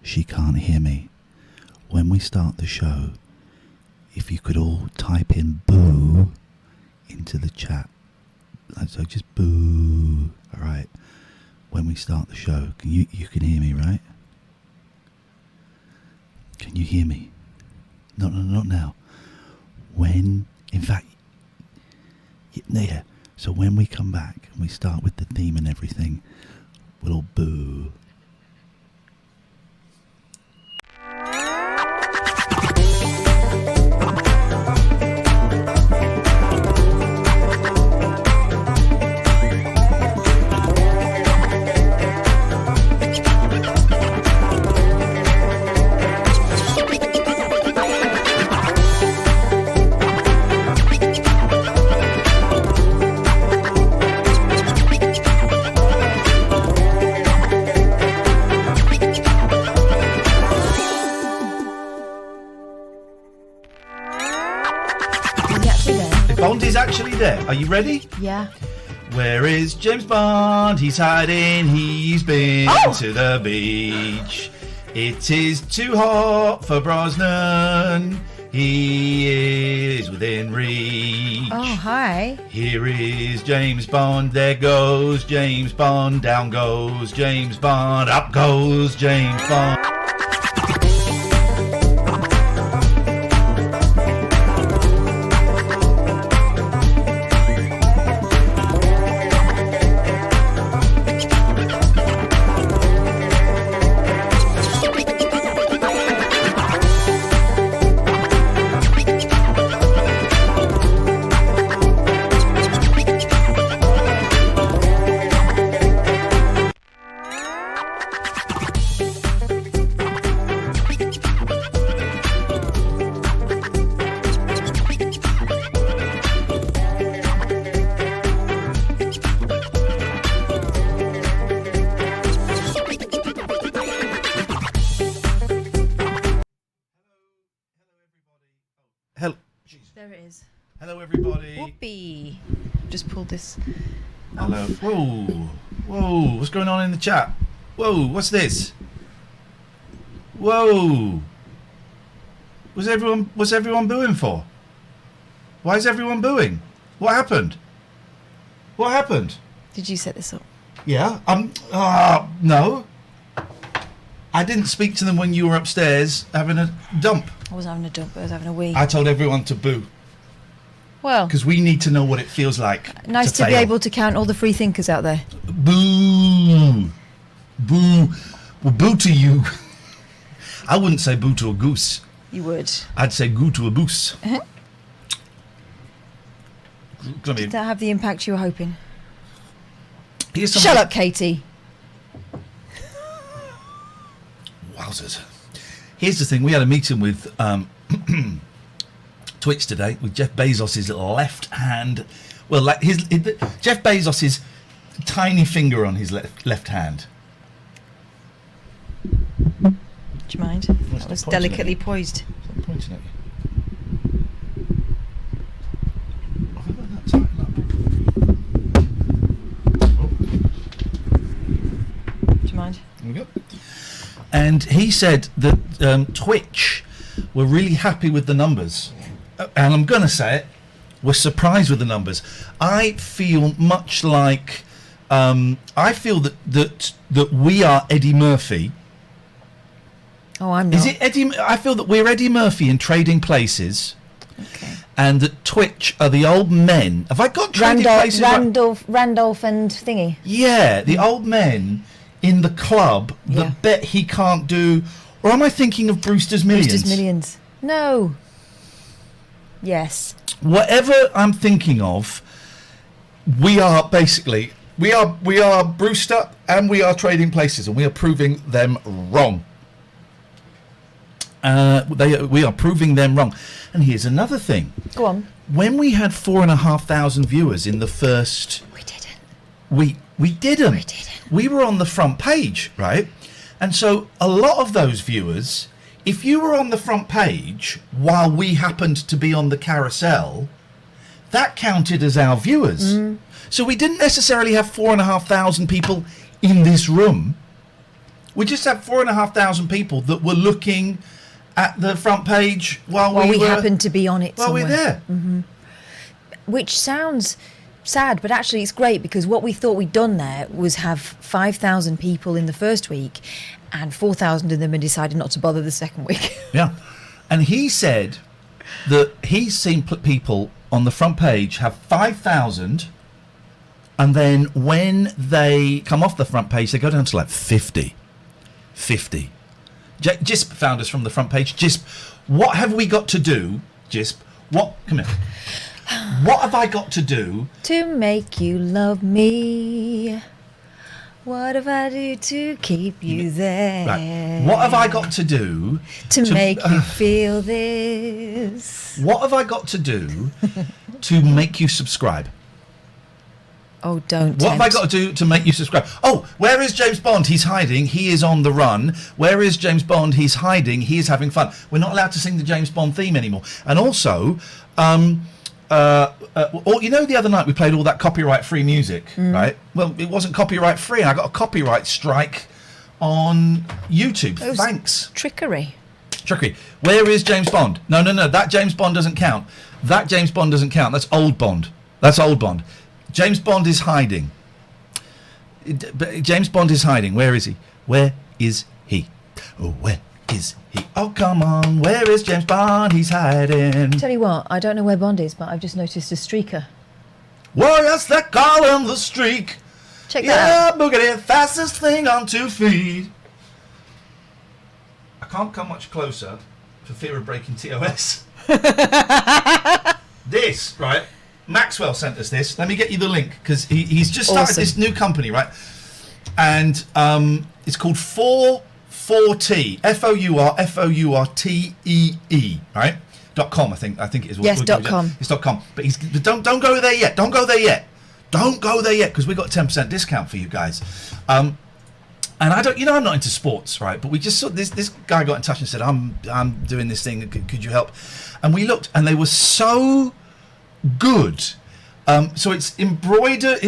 she can't hear me. When we start the show, if you could all type in boo into the chat. So just boo. All right. When we start the show, you can hear me, right? Can you hear me? No, not now. When, in fact, yeah. So when we come back and we start with the theme and everything, we'll all boo. Bond is actually there. Are you ready? Yeah. Where is James Bond? He's hiding. He's been to the beach. It is too hot for Brosnan. He is within reach. Oh, hi. Here is James Bond. There goes James Bond. Down goes James Bond. Up goes James Bond. There it is. Hello, everybody. Whoopee. Just pulled this. Hello. Whoa. What's going on in the chat? Whoa. What's this? Whoa. What's everyone booing for? Why is everyone booing? What happened? Did you set this up? Yeah. No. I didn't speak to them when you were upstairs having a dump. I wasn't having a dump, I was having a wee. I told everyone to boo. Well, because we need to know what it feels like. Nice to be able to count all the free thinkers out there. Boo. Well, boo to you. I wouldn't say boo to a goose. You would. I'd say goo to a goose. Did that have the impact you were hoping? Shut up, Katie. Wowzers. Here's the thing. We had a meeting with Twitch today with Jeff Bezos's left hand. Well, like Jeff Bezos's tiny finger on his left hand. Do you mind? That was delicately poised. Stop pointing at you. Do you mind? There we go. And he said that Twitch were really happy with the numbers. And I'm going to say it, we're surprised with the numbers. I feel much like, I feel that we are Eddie Murphy. Oh, I'm not. Is it Eddie? I feel that we're Eddie Murphy in Trading Places. Okay. And that Twitch are the old men. Have I got Trading Places Randolph and thingy. Yeah, the old men in the club that bet he can't do. Or am I thinking of Brewster's Millions? Brewster's Millions. No. Yes. Whatever I'm thinking of, we are basically we are Brewster and we are Trading Places, and we are proving them wrong. We are proving them wrong. And here's another thing. Go on. When we had 4,500 viewers in the first, we didn't. We didn't. We were on the front page, right? And so a lot of those viewers, if you were on the front page while we happened to be on the carousel, that counted as our viewers. So we didn't necessarily have 4,500 people in this room. We just had 4,500 people that were looking at the front page while we happened to be on it while somewhere. we're there. Which sounds sad, but actually it's great, because what we thought we'd done there was have 5,000 people in the first week, and 4,000 of them had decided not to bother the second week. Yeah. And he said that he's seen people on the front page have 5,000, and then when they come off the front page, they go down to like 50. Gisp found us from the front page. Gisp, what have we got to do? Gisp, come here. What have I got to do to make you love me? What have I do to keep you there? Right. What have I got to do to make you feel this? What have I got to do to make you subscribe? Oh, don't. What have I got to do to make you subscribe? Oh, where is James Bond? He's hiding. He is on the run. Where is James Bond? He's hiding. He is having fun. We're not allowed to sing the James Bond theme anymore. And also, you know, the other night we played all that copyright-free music, right? Well, it wasn't copyright-free, and I got a copyright strike on YouTube. Thanks. Trickery. Where is James Bond? No. That James Bond doesn't count. That's old Bond. James Bond is hiding. James Bond is hiding. Where is he? Where is he? Oh, where is he? Oh, come on. Where is James Bond? He's hiding. Tell you what, I don't know where Bond is, but I've just noticed a streaker. Warriors that call him the streak. Check that out. Yeah, boogity, fastest thing on 2 feet. I can't come much closer for fear of breaking TOS. This, right? Maxwell sent us this. Let me get you the link, because he's just started this new company, right? And it's called 4T, FOURTEE, right? .com, I think it is. Yes, .com. It's .com. But don't go there yet. Don't go there yet, because we got 10% discount for you guys. And I don't, I'm not into sports, right? But we just saw this guy got in touch and said, I'm doing this thing. Could you help? And we looked, and they were so good. So it's embroidered.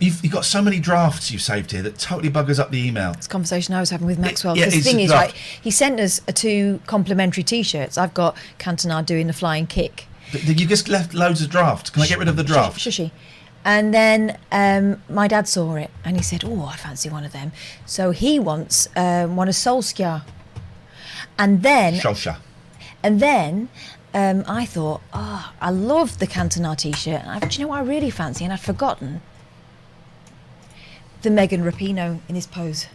You've got so many drafts you've saved here that totally buggers up the email. It's a conversation I was having with Maxwell. Yeah, Because the thing is, draft. right, he sent us 2 complimentary T-shirts. I've got Cantona doing the flying kick. You just left loads of drafts. Can I get rid of the draft? Shushy. And then my dad saw it and he said, oh, I fancy one of them. So he wants one of Solskjaer. And then... Solskjaer. And then I thought, I love the Cantona T-shirt. Do you know what I really fancy? And I'd forgotten the Megan Rapinoe in his pose.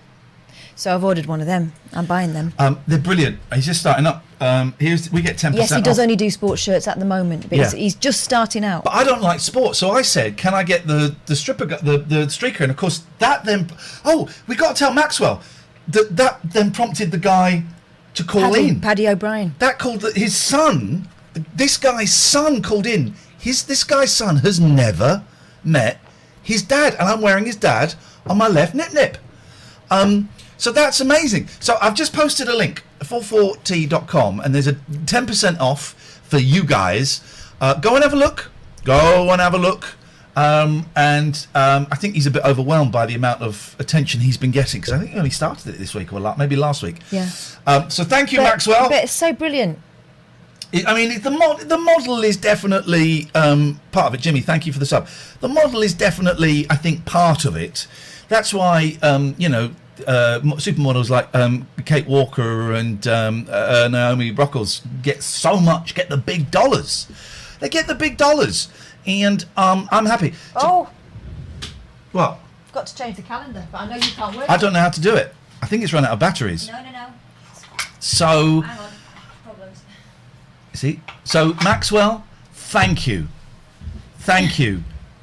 So I've ordered one of them. I'm buying them. They're brilliant. He's just starting up. We get 10% Yes, he does off. only do sports shirts at the moment, but he's just starting out. But I don't like sports, so I said, can I get the streaker? And of course, that then... Oh, we got to tell Maxwell that then prompted the guy to call in. Paddy O'Brien. That called his son... This guy's son called in. This guy's son has never met his dad, and I'm wearing his dad on my left nip. So that's amazing. So I've just posted a link, 44t.com, and there's a 10% off for you guys. Go and have a look. And I think he's a bit overwhelmed by the amount of attention he's been getting, because I think he only started it this week, or maybe last week. Yeah. So thank you, Maxwell. But it's so brilliant. The model is definitely part of it. Jimmy, thank you for the sub. The model is definitely, I think, part of it. That's why, supermodels like Kate Walker and Naomi Brockles get the big dollars. They get the big dollars. And I'm happy. Oh. What? I've got to change the calendar, but I know you can't work. I don't know how to do it. I think it's run out of batteries. No. So... Hang on. Problems. See? So, Maxwell, thank you.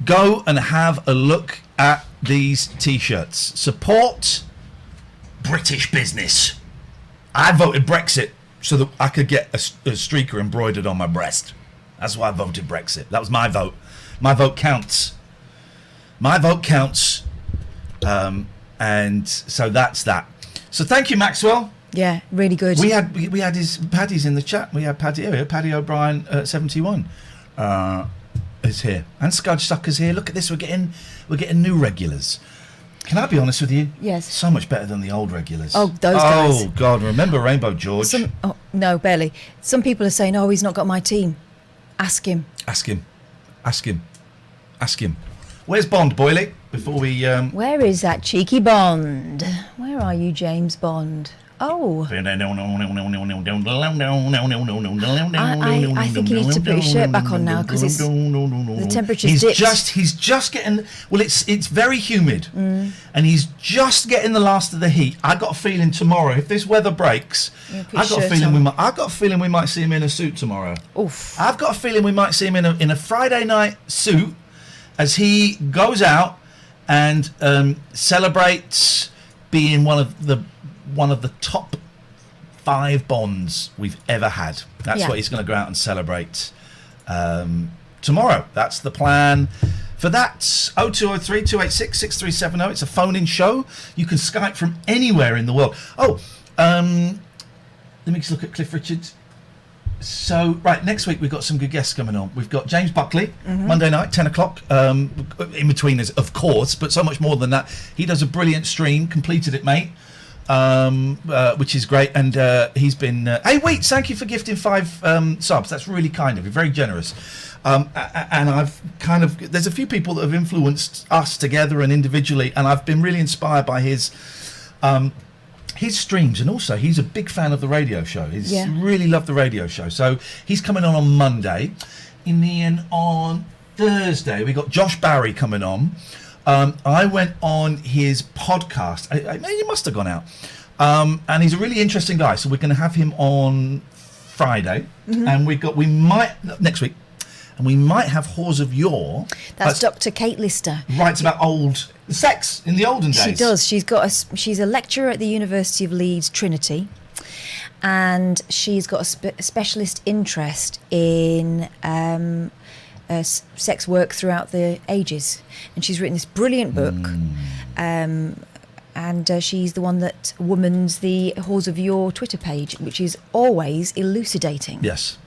Go and have a look at these T-shirts. Support British business. I voted Brexit so that I could get a streaker embroidered on my breast. That's why I voted Brexit. That was my vote. My vote counts. And so that's that. So thank you, Maxwell. Yeah, really good. We had his Paddy's in the chat. We had Paddy here. Paddy O'Brien 71 is here, and Scudge Sucker's here. Look at this. We're getting new regulars. Can I be honest with you? Yes. So much better than the old regulars. Oh, those guys. Oh, God. Remember Rainbow George? No, barely. Some people are saying, oh, he's not got my team. Ask him. Ask him. Ask him. Ask him. Where's Bond, Boyley? Before we... Where is that cheeky Bond? Where are you, James Bond? Oh. I think he needs to put his shirt back on now because the temperature's dipped. He's just getting... Well, it's very humid. And he's just getting the last of the heat. I got a feeling tomorrow, if this weather breaks, I got a feeling we might see him in a suit tomorrow. Oof. I've got a feeling we might see him in a Friday night suit as he goes out and celebrates being one of the top 5 Bonds we've ever had. That's what he's going to go out and celebrate tomorrow. That's the plan for that. 0203 286 6370. It's a phone-in show. You can Skype from anywhere in the world. Let me just look at Cliff Richards. So, right, next week we've got some good guests coming on. We've got James Buckley, Monday night, 10 o'clock. In between us, of course, but so much more than that. He does a brilliant stream, completed it, mate, which is great. And he's been... hey, wait, thank you for gifting 5 subs. That's really kind of you, very generous. And I've kind of... There's a few people that have influenced us together and individually, and I've been really inspired by his streams, and also he's a big fan of the radio show. He's really loved the radio show. So he's coming on Monday. In the end, on Thursday, we got Josh Barry coming on. I went on his podcast. It must have gone out. And he's a really interesting guy. So we're going to have him on Friday, and next week. And we might have Whores of Yore. That's Dr. Kate Lister. Writes about old sex in the olden days. She does. She's a lecturer at the University of Leeds, Trinity, and she's got a specialist interest in sex work throughout the ages. And she's written this brilliant book. And she's the one that womans the Whores of Yore Twitter page, which is always elucidating. Yes.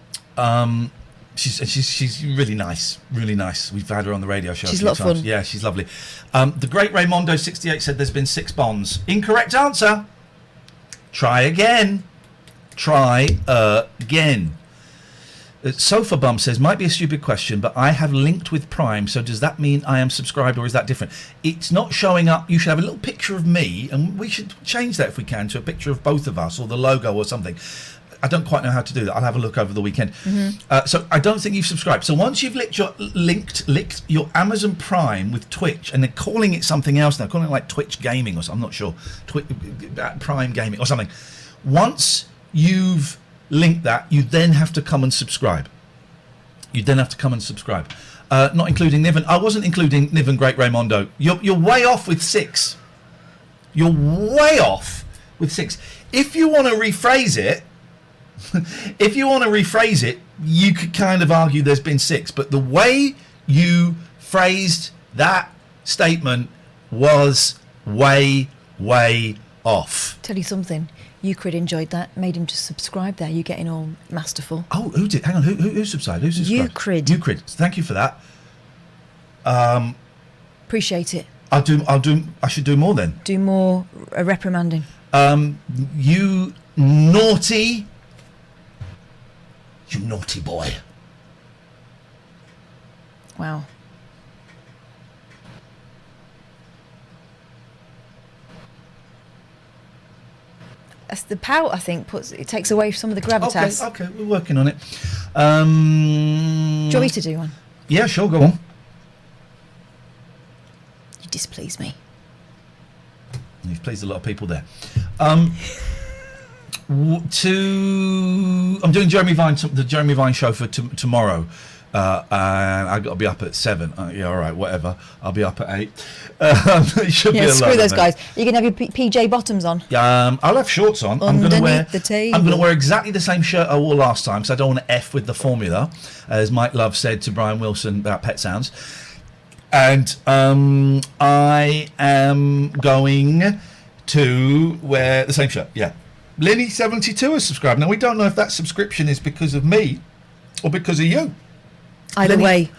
She's really nice, really nice. We've had her on the radio show. She's a lot of fun. Yeah, she's lovely. The great Raymondo 68 said there's been 6 Bonds. Incorrect answer. Try again. Try again. Sofa Bum says, might be a stupid question, but I have linked with Prime, so does that mean I am subscribed, or is that different? It's not showing up. You should have a little picture of me, and we should change that if we can to a picture of both of us, or the logo or something. I don't quite know how to do that. I'll have a look over the weekend. So I don't think you've subscribed. So once you've linked your Amazon Prime with Twitch, and they're calling it something else now, calling it like Twitch Gaming or something, I'm not sure, Prime Gaming or something. Once you've linked that, you then have to come and subscribe. Not including Niven. I wasn't including Niven Great Raymondo. You're way off with 6. You're way off with 6. If you want to rephrase it, you could kind of argue there's been 6, but the way you phrased that statement was way off. Tell you something, Euclid enjoyed that, made him just subscribe there. You're getting all masterful. Oh, who did? Hang on, who subscribed? Who subscribed? Euclid. Thank you for that. Appreciate it. I should do more then. Do more reprimanding. You naughty boy. Wow. That's the pout, I think, it takes away some of the gravitas. Okay, we're working on it. Do you want me to do one? Yeah, sure, go on. You displease me. You've pleased a lot of people there. I'm doing the Jeremy Vine show for tomorrow, and I've got to be up at 7. Yeah, all right, whatever. I'll be up at 8. It should be a lot. Screw those guys. You can have your PJ bottoms on. I'll have shorts on. I'm going to wear exactly the same shirt I wore last time, because I don't want to F with the formula, as Mike Love said to Brian Wilson about Pet Sounds. And I am going to wear the same shirt. Yeah. Linny72 has subscribed. Now, we don't know if that subscription is because of me or because of you. Either way.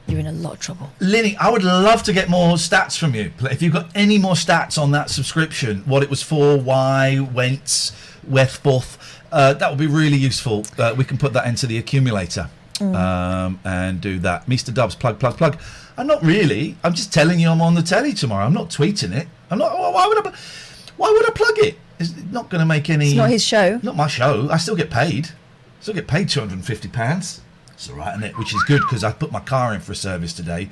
You're in a lot of trouble. Linny, I would love to get more stats from you. If you've got any more stats on that subscription, what it was for, why, whence, wherefore, that would be really useful. We can put that into the accumulator and do that. Mr. Dubs, plug. I'm not really. I'm just telling you I'm on the telly tomorrow. I'm not tweeting it. I'm not. Why would I plug it? It's not going to make any... It's not his show. Not my show. I still get paid. Still get paid £250. It's all right, isn't it? Which is good because I put my car in for a service today,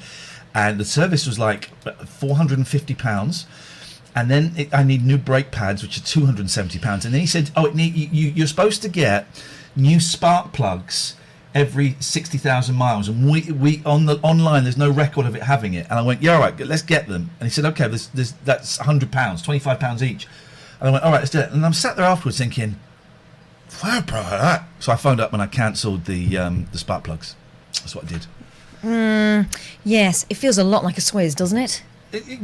and the service was like £450, and then I need new brake pads, which are £270, and then he said, "Oh, you're supposed to get new spark plugs every 60,000 miles, and we on the online there's no record of it having it." And I went, "Yeah, all right, let's get them." And he said, "Okay, that's £100, £25 each." And I went, "All right, let's do it." And I'm sat there afterwards thinking, so I phoned up and I cancelled the spark plugs. That's what I did. Yes, it feels a lot like a Swizz, doesn't it?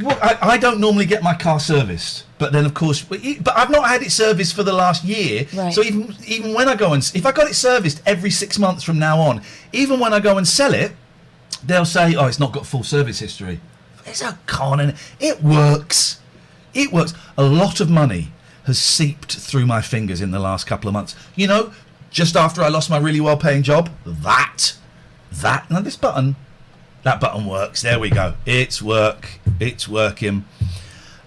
Well, I don't normally get my car serviced, but then of course, but I've not had it serviced for the last year. Right. So even when I go and if I got it serviced every 6 months from now on, even when I go and sell it, they'll say, "Oh, it's not got full service history." There's a con in it. It works. It works. A lot of money has seeped through my fingers in the last couple of months. You know, just after I lost my really well-paying job, now this button, that button works. There we go. It's working.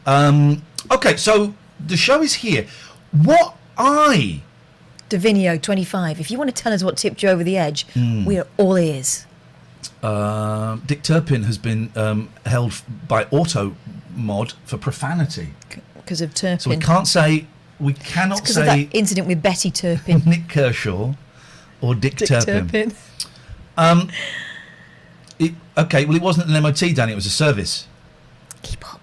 Okay, so the show is here. Davinio 25. If you want to tell us what tipped you over the edge, we are all ears. Dick Turpin has been held by Auto Mod for profanity. Because of Turpin. So we cannot Because say of that incident with Betty Turpin. Nick Kershaw or Dick Turpin. Okay, well, it wasn't an MOT, Danny, it was a service. Keep up.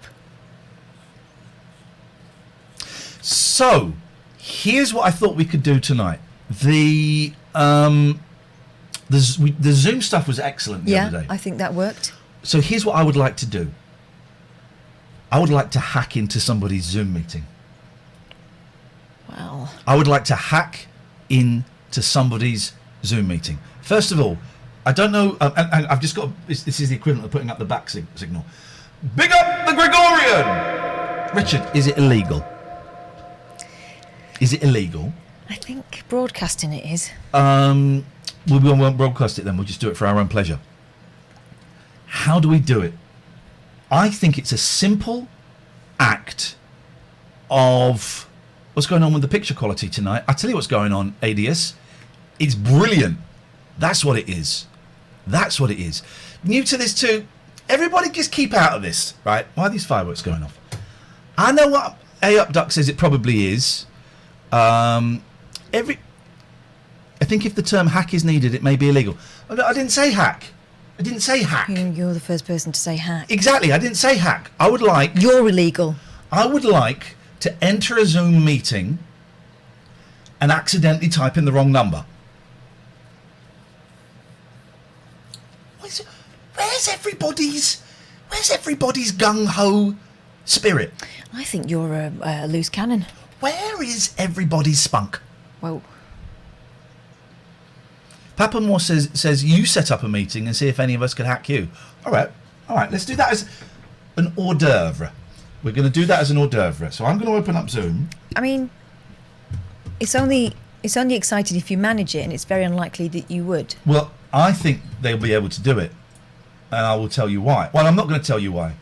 So, here's what I thought we could do tonight. The Zoom stuff was excellent the other day. I think that worked. So here's what I would like to do. I would like to hack into somebody's Zoom meeting. Wow. I would like to hack into somebody's Zoom meeting. First of all, I don't know, and I've just got, this is the equivalent of putting up the back signal. Big up the Gregorian! Richard, is it illegal? Is it illegal? I think broadcasting it is. We won't broadcast it then, we'll just do it for our own pleasure. How do we do it? I think it's a simple act of what's going on with the picture quality tonight. I tell you what's going on, ADS. It's brilliant. That's what it is. That's what it is. New to this too. Everybody just keep out of this, right? Why are these fireworks going off? I know what A Up Duck says it probably is. I think if the term hack is needed, it may be illegal. I didn't say hack. I didn't say hack. You're the first person to say hack. Exactly, I didn't say hack. You're illegal. I would like to enter a Zoom meeting and accidentally type in the wrong number. Where's everybody's gung-ho spirit? I think you're a loose cannon. Where is everybody's spunk? Well, Papa Moore says you set up a meeting and see if any of us could hack you. All right. Let's do that as an hors d'oeuvre. We're going to do that as an hors d'oeuvre. So I'm going to open up Zoom. I mean, it's only exciting if you manage it, and it's very unlikely that you would. Well, I think they'll be able to do it, and I will tell you why. Well, I'm not going to tell you why.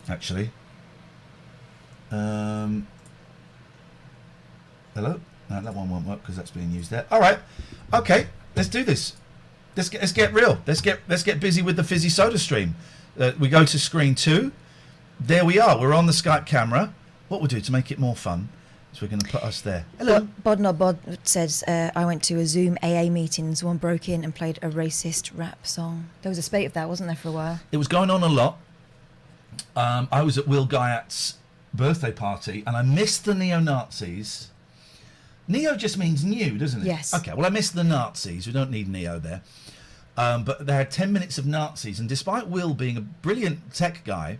Actually. Hello? No, that one won't work because that's being used there. All right. Okay. Let's do this. Let's get real. Let's get busy with the fizzy soda stream. We go to screen 2. There we are. We're on the Skype camera. What we'll do to make it more fun is we're going to put us there. Hello. Bod says, I went to a Zoom AA meeting and someone broke in and played a racist rap song. There was a spate of that, wasn't there, for a while? It was going on a lot. I was at Will Guyat's birthday party and I missed the neo-Nazis. Neo just means new, doesn't it? Yes. Okay, well, I missed the Nazis. We don't need Neo there. But they had 10 minutes of Nazis, and despite Will being a brilliant tech guy,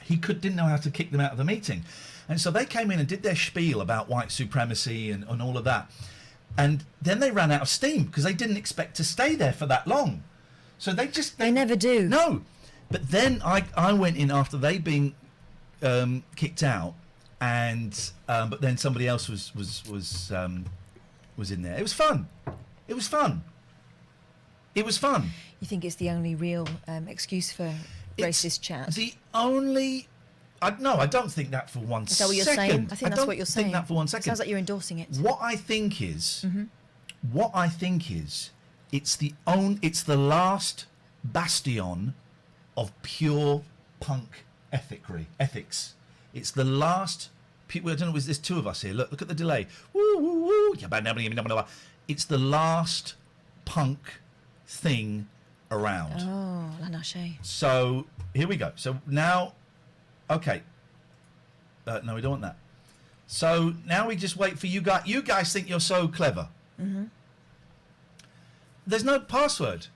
he didn't know how to kick them out of the meeting. And so they came in and did their spiel about white supremacy and all of that. And then they ran out of steam because they didn't expect to stay there for that long. So they never do. No. But then I went in after they'd been kicked out, and but then somebody else was in there. It was fun. It was fun. It was fun. You think it's the only real excuse for racist chat? The only... No, I don't think that for one second. Is that what you're saying? I think that's what you're saying. I don't think that for one second. Sounds like you're endorsing it. What I think is, it's the last bastion of pure punk ethics. It's the last. I don't know. There's two of us here. Look at the delay. Woo woo woo. It's the last punk thing around. Oh, la nache. So here we go. So now. Okay. No, we don't want that. So now we just wait for you guys. You guys think you're so clever. Mm-hmm. There's no password.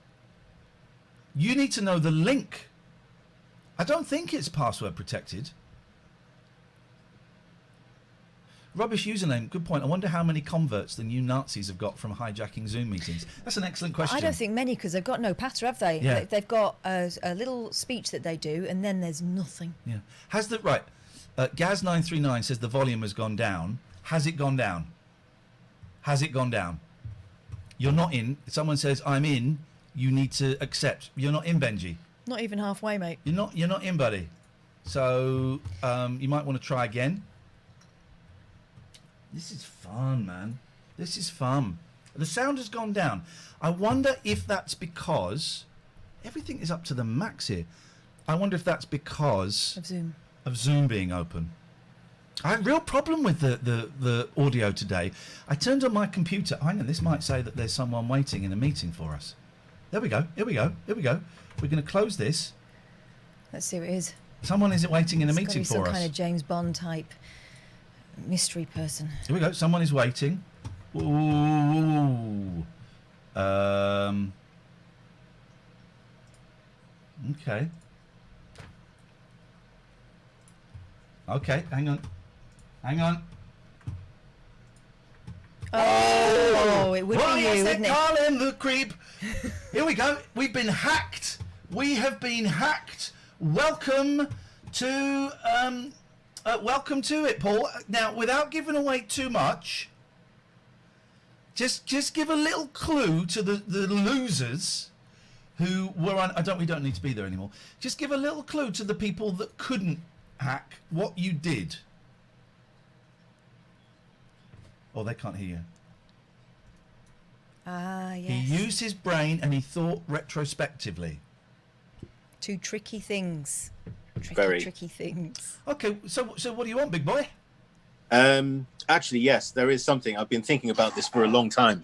You need to know the link. I don't think it's password protected. Rubbish username. Good point. I wonder how many converts the new Nazis have got from hijacking Zoom meetings. That's an excellent question. I don't think many, because they've got no patter, have they? Yeah. They've got a little speech that they do, and then there's nothing. Yeah. Gaz939 says the volume has gone down. Has it gone down? Has it gone down? You're not in. If someone says I'm in, you need to accept. You're not in, Benji. Not even halfway, mate. You're not in, buddy. So you might want to try again. This is fun, man. This is fun. The sound has gone down. I wonder if that's because everything is up to the max here. I wonder if that's because of Zoom being open. I had a real problem with the audio today. I turned on my computer. Hang on, this might say that there's someone waiting in a meeting for us. There we go. Here we go. We're going to close this. Let's see who it is. Someone is waiting in a meeting for us. Some kind of James Bond type mystery person. Here we go. Someone is waiting. Ooh. Okay. Okay, hang on. Oh, it would be you, wouldn't it? Carlin the creep. Here we go. We've been hacked. We have been hacked. Welcome to it, Paul. Now, without giving away too much, just give a little clue to the losers who were on. We don't need to be there anymore. Just give a little clue to the people that couldn't hack what you did. Oh, they can't hear you. Ah, yes. He used his brain and he thought retrospectively. Two tricky things. Tricky things. Okay, so what do you want, big boy? Actually, yes, there is something. I've been thinking about this for a long time.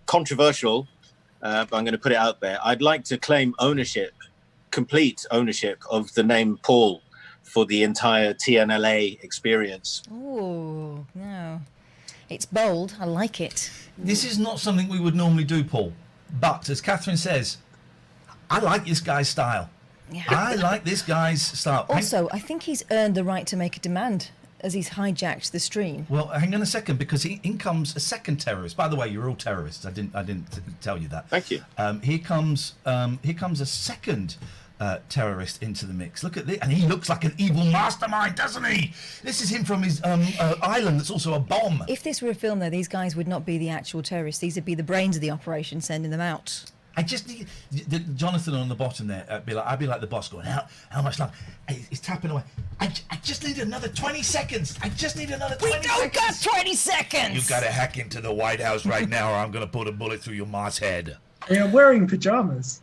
Controversial, but I'm going to put it out there. I'd like to claim complete ownership of the name Paul for the entire TNLA experience. Oh, no. It's bold. I like it. This is not something we would normally do, Paul. But, as Catherine says, I like this guy's style. Yeah. I like this guy's style. Also, I think he's earned the right to make a demand as he's hijacked the stream. Well, hang on a second, because in comes a second terrorist. By the way, you're all terrorists. I didn't tell you that. Thank you. Here comes a second terrorist into the mix. Look at this, and he looks like an evil mastermind, doesn't he? This is him from his island that's also a bomb. If this were a film, though, these guys would not be the actual terrorists. These would be the brains of the operation, sending them out. I just need Jonathan on the bottom there. I'd be like the boss, going, how much longer? He's tapping away. I just need another 20 seconds. I just need another 20 seconds. We don't got 20 seconds. You've got to hack into the White House right now, or I'm going to put a bullet through your Mars head. You're wearing pajamas.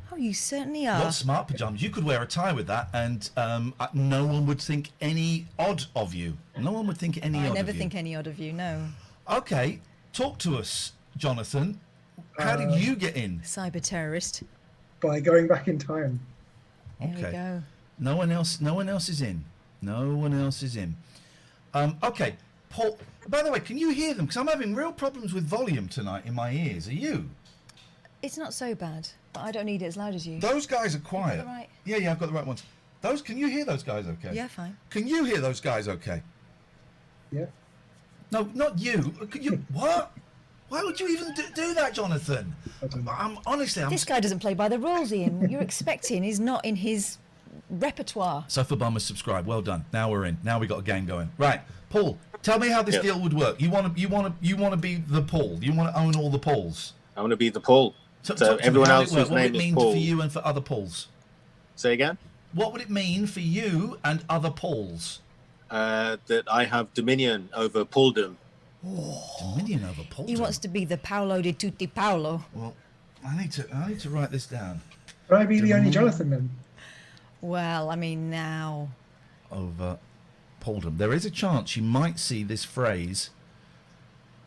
Oh, you certainly are. What smart pajamas? You could wear a tie with that, and no one would think any odd of you. No one would think any odd of you. I never think any odd of you. No. Okay, talk to us, Jonathan. How did you get in? Cyber terrorist. By going back in time. There we go. No one else is in. No one else is in. Okay, Paul. By the way, can you hear them? Because I'm having real problems with volume tonight in my ears. Are you? It's not so bad, but I don't need it as loud as you. Those guys are quiet. Right? Yeah, I've got the right ones. Can you hear those guys okay? Yeah, fine. Can you hear those guys okay? Yeah. No, not you. You what? Why would you even do that, Jonathan? I don't know. I'm This guy doesn't play by the rules, Ian. What you're expecting is not in his repertoire. Sofa Bum has subscribed. Well done. Now we're in. Now we got a game going. Right, Paul. Tell me how this Yes. deal would work. You want to be the Paul. You want to own all the Pauls. I want to be the Paul. So Everyone else whose What would name it is mean Paul. for you and for other Pauls? Say again? What would it mean for you and other Pauls? That I have dominion over Pauldom. Dominion over Paul. He wants to be the Paolo di tutti Paolo. Well, I need to write this down. Would I be the only Jonathan then? Well, I mean, now. Over Pauldom. There is a chance you might see this phrase.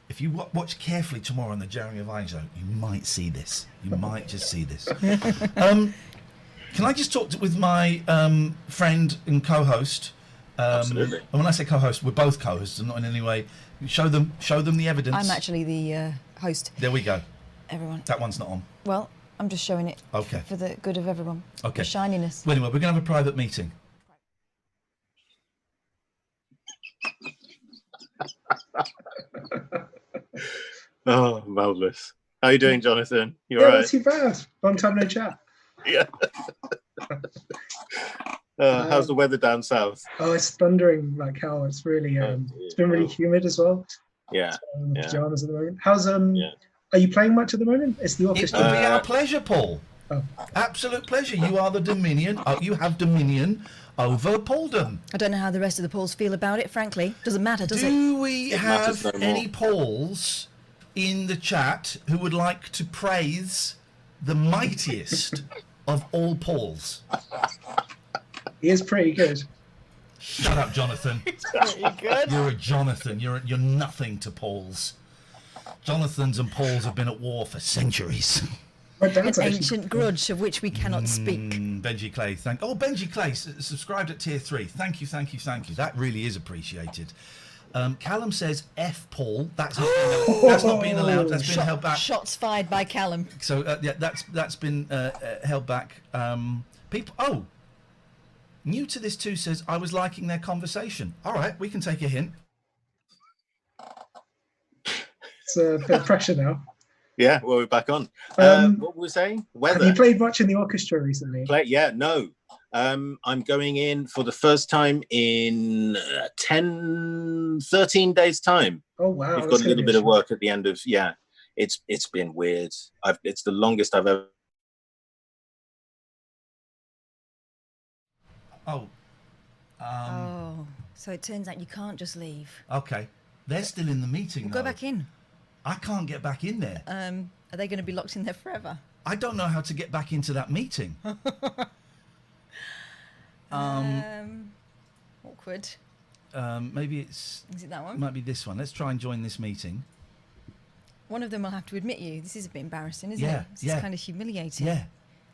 If you watch carefully tomorrow on the Jeremy Vine show, you might see this. You might just see this. Can I just talk with my friend and co-host? Absolutely. And when I say co-host, we're both co-hosts, and not in any way. Show them the evidence. I'm actually the host, There we go. everyone. That one's not on. Well, I'm just showing it Okay. for the good of everyone. Okay. For shininess. Well, anyway, we're going to have a private meeting. Oh, marvellous. How are you doing, Jonathan? You Yeah, all not right? too bad. Long time no chat. Yeah. How's the weather down south? Oh, it's thundering like hell. It's really, it's been really Oh. humid as well. Yeah. Yeah. Pajamas at the moment. How's Yeah. Are you playing much at the moment? It's the It orchestra. would be our pleasure, Paul. Oh. Absolute pleasure. You are the dominion. You have dominion over Pauldom. I don't know how the rest of the Pauls feel about it, frankly. Doesn't matter, does it? Do we matters have no more. any Pauls in the chat who would like to praise the mightiest of all Pauls? He is pretty good. Shut up, Jonathan. Pretty good. You're a Jonathan. You're nothing to Pauls. Jonathans and Pauls have been at war for centuries. My dad's An actually ancient grudge of which we cannot speak. Benji Clay, Benji Clay subscribed at tier 3. Thank you. That really is appreciated. Callum says F Paul. That's not being allowed. That's been held back. Shots fired by Callum. So yeah, that's been held back. People. Oh, new to this too says I was liking their conversation. All right, we can take a hint. It's a bit of pressure now. Yeah, well, we're back on. Um, What were we saying? Have Weather. you played much in the orchestra recently? Yeah, no. I'm going in for the first time in 13 days' time. Oh wow! We've that's got a gonna little be bit of show. work at the end of, yeah. It's been weird. It's the longest I've ever. Oh. Oh, so it turns out you can't just leave. Okay. They're still in the meeting. Go though. back in. I can't get back in there. Are they going to be locked in there forever? I don't know how to get back into that meeting. Awkward. Maybe it's Is it that one? might be this one. Let's try and join this meeting. One of them will have to admit you. This is a bit embarrassing, isn't Yeah, it? This yeah. is kind of humiliating. Yeah,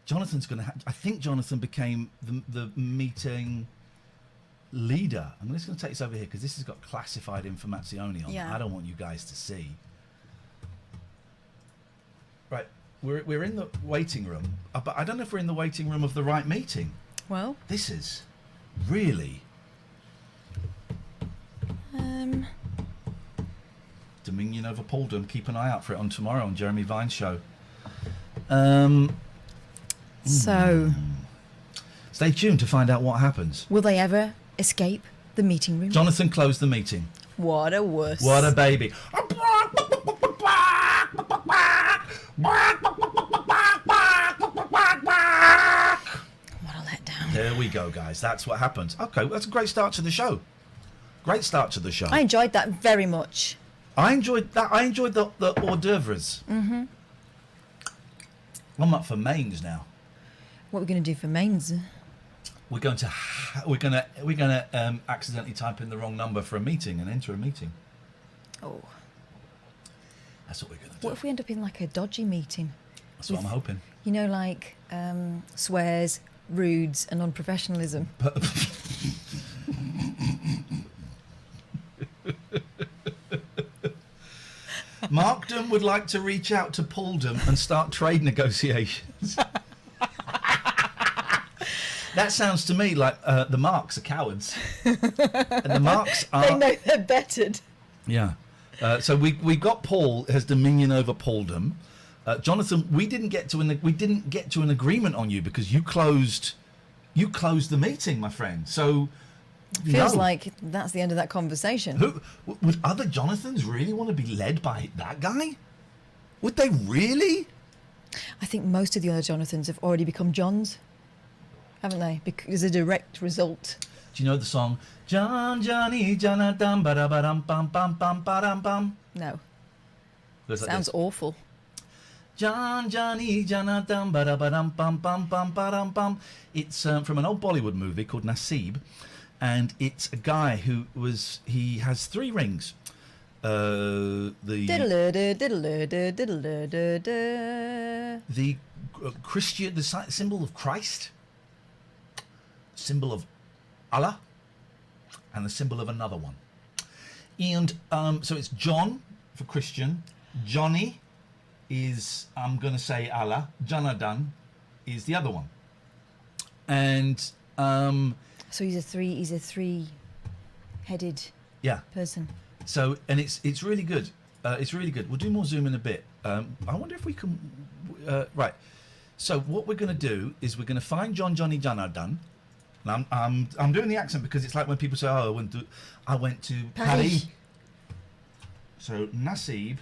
Jonathan's going to. I think Jonathan became the meeting leader. I'm just going to take this over here because this has got classified informazione on it. Yeah. I don't want you guys to see. Right, we're in the waiting room, but I don't know if we're in the waiting room of the right meeting. Well, This is really Dominion over Pauldom. Keep an eye out for it on tomorrow on Jeremy Vine's show. so Stay tuned to find out what happens. will they ever escape the meeting room? Jonathan closed the meeting. What a wuss. What a baby. What a letdown. There we go, guys. That's what happens. Okay, that's a great start to the show. Great start to the show. I enjoyed that very much. I enjoyed that. I enjoyed the hors d'oeuvres. Mm-hmm. I'm up for mains now. What are we going to do for mains? We're going to accidentally type in the wrong number for a meeting and enter a meeting. Oh, That's what we're going to do. what if we end up in like a dodgy meeting? That's what I'm hoping. You know, like swears, rudes, and unprofessionalism. Markdom would like to reach out to Pauldom and start trade negotiations. That sounds to me like the Marks are cowards. And the Marks They are know they're bettered. Yeah. So we got Paul has dominion over Pauldom. Jonathan, we didn't get to an agreement on you because you closed the meeting, my friend. So Feels no. like that's the end of that conversation. Would other Jonathans really want to be led by that guy? Would they really? I think most of the other Jonathans have already become Johns, haven't they? Because a direct result. Do you know the song John Johnny Jonathan ba-da-ba-dum bum bum bum ba-dum bum? No. Goes like Sounds this. awful. John Johnny Jonathan ba-da-ba-dum bum bum bum ba-dum bum. It's from an old Bollywood movie called Nasib, and it's a guy he has 3 rings. The Christian, the symbol of Christ, symbol of Allah, and the symbol of another one. And so it's John for Christian, Johnny is, I'm going to say Allah, Janadan is the other one. And So he's a three-headed person. So, and it's really good. It's really good. We'll do more Zoom in a bit. I wonder if we can. Right. So what we're going to do is we're going to find Johnny Janardan. And I'm doing the accent because it's like when people say, "Oh, I went to Paris." So Nasib.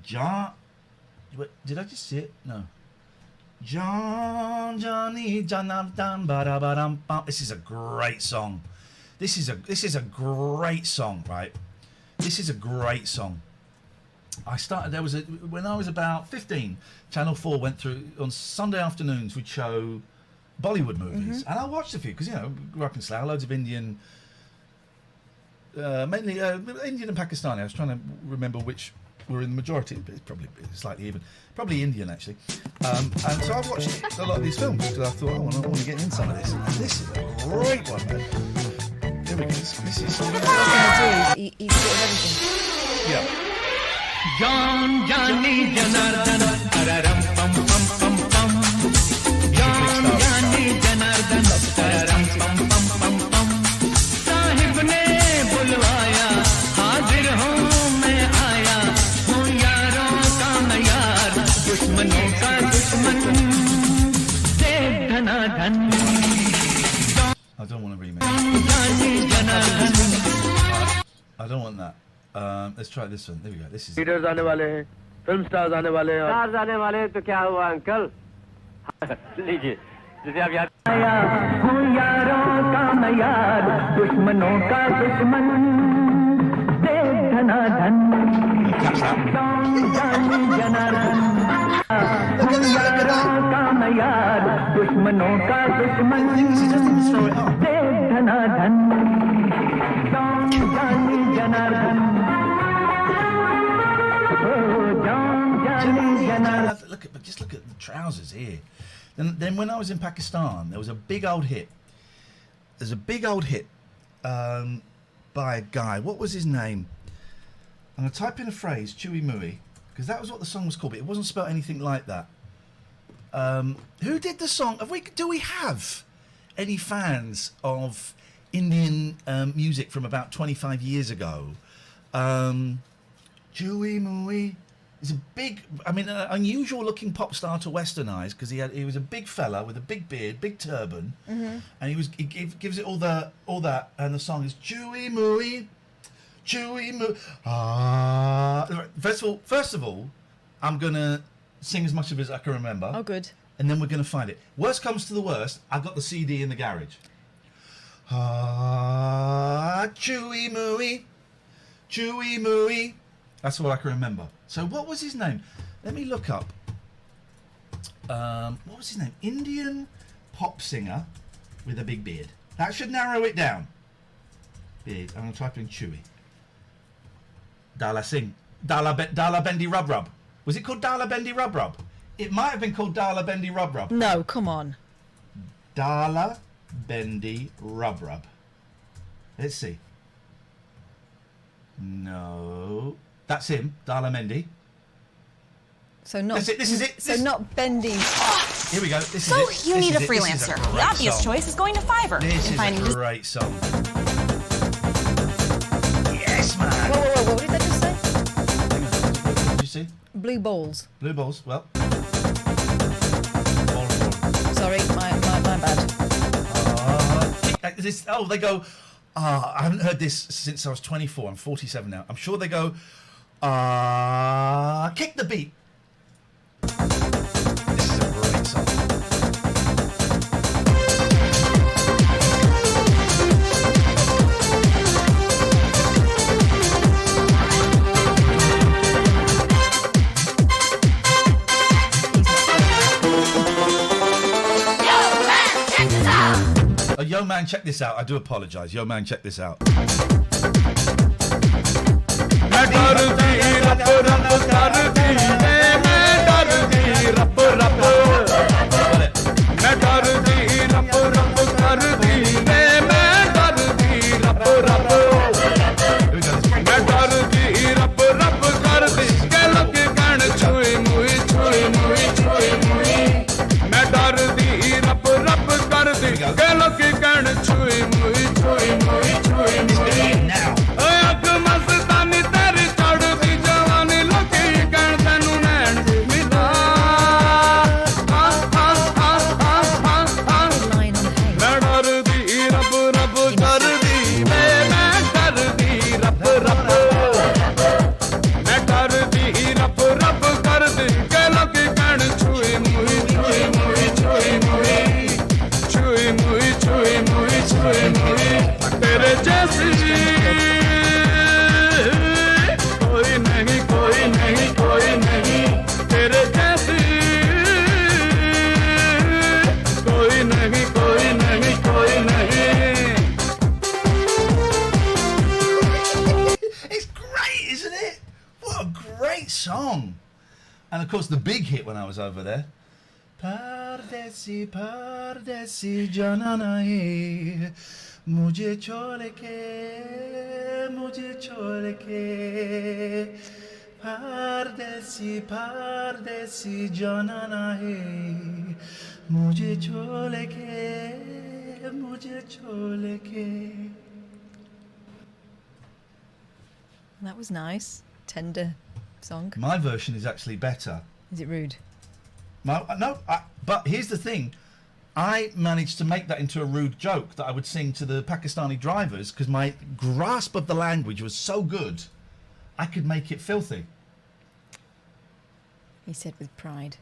Did I just see it? No. Johnny Janardan ba-da-ba-dum bum. This is a great song. This is a great song, right? This is a great song. When I was about 15, Channel 4 went through, on Sunday afternoons, we'd show Bollywood movies. And I watched a few, because, grew up in Slough, loads of Indian, mainly Indian and Pakistani. I was trying to remember which were in the majority, but it's probably slightly even. Probably Indian, actually. And so I watched a lot of these films, because I thought, I want to get in some of this. And this is a great one, man. Here we go. This is... What he's sort of everything. Yeah. John Johnny Janardan Araram pam pam pam pam John Johnny Janardan Araram pam pam pam pam Sahib ने बुलवाया हाजिर हूँ मैं आया हूँ यारों का मैं यार दुश्मनों का दुश्मन दे धनाधन I don't want to remake. Johnny Janardan I don't want that. Let's try this one. There we go. This is. Leaders आने वाले हैं, फिल्म स्टार्स आने वाले हैं। स्टार्स आने वाले हैं तो क्या हुआ अंकल? लीजिए, जैसे आप याद हूँ यारों का मैं यार दुश्मनों का दुश्मन दे धनाधन जानी जनार्दन हूँ यारों का मैं यार दुश्मनों का दुश्मन दे धनाधन जानी Janardan Just look at the trousers here. Then when I was in Pakistan, there was a big old hit. There's a big old hit by a guy. What was his name? I'm going to type in a phrase, Chewy Mooey, because that was what the song was called, but it wasn't spelled anything like that. Who did the song? Do we have any fans of Indian music from about 25 years ago? Chewy Mooey. He's a big, unusual looking pop star to westernize, because he was a big fella with a big beard, big turban, and he gives it all that, and the song is Chewy Mooey, Chewy Mooey. First of all, I'm gonna sing as much of it as I can remember. Oh, good. And then we're gonna find it. Worst comes to the worst, I've got the CD in the garage. Chewy Mooey, Chewy Mooey. That's all I can remember. So what was his name? Let me look up. What was his name? Indian pop singer with a big beard. That should narrow it down. Beard. I'm going to type in Chewy. Dala Singh. Dala Bendy Rub Rub. Was it called Dala Bendy Rub Rub? It might have been called Dala Bendy Rub Rub. No, come on. Dala Bendy Rub Rub. Let's see. No. That's him, Dala Mendy. So not. This is it. So not Bendy. Here we go. This So is it. you This need is a it. This is freelancer. great The obvious choice is going to Fiverr This and is finding a great song. Yes. Blue balls. Blue balls. Well. Sorry, my bad. They go. I haven't heard this since I was 24. I'm 47 now. I'm sure they go. Kick the beat. This is a great song. Yo man, check this out. I do apologise. Yo man, check this out. Song. And of course the big hit when I was over there, Pardesi Pardesi Janana hai mujhe chhod ke Pardesi Pardesi Janana hai mujhe chhod ke. That was nice. Tender song. My version is actually better. Is it rude? But here's the thing. I managed to make that into a rude joke that I would sing to the Pakistani drivers because my grasp of the language was so good, I could make it filthy. He said with pride.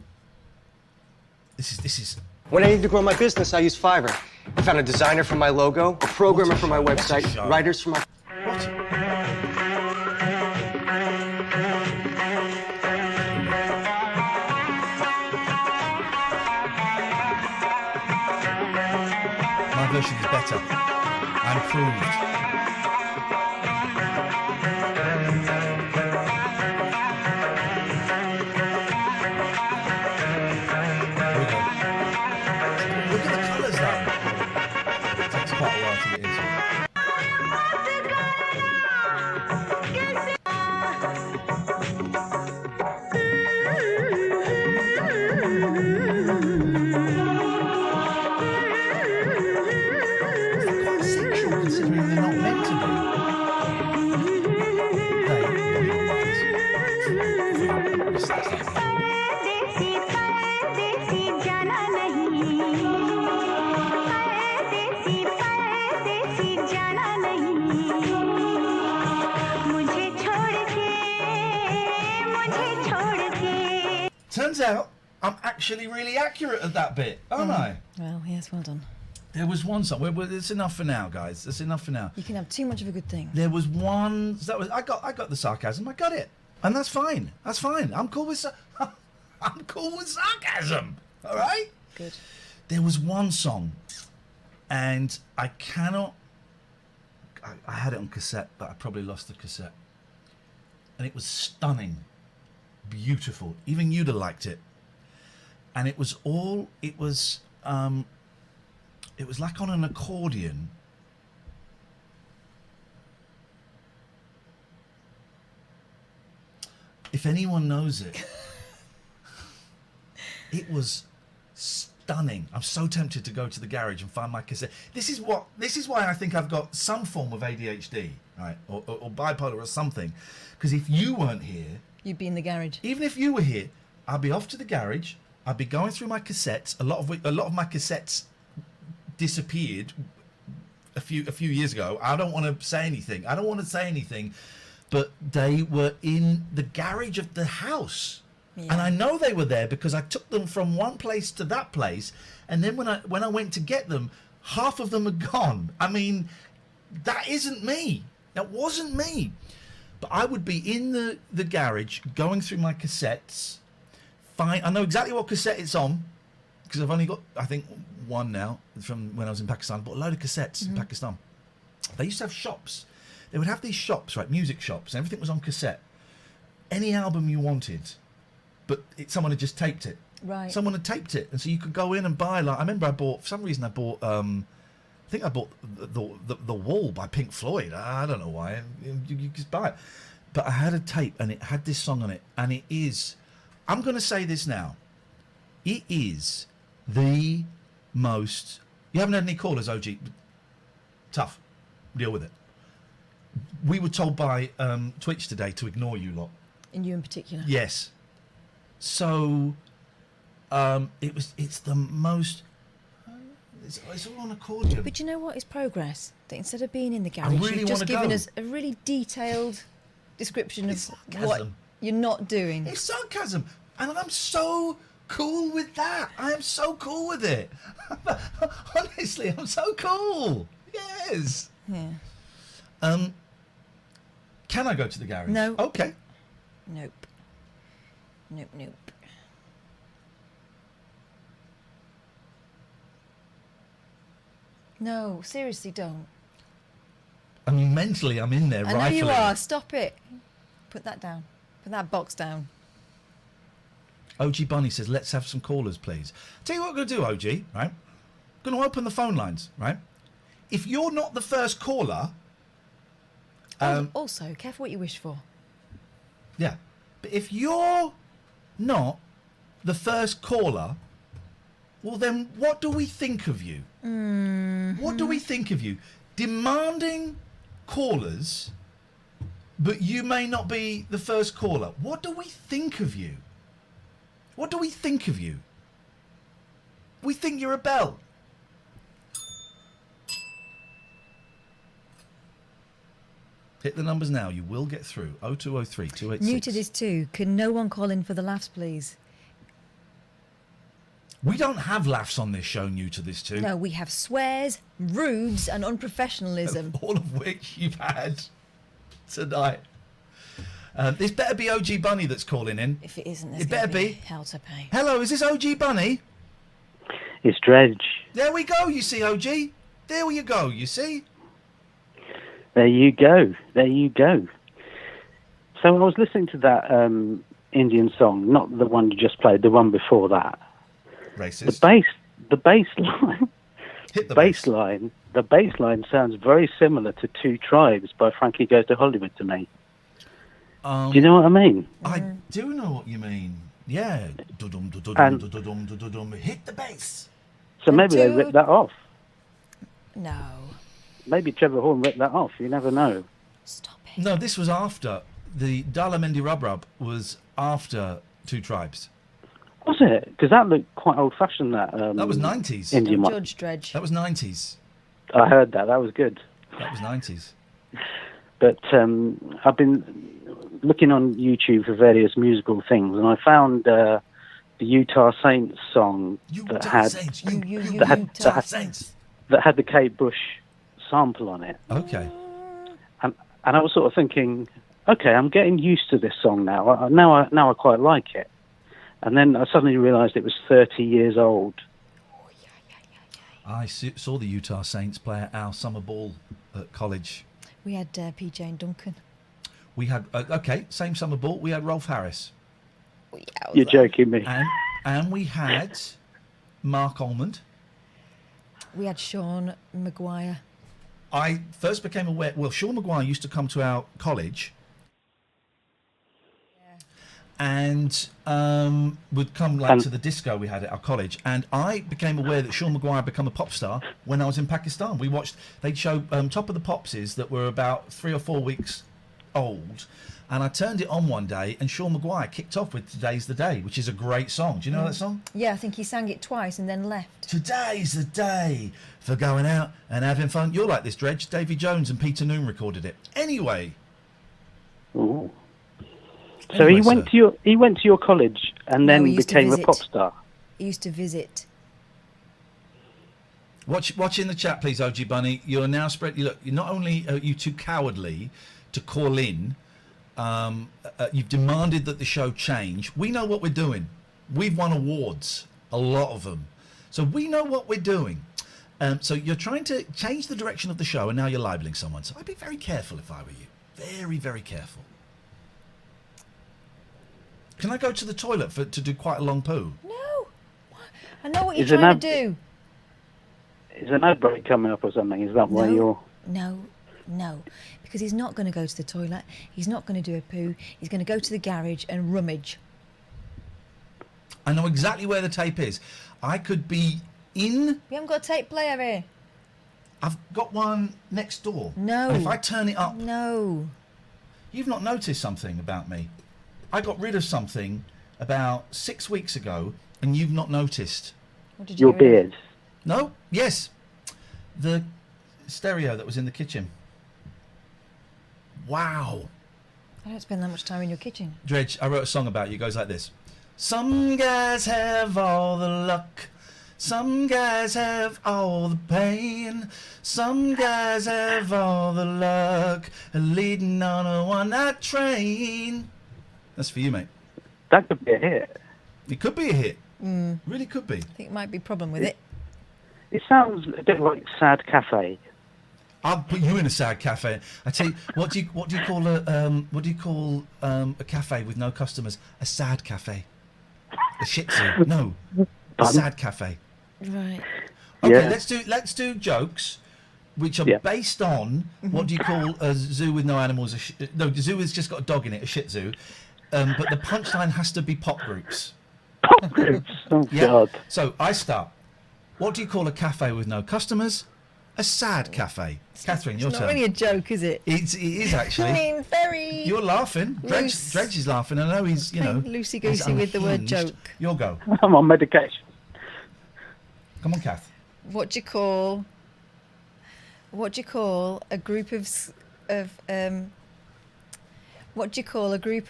This is. When I need to grow my business, I use Fiverr. I found a designer for my logo, a programmer for my website, writers for my... My version is better. I'm proved. Look at the colours though. It takes quite a while to get into it. It's quite sexual considering they're not meant to be. Turns out I'm actually really accurate at that bit, aren't I? Well, yes, well done. There was one song. Well, it's enough for now, guys. It's enough for now. You can have too much of a good thing. There was one that was I got the sarcasm. I got it, and that's fine. That's fine. I'm cool with I'm cool with sarcasm. All right. Good. There was one song, and I cannot. I had it on cassette, but I probably lost the cassette. And it was stunning, beautiful. Even you'd have liked it. And it was like on an accordion. If anyone knows it, it was stunning. I'm so tempted to go to the garage and find my cassette. This is why I think I've got some form of ADHD, right, or bipolar or something. Because if you weren't here, You'd be in the garage. Even if you were here, I'd be off to the garage. I'd be going through my cassettes. A lot of my cassettes disappeared a few years ago. I don't want to say anything. But they were in the garage of the house. Yeah. And I know they were there because I took them from one place to that place, and then when I went to get them, half of them are gone. I mean, that isn't me. That wasn't me. But I would be in the garage going through my cassettes. Fine, I know exactly what cassette it's on because I've only got, I think, one now from when I was in Pakistan. I bought a load of cassettes in Pakistan. They used to have shops. They would have these shops, right, music shops, and everything was on cassette. Any album you wanted, but someone had just taped it. Right. Someone had taped it, and so you could go in and buy. Like I remember, for some reason, I bought. I think I bought the Wall by Pink Floyd. I don't know why. You just buy it, but I had a tape, and it had this song on it, and it is. I'm going to say this now. It is the most. You haven't had any callers, OG. Tough. Deal with it. We were told by Twitch today to ignore you lot. And you in particular. Yes. So, it's the most. It's all on accordion. But you know what? It's progress. That instead of being in the garage, really you've just wanna given go. us a really detailed description It's of sarcasm. what you're not doing. It's sarcasm, and I'm so cool with that. I am so cool with it. Honestly, I'm so cool. Yes. Yeah. Can I go to the garage? No. Okay. Nope. Nope. No, seriously, don't. I mean, mentally, I'm in there I know rifling. you are. Stop it. Put that down. Put that box down. OG Bunny says, let's have some callers, please. Tell you what I'm going to do, OG, right? I'm going to open the phone lines, right? If you're not the first caller... Also, careful what you wish for. Yeah. But if you're not the first caller, well, then what do we think of you? What do we think of you? Demanding callers, but you may not be the first caller. What do we think of you? What do we think of you? We think you're a bell. Hit the numbers now. You will get through. 0203 286. New to this too. Can no one call in for the laughs, please? We don't have laughs on this show, new to this too. No, we have swears, rudes, and unprofessionalism. All of which you've had tonight. This better be OG Bunny that's calling in. If it isn't, there's It better gonna be. hell to pay. Hello, is this OG Bunny? It's Dredge. There we go, you see, OG. There you go, you see. There you go. So I was listening to that Indian song, not the one you just played, the one before that. Racist. The bass line. Hit the bass line. The bass line sounds very similar to Two Tribes by Frankie Goes to Hollywood to me. Do you know what I mean? I do know what you mean. Yeah. Dudum, dudum, And- dudum, dudum. Hit the bass. So maybe they ripped that off. No. Maybe Trevor Horn ripped that off. You never know. Stop it. No, this was after. The Dala Mendi Rub Rub was after Two Tribes. Was it? Because that looked quite old-fashioned, that. That was 90s. Indian one. Judge Dredge. That was 90s. I heard that. That was good. That was 90s. But I've been looking on YouTube for various musical things, and I found the Utah Saints song that had Saints. Utah Saints. that had the Kate Bush sample on it. Okay. And I was sort of thinking, okay, I'm getting used to this song now. Now I quite like it. And then I suddenly realised it was 30 years old. I saw the Utah Saints play at our summer ball at college. We had PJ and Duncan. We had, same summer ball. We had Rolf Harris. You're joking me. And we had Mark Almond. We had Sean Maguire. I first became aware, Sean Maguire used to come to our college. And would come to the disco we had at our college, and I became aware that Sean Maguire had become a pop star when I was in Pakistan. They'd show Top of the Popsies that were about 3 or 4 weeks old, And I turned it on one day, and Sean Maguire kicked off with "Today's the Day," which is a great song. Do you know that song? Yeah, I think he sang it twice and then left. Today's the day for going out and having fun. You're like this, Dredge. Davy Jones and Peter Noon recorded it. Anyway. Ooh. So Anyway, he went to your college and No, then he used to became a visit. pop star. He used to visit. Watch in the chat, please, OG Bunny. You're now spread. Look, you're not only are you too cowardly to call in. You've demanded that the show change. We know what we're doing. We've won awards, a lot of them, so we know what we're doing. So you're trying to change the direction of the show, and now you're libeling someone. So I'd be very careful if I were you. Very, very careful. Can I go to the toilet to do quite a long poo? No. I know what you're Is it trying to do. Is an ad break coming up or something? Is that why you're... No. Because he's not going to go to the toilet. He's not going to do a poo. He's going to go to the garage and rummage. I know exactly where the tape is. I could be in... We haven't got a tape player here. I've got one next door. No. And if I turn it up... No. You've not noticed something about me. I got rid of something about 6 weeks ago, and you've not noticed. What did you Your get rid of? beard. No? Yes. The stereo that was in the kitchen. Wow. I don't spend that much time in your kitchen. Dredge, I wrote a song about you. It goes like this. Some guys have all the luck. Some guys have all the pain. Some guys have all the luck. Leading on a one-night train. That's for you, mate. That could be a hit. It could be a hit. Really could be. I think it might be a problem with it. It sounds a bit like Sad Cafe. I'll put you in a sad cafe. I tell you, what do you call a cafe with no customers? A sad cafe. A Shih Tzu. No, a sad cafe. Right. Okay, Yeah. let's do jokes, which are Yeah. based on what do you call a zoo with no animals? No, the zoo has just got a dog in it, a Shih Tzu. But the punchline has to be pop groups. Pop groups. Oh, Yeah. God. So I start. What do you call a cafe with no customers? A sad cafe. Catherine, your It's turn. not really a joke, is it? It is actually. I mean, very You're laughing. Loose. Dredge is laughing. I know he's, loosey-goosey he's with the word unhinged. joke. You'll go. I'm on medication. Come on, Kath. What do you call a group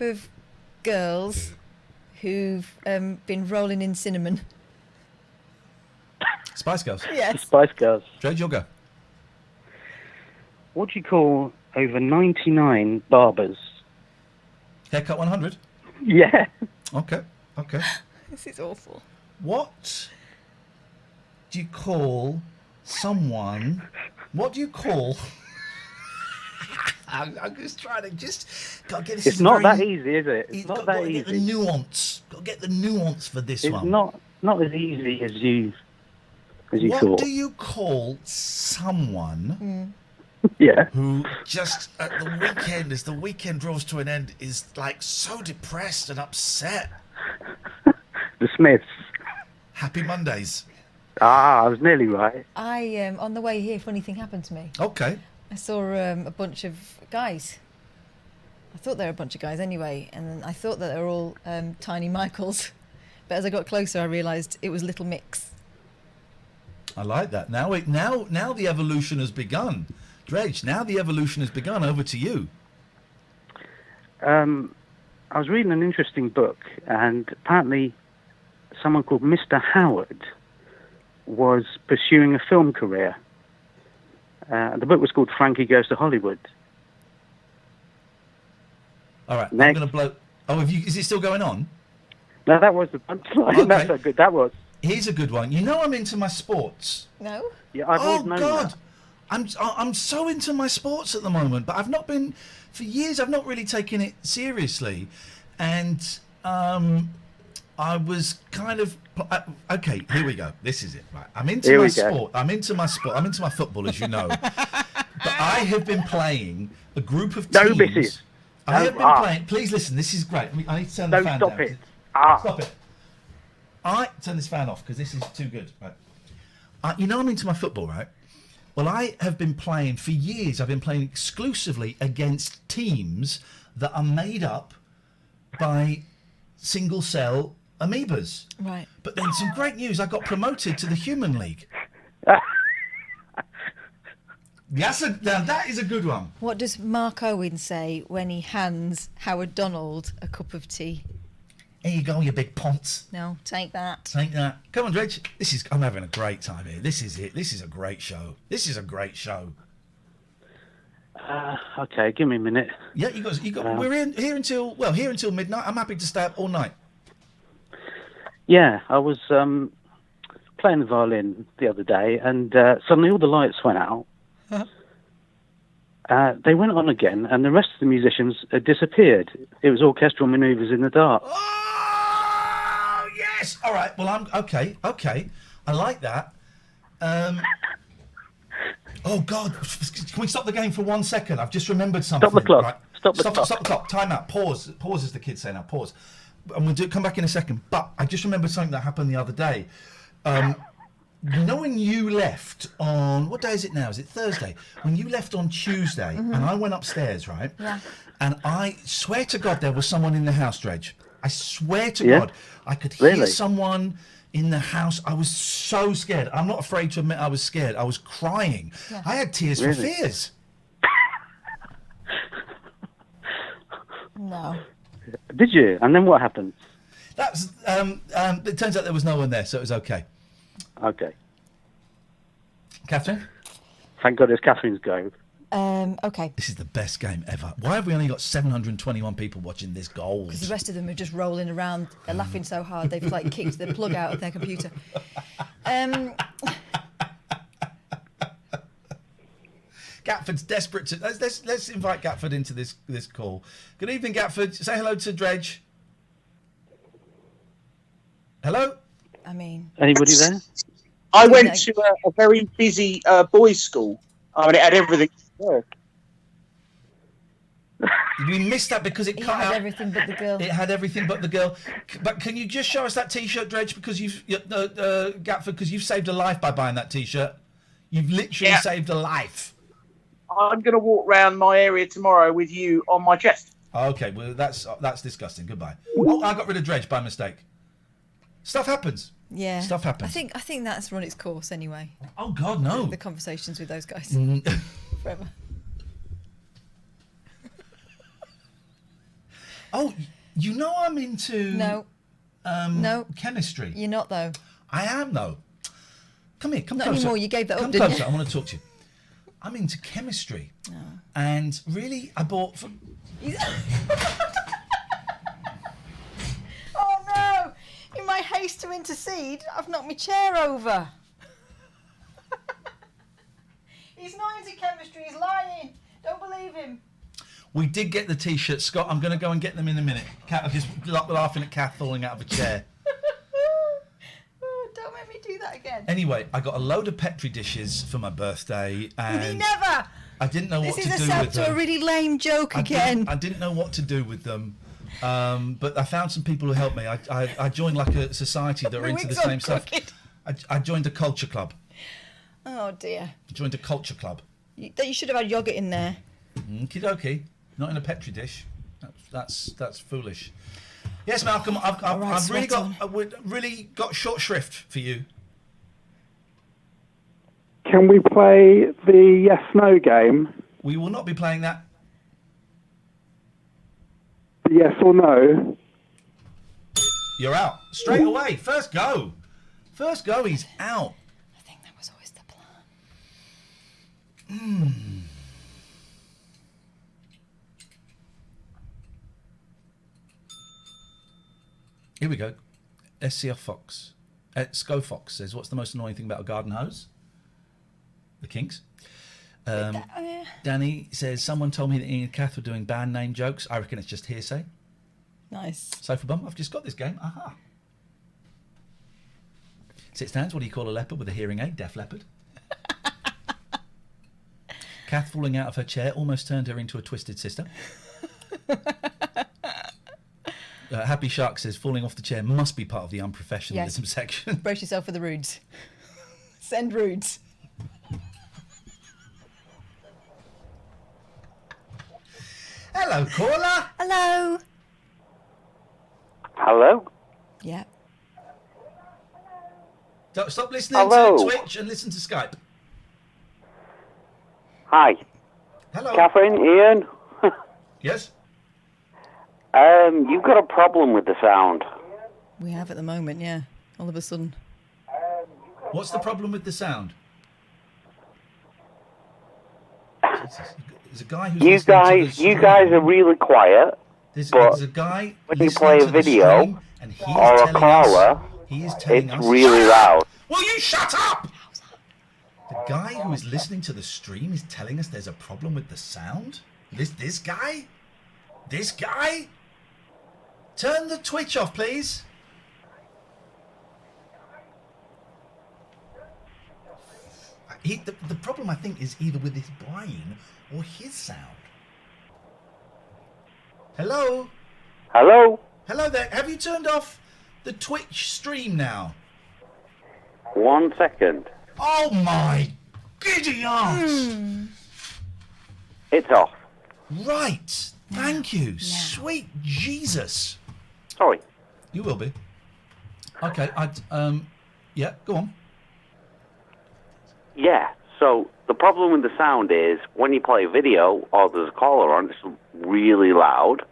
of girls who've been rolling in cinnamon? Spice Girls. Yes. Spice Girls. Dredge, you'll go. What do you call over 99 barbers? Haircut 100. Yeah. Okay. This is awful. What do you call someone? What do you call? I'm just trying to gotta get this. It's is not very- that easy, is it? It's not that gotta get the easy. nuance. Got to get the nuance for this It's one. not as easy as you What thought. do you call someone Yeah. who just at the weekend, as the weekend draws to an end, is like so depressed and upset? The Smiths. Happy Mondays. Ah, I was nearly right. I on the way here, funny thing happened to me. Okay. I saw a bunch of guys. I thought they were a bunch of guys anyway, and I thought that they were all Tiny Michaels. But as I got closer, I realised it was Little Mix. I like that. Now the evolution has begun. Dredge, now the evolution has begun. Over to you. I was reading an interesting book, and apparently someone called Mr. Howard was pursuing a film career. The book was called Frankie Goes to Hollywood. All right, Next. I'm going to blow. Oh, is it still going on? No, that was the punchline. Okay. That's how good that was. Here's a good one. You know I'm into my sports. No? Yeah, I've always known God, that. I'm so into my sports at the moment, but I've not been for years. I've not really taken it seriously, and I was kind of okay. Here we go. This is it. Right, I'm into Here my we go. sport. I'm into my sport. I'm into my football, as you know. But I have been playing a group of No, teams. Mrs. I have been Ah. playing. Please listen. This is great. I need to turn the No, fan stop down. it. Ah. Stop it. I turn this fan off because this is too good. Right. You know I'm into my football, right? Well, I have been playing for years. I've been playing exclusively against teams that are made up by single cell amoebas. Right. But then some great news. I got promoted to the Human League. Now that is a good one. What does Mark Owen say when he hands Howard Donald a cup of tea? Here you go, you big ponce. No, take that. Take that. Come on, Dredge. I'm having a great time here. This is it. This is a great show. Okay, give me a minute. Yeah, you got. We're here until midnight. I'm happy to stay up all night. Yeah, I was playing the violin the other day, and suddenly all the lights went out. They went on again, and the rest of the musicians had disappeared. It was orchestral manoeuvres in the dark. Oh, yes! All right, well, I'm... Okay. I like that. Oh, God. Can we stop the game for 1 second? I've just remembered something. Stop the clock. Right. Stop the clock. Time out. Pause. Pause, as the kids say now. Pause. I'm going to come back in a second. But I just remembered something that happened the other day. When you left on... What day is it now? Is it Thursday? When you left on Tuesday, and I went upstairs, right? Yeah. And I swear to God there was someone in the house, Dredge. I swear to God. I could hear someone in the house. I was so scared. I'm not afraid to admit I was scared. I was crying. Yeah. I had tears for fears. No. Did you? And then what happened? That's it turns out there was no one there, so it was okay. Okay. Catherine? Thank God it's Catherine's go. Okay. This is the best game ever. Why have we only got 721 people watching this gold? Because the rest of them are just rolling around. They're laughing so hard they've like kicked the plug out of their computer. Gatford's desperate to... Let's invite Gatford into this call. Good evening, Gatford. Say hello to Dredge. Hello? I mean... Anybody there? I went to a very busy boys' school. I mean, it had everything to work. We missed that because it cut out. It had everything but the girl. It had everything but the girl. But can you just show us that T-shirt, Dredge? Because Gatford, because you've saved a life by buying that T-shirt. You've literally saved a life. I'm going to walk around my area tomorrow with you on my chest. Okay, well that's disgusting. Goodbye. Oh, I got rid of Dredge by mistake. Stuff happens. Yeah. Stuff happens. I think that's run its course anyway. Oh God, no. The conversations with those guys. Forever. Oh, you know I'm into no chemistry. You're not though. I am though. Come here, come not closer. Anymore. You gave that come up, didn't closer. you? I want to talk to you. I'm into chemistry. Oh. And really, I bought... Oh no! In my haste to intercede, I've knocked my chair over. He's not into chemistry, he's lying. Don't believe him. We did get the T-shirts, Scott. I'm going to go and get them in a minute. I'm just laughing at Kath falling out of a chair. Oh, don't make me do that again. Anyway, I got a load of Petri dishes for my birthday, and He never. I didn't know what to do with them. This is a setup to a really lame joke again. I didn't know what to do with them, but I found some people who helped me. I joined like a society that are into the same stuff. I joined a culture club. Oh dear. I joined a culture club. You should have had yogurt in there. Okie dokie. Not in a Petri dish. That's foolish. Yes, Malcolm. I've really got short shrift for you. Can we play the yes/no game? We will not be playing that. Yes or no? You're out straight away. First go. He's out. I think that was always the plan. Here we go. SCF Fox. Sco Fox says, what's the most annoying thing about a garden hose? The kinks. Danny says, someone told me that Ian and Kath were doing band name jokes. I reckon it's just hearsay. Nice. Sofa Bum, I've just got this game. Aha. Sit stands, what do you call a leopard with a hearing aid? Deaf leopard. Kath falling out of her chair almost turned her into a twisted sister. Happy Shark says, falling off the chair must be part of the unprofessionalism section. Brace yourself for the rudes. Send rudes. Hello, caller. Hello. Hello? Yeah. Don't stop listening Hello. to Twitch and listen to Skype. Hi. Hello. Catherine, Ian? Yes? You've got a problem with the sound. We have at the moment, yeah. All of a sudden. What's the problem with the sound? There's a guy who's You listening to the guys stream. are really quiet, There's but a guy when you listening play a to the video stream, and he is or a telling caller, us, he is telling it's us, really shut up! loud. Will you shut up? The guy who is listening to the stream is telling us there's a problem with the sound? This guy? This guy? Turn the Twitch off, please. The problem, I think, is either with his brain or his sound. Hello? Hello? Hello there. Have you turned off the Twitch stream now? 1 second. Oh my giddy arse! It's off. Right. Thank you. Sweet Jesus. Sorry. You will be. Okay. Yeah. Go on. Yeah, so the problem with the sound is when you play a video or there's a caller on, it's really loud.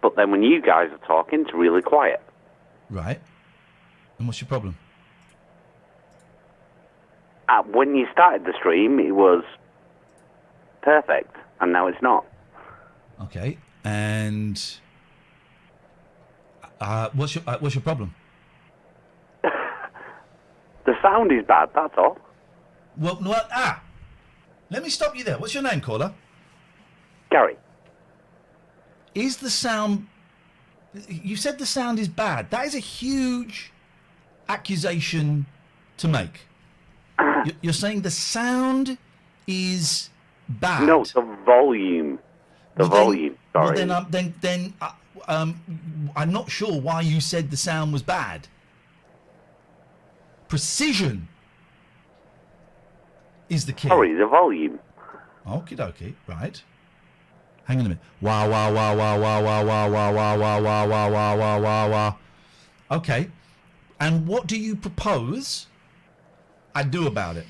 But then when you guys are talking, it's really quiet. Right. And what's your problem? When you started the stream, it was perfect, and now it's not. Okay. And what's your problem? The sound is bad, that's all. Well, no, let me stop you there. What's your name, caller? Gary. Is the sound... You said the sound is bad. That is a huge accusation to make. You're saying the sound is bad. No, the volume. The volume, sorry. Well, then I'm not sure why you said the sound was bad. Precision is the key. Sorry, the volume. Okie dokie, right. Hang on a minute. Wah, wah, wah, wah, wah, wah, wah, wah, wah, wah, wah, wah, wah, wah, wah, wah. Okay. And what do you propose I do about it?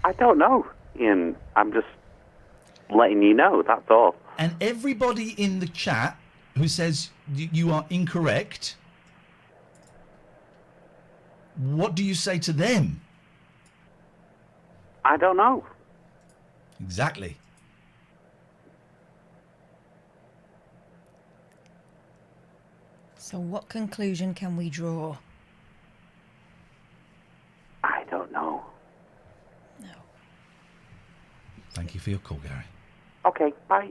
I don't know, Ian. I'm just letting you know, that's all. And everybody in the chat who says you are incorrect, what do you say to them? I don't know. Exactly. So what conclusion can we draw? I don't know. No. Thank you for your call, Gary. Okay, bye.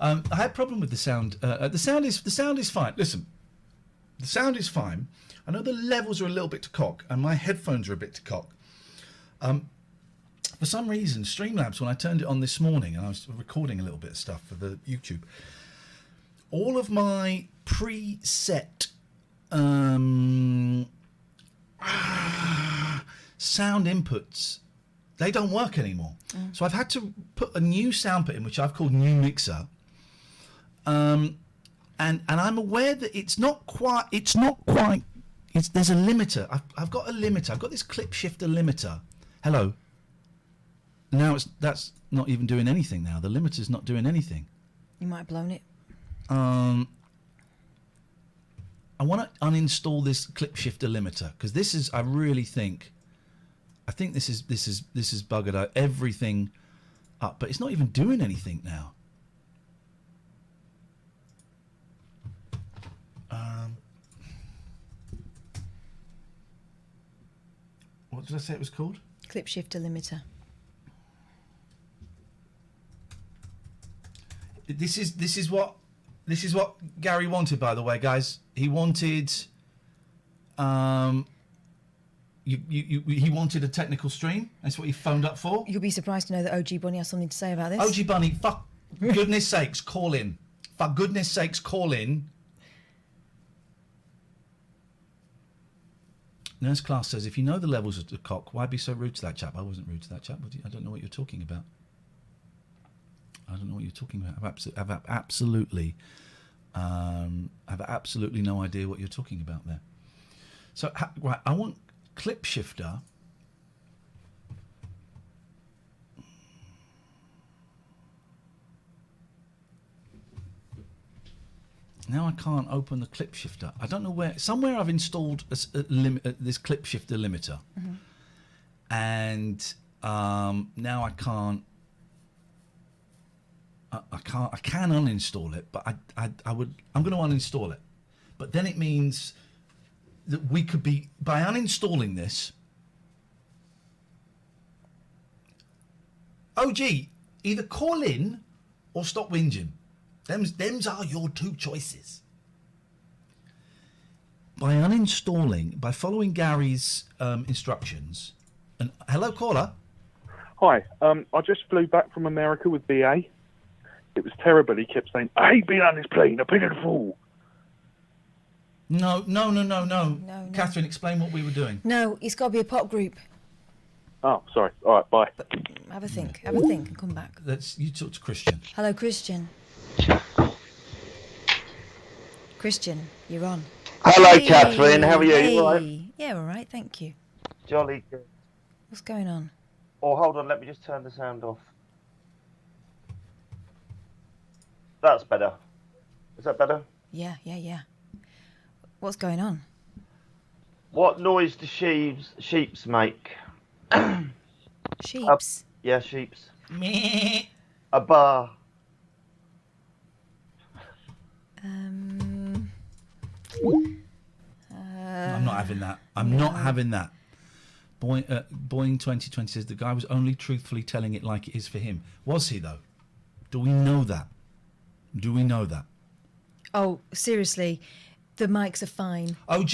I had a problem with the sound. The sound is fine. Listen, the sound is fine. I know the levels are a little bit to cock, and my headphones are a bit to cock. For some reason, Streamlabs, when I turned it on this morning, and I was recording a little bit of stuff for the YouTube, all of my preset sound inputs, they don't work anymore. So I've had to put a new sound put in, which I've called New Mixer. And I'm aware that there's a limiter. I've got a limiter. I've got this clip shifter limiter. Hello. Now that's not even doing anything now. The limiter's not doing anything. You might have blown it. I want to uninstall this clip shifter limiter because this is. I think this is buggered out everything up, but it's not even doing anything now. What did I say it was called? Clip shifter limiter. This is what Gary wanted, by the way, guys. He wanted he wanted a technical stream. That's what he phoned up for. You'll be surprised to know that OG Bunny has something to say about this. OG Bunny, fuck goodness sakes, call in. For goodness sakes, call in. Nurse Class says, if you know the levels of the cock, why be so rude to that chap? I wasn't rude to that chap. I don't know what you're talking about. I don't know what you're talking about. I've absolutely no idea what you're talking about there. So, right, I want clip shifter. Now I can't open the clip shifter. I don't know where. Somewhere I've installed this clip shifter limiter, and now I can't. I can uninstall it, but I'm going to uninstall it. But then it means that we could be, by uninstalling this. OG, either call in or stop whinging. Them's are your two choices. By uninstalling, by following Gary's instructions, and hello caller. Hi, I just flew back from America with BA. It was terrible. He kept saying, "I hate being on this plane. I've been a fool." No. Catherine, explain what we were doing. No, it's got to be a pop group. Oh, sorry. All right, bye. But have a think, and come back. You talk to Christian. Hello, Christian. Christian, you're on. Hello, Catherine. How are you? Hey. You all right? Yeah, all right, thank you. Jolly good. What's going on? Oh, hold on. Let me just turn the sound off. That's better. Is that better? Yeah. What's going on? What noise do sheeps make? Sheeps? Yeah, sheeps. Meh. A bar. I'm not having that. I'm not having that. Boeing 2020 says the guy was only truthfully telling it like it is for him. Was he, though? Do we know that? Oh, seriously, the mics are fine. OG,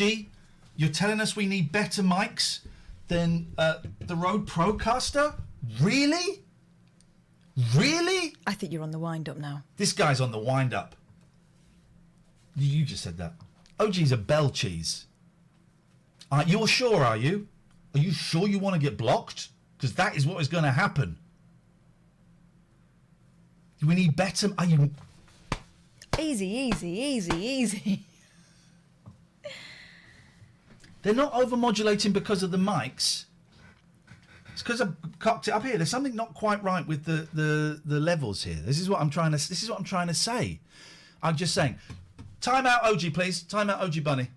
you're telling us we need better mics than the Rode Procaster? Really? I think you're on the wind-up now. This guy's on the wind-up. You just said that. OG's a bell cheese. You're sure, are you? Are you sure you want to get blocked? Because that is what is going to happen. We need better... Are you... Easy. They're not overmodulating because of the mics. It's because I've cocked it up here. There's something not quite right with the levels here. This is what I'm trying to say. I'm just saying. Time out, OG, please. Time out, OG Bunny.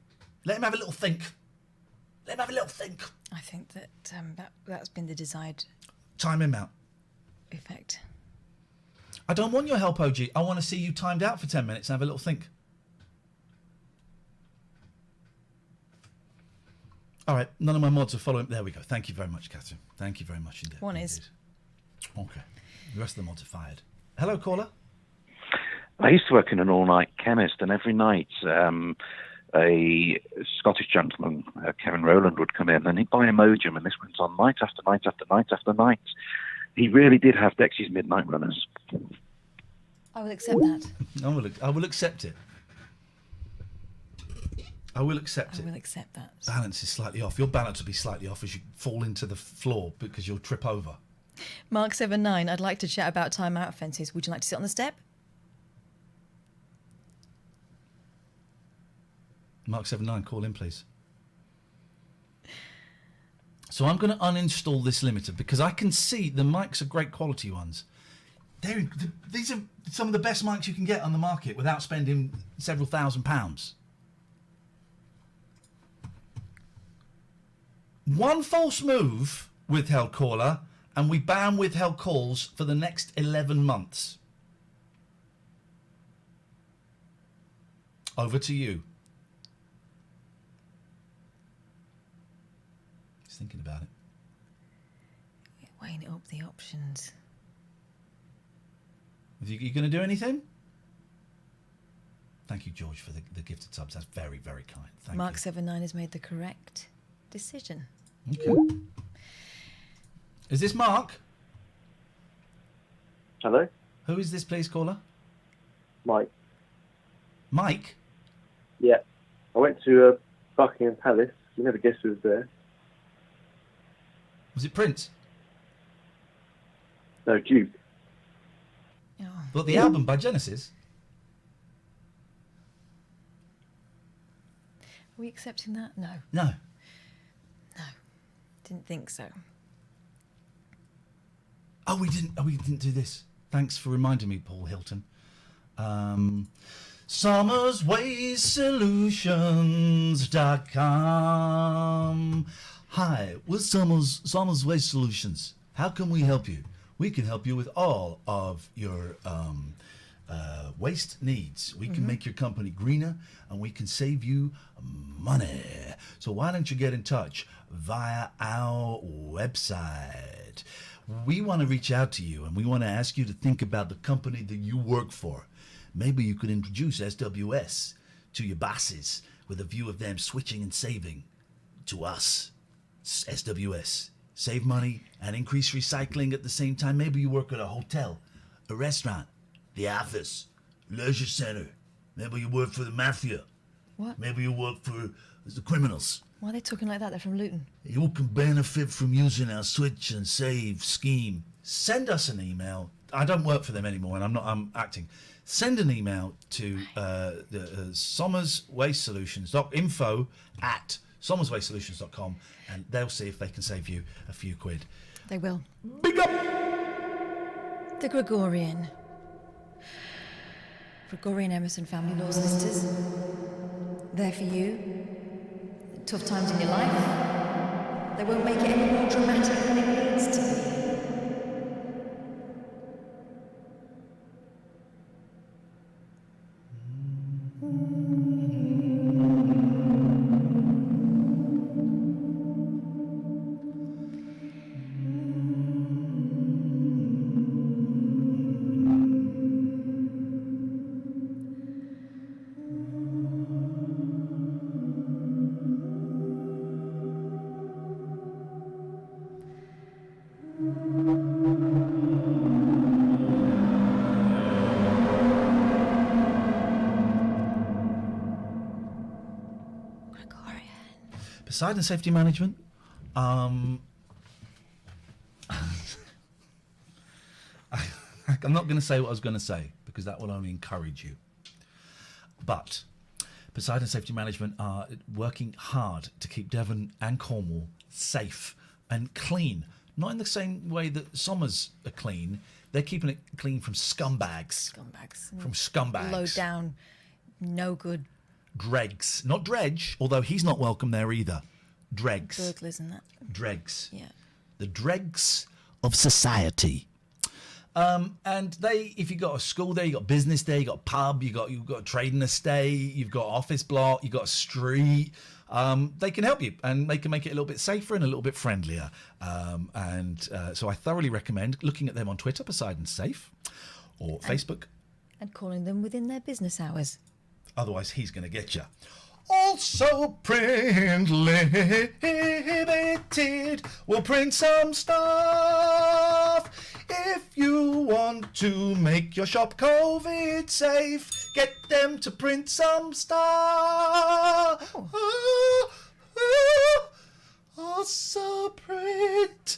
Let him have a little think. I think that that's been the desired Time him out. effect. I don't want your help, OG. I want to see you timed out for 10 minutes and have a little think. All right, none of my mods are following. There we go. Thank you very much, Catherine. Thank you very much indeed. One is. Okay. The rest of the mods are fired. Hello, caller. I used to work in an all-night chemist, and every night a Scottish gentleman, Kevin Rowland, would come in and he'd buy Imodium, and this went on night after night after night after night. He really did have Dexy's Midnight Runners. I will accept that. I will accept it. I will accept that. Balance is slightly off. Your balance will be slightly off as you fall into the floor because you'll trip over. Mark79, I'd like to chat about time-out offences. Would you like to sit on the step? Mark79, call in, please. So I'm going to uninstall this limiter because I can see the mics are great quality ones. These are some of the best mics you can get on the market without spending several £1,000s. One false move, withheld caller, and we ban withheld calls for the next 11 months. Over to you. He's thinking about it. Weighing up the options. You going to do anything? Thank you, George, for the gifted subs. That's very, very kind. Thank Mark you. 79 has made the correct decision. Okay. Is this Mark? Hello? Who is this, please, caller? Mike. Mike? Yeah. I went to Buckingham Palace. You never guessed who was there. Was it Prince? No, Duke. Oh. But the album by Genesis. Are we accepting that? No. No. Didn't think so. Oh, we didn't do this. Thanks for reminding me, Paul Hilton. SummersWasteSolutions.com. Hi, we're Summers Waste Solutions. How can we help you? We can help you with all of your waste needs. We can make your company greener, and we can save you money. So why don't you get in touch via our website? We want to reach out to you, and we want to ask you to think about the company that you work for. Maybe you could introduce SWS to your bosses with a view of them switching and saving to us. SWS. Save money and increase recycling at the same time. Maybe you work at a hotel, a restaurant, the office, leisure center. Maybe you work for the mafia. What? Maybe you work for the criminals. Why are they talking like that? They're from Luton. You can benefit from using our switch and save scheme. Send us an email. I don't work for them anymore, and I'm acting. Send an email to the Summers Waste Solutions info@SummersWasteSolutions.com, and they'll see if they can save you a few quid. They will. Big up! The Gregorian Emerson Family Law Solicitors. There for you. Tough times in your life. They won't make it any more dramatic than it needs to be. Poseidon Safety Management. I'm not going to say what I was going to say because that will only encourage you. But Poseidon Safety Management are working hard to keep Devon and Cornwall safe and clean. Not in the same way that Somers are clean. They're keeping it clean from scumbags. From scumbags. Low down, no good. Dregs. Not dredge, although he's not welcome there either. Dregs. Burglars and that. Dregs. Yeah. The dregs of society. And they, if you've got a school there, you've got business there, you've got a pub, you've got a trading estate, you've got office block, you've got a street, they can help you and they can make it a little bit safer and a little bit friendlier. So I thoroughly recommend looking at them on Twitter, Poseidon Safe, or Facebook. And calling them within their business hours. Otherwise, he's going to get you. Also print limited. We'll print some stuff. If you want to make your shop COVID safe, get them to print some stuff. Also print.com.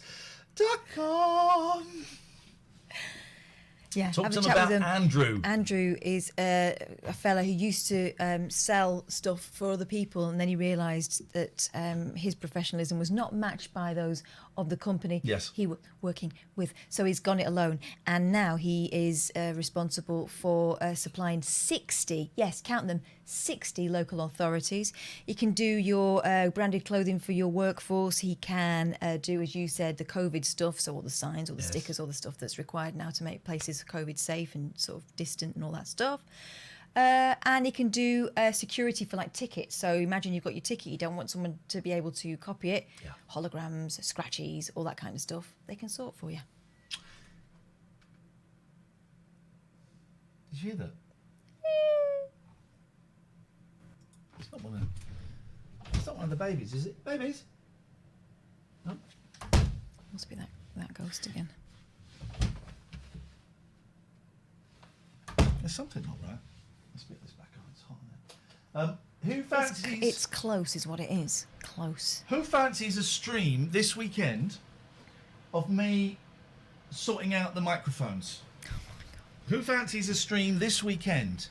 Yeah, talk have to a them chat about with him. Andrew. Andrew is a fella who used to sell stuff for other people, and then he realised that his professionalism was not matched by those of the company he was working with. So he's gone it alone, and now he is responsible for supplying 60, yes, count them, 60 local authorities. He can do your branded clothing for your workforce. He can do, as you said, the COVID stuff, so all the signs, all the stickers, all the stuff that's required now to make places COVID safe and sort of distant and all that stuff. And he can do security for like tickets. So imagine you've got your ticket, you don't want someone to be able to copy it. Holograms, scratchies, all that kind of stuff. They can sort for you. Did you hear that? It's not one of the babies, is it? Babies? No? Must be that ghost again. There's something not right. Let's get this back on. It's hot now. Who fancies? It's close, is what it is. Close. Who fancies a stream this weekend of me sorting out the microphones? Who fancies a stream this weekend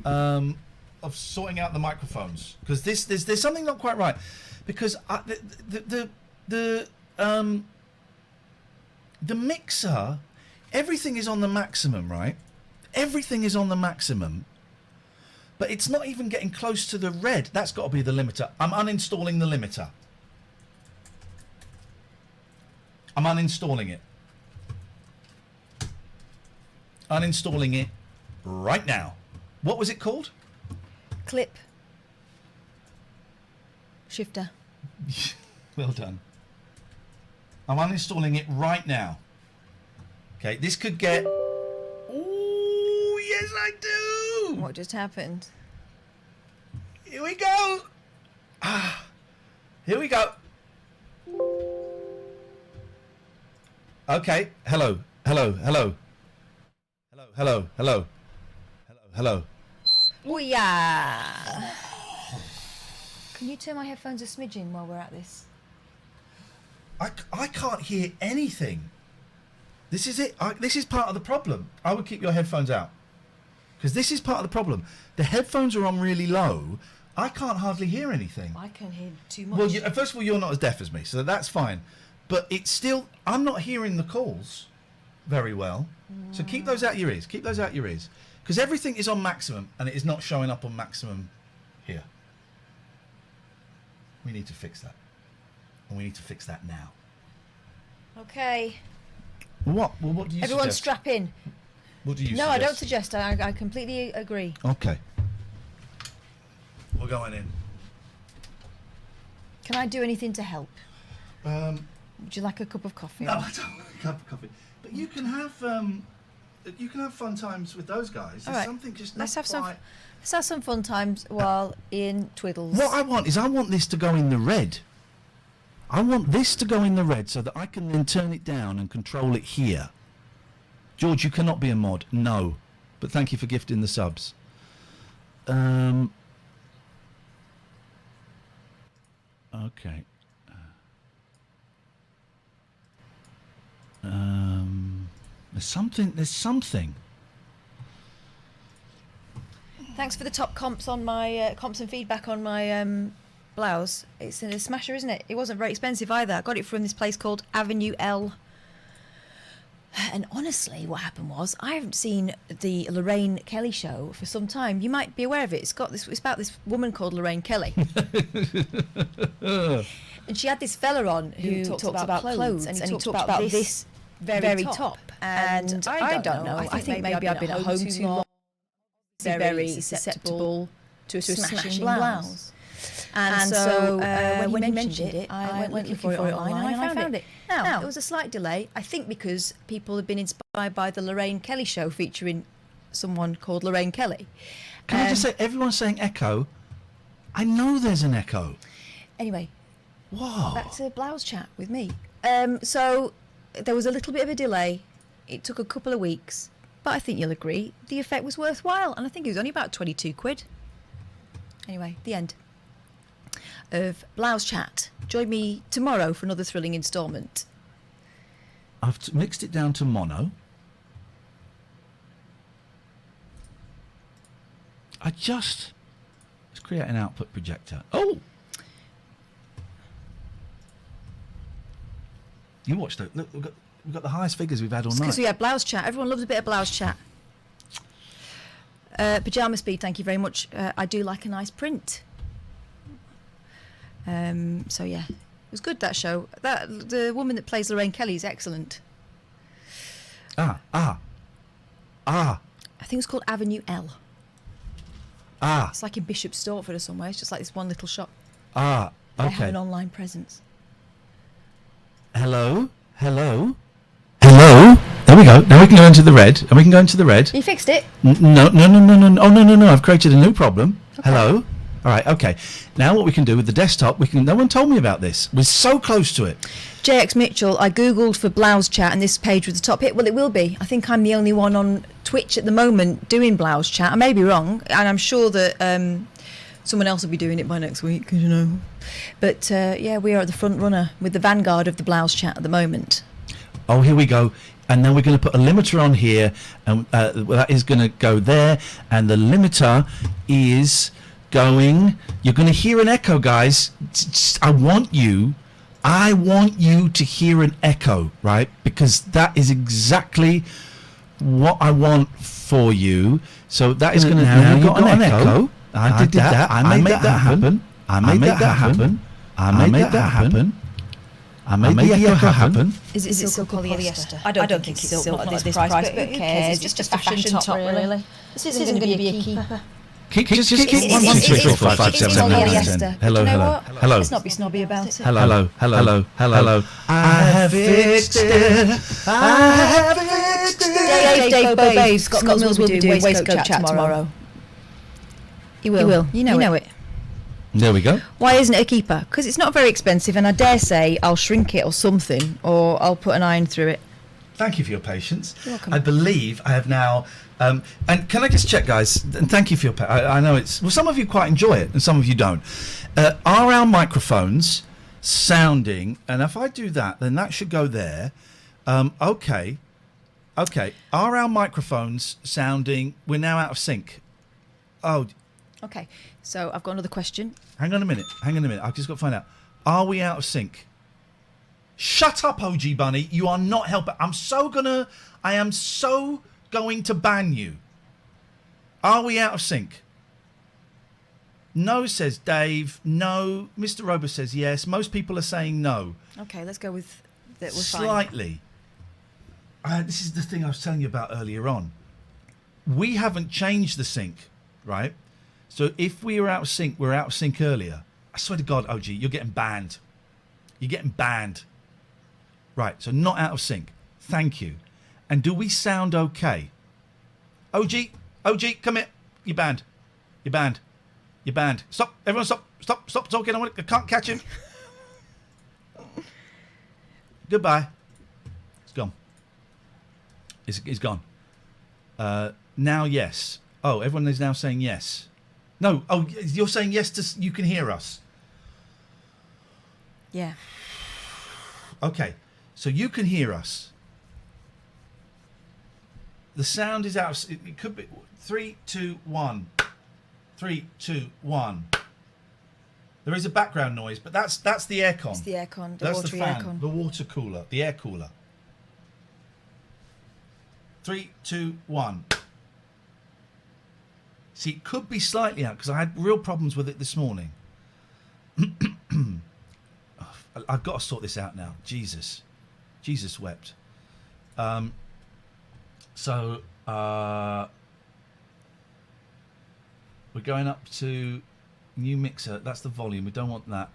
of sorting out the microphones? Because there's something not quite right. Because the mixer, everything is on the maximum, right? Everything is on the maximum, but it's not even getting close to the red. That's got to be the limiter. I'm uninstalling the limiter. I'm uninstalling it. Uninstalling it right now. What was it called? Clip. Shifter. Well done. I'm uninstalling it right now. Okay, this could get... Oh, yes I do! What just happened? Here we go! Here we go. Okay, hello, hello, hello. Hello, hello, hello. Hello, hello. Oh, yeah. Can you turn my headphones a smidgen while we're at this? I can't hear anything. This is it. This is part of the problem. I would keep your headphones out. Because this is part of the problem. The headphones are on really low. I can't hardly hear anything. I can hear too much. Well, first of all, you're not as deaf as me, so that's fine. But it's still... I'm not hearing the calls very well. So keep those out your ears. Keep those out your ears. Because everything is on maximum, and it is not showing up on maximum here. We need to fix that. And we need to fix that now. Okay. What? Well, what do you Everyone suggest? strap in. What do you No, suggest? I don't suggest. I completely agree. Okay. We're going in. Can I do anything to help? Would you like a cup of coffee? No, I don't want a cup of coffee. But you can have fun times with those guys. There's something just let's not have quite... let's have some fun times while Ian twiddles. What I want this to go in the red. I want this to go in the red so that I can then turn it down and control it here. George, you cannot be a mod. No. But thank you for gifting the subs. Okay. There's something. Thanks for the top comps on my comps and feedback on my blouse. It's a smasher, isn't it? It wasn't very expensive either. I got it from this place called Avenue L. And honestly, what happened was I haven't seen the Lorraine Kelly show for some time. You might be aware of it. It's about this woman called Lorraine Kelly. And she had this fella on who talks about clothes, and he talked about this very top. And I don't know. I think maybe I've been at home too long. Very susceptible to a smashing blouse. And so when he mentioned it, I went looking for it online and I found it. Now, there was a slight delay, I think because people have been inspired by the Lorraine Kelly show featuring someone called Lorraine Kelly. Can I just say, everyone's saying echo. I know there's an echo. Anyway, whoa. Back to blouse chat with me. So there was a little bit of a delay. It took a couple of weeks, but I think you'll agree the effect was worthwhile, and I think it was only about 22 quid. Anyway, the end of Blouse Chat. Join me tomorrow for another thrilling instalment. I've mixed it down to mono. Let's create an output projector. Oh! You watched it. Look, we've got the highest figures we've had all night. Because we had Blouse Chat. Everyone loves a bit of Blouse Chat. Pyjama Speed, thank you very much. I do like a nice print. So yeah, it was good, that show. The woman that plays Lorraine Kelly is excellent. I think it's called Avenue L. It's like in Bishop Stortford or somewhere. It's just like this one little shop. Okay. They have an online presence. Hello? There we go. Now we can go into the red. And we can go into the red. You fixed it? No. Oh, no. I've created a new problem. Okay. Hello? All right, okay. Now what we can do with the desktop, no one told me about this. We're so close to it. JX Mitchell, I googled for Blouse Chat and this page was the top hit. Well, it will be. I think I'm the only one on Twitch at the moment doing Blouse Chat. I may be wrong, and I'm sure that someone else will be doing it by next week, because you know. But yeah, we are at the front runner with the vanguard of the Blouse Chat at the moment. Oh, here we go. And then we're going to put a limiter on here, and that is going to go there. And the limiter is going. You're going to hear an echo, guys. I want you to hear an echo, right? Because that is exactly what I want for you. So that is going to now you've got an echo. I did that. I made that happen. I made that happen. I made that happen. I made the echo happen. Is it silk or polyester? I don't think it's silk, not at this price, but who cares? It's just a fashion top, really. This isn't going to be a keeper. Just keep 1, 2, 3, 4, 5, 6, 7, 8, 9, 10. Hello. Let's not be snobby about it. Hello. I have fixed it. I have fixed it. Dave Bobay, Scott Mills will be doing waistcoat chat tomorrow. He will. You know it. There we go. Why isn't it a keeper? Because it's not very expensive, and I dare say I'll shrink it or something, or I'll put an iron through it. Thank you for your patience. You're welcome. I believe I have now. And can I just check, guys? And thank you for your. I know it's. Well, some of you quite enjoy it, and some of you don't. Are our microphones sounding? And if I do that, then that should go there. Okay. Are our microphones sounding? We're now out of sync. Oh. Okay. So I've got another question. Hang on a minute. I've just got to find out. Are we out of sync? Shut up, OG Bunny. You are not helping. I am so going to ban you. Are we out of sync? No, says Dave. No. Mr. Rober says yes. Most people are saying no. Okay, let's go with that. We're Slightly. This is the thing I was telling you about earlier on. We haven't changed the sync, right? So if we were out of sync, we're out of sync earlier. I swear to God, OG, you're getting banned. You're getting banned. Right, so not out of sync. Thank you. And do we sound okay? OG, come here. You're banned. Stop, everyone stop talking. I can't catch him. Goodbye. It's gone. It's gone. Now, yes. Oh, everyone is now saying yes. No, you're saying yes to you can hear us. Yeah. Okay, so you can hear us. The sound is out. It could be 3, 2, 1. 3, 2, 1. There is a background noise, but that's the aircon. It's the aircon. That's the fan. The water cooler. The air cooler. 3, 2, 1. See, it could be slightly out because I had real problems with it this morning. I've got to sort this out now. Jesus wept. So we're going up to new mixer. That's the volume. We don't want that.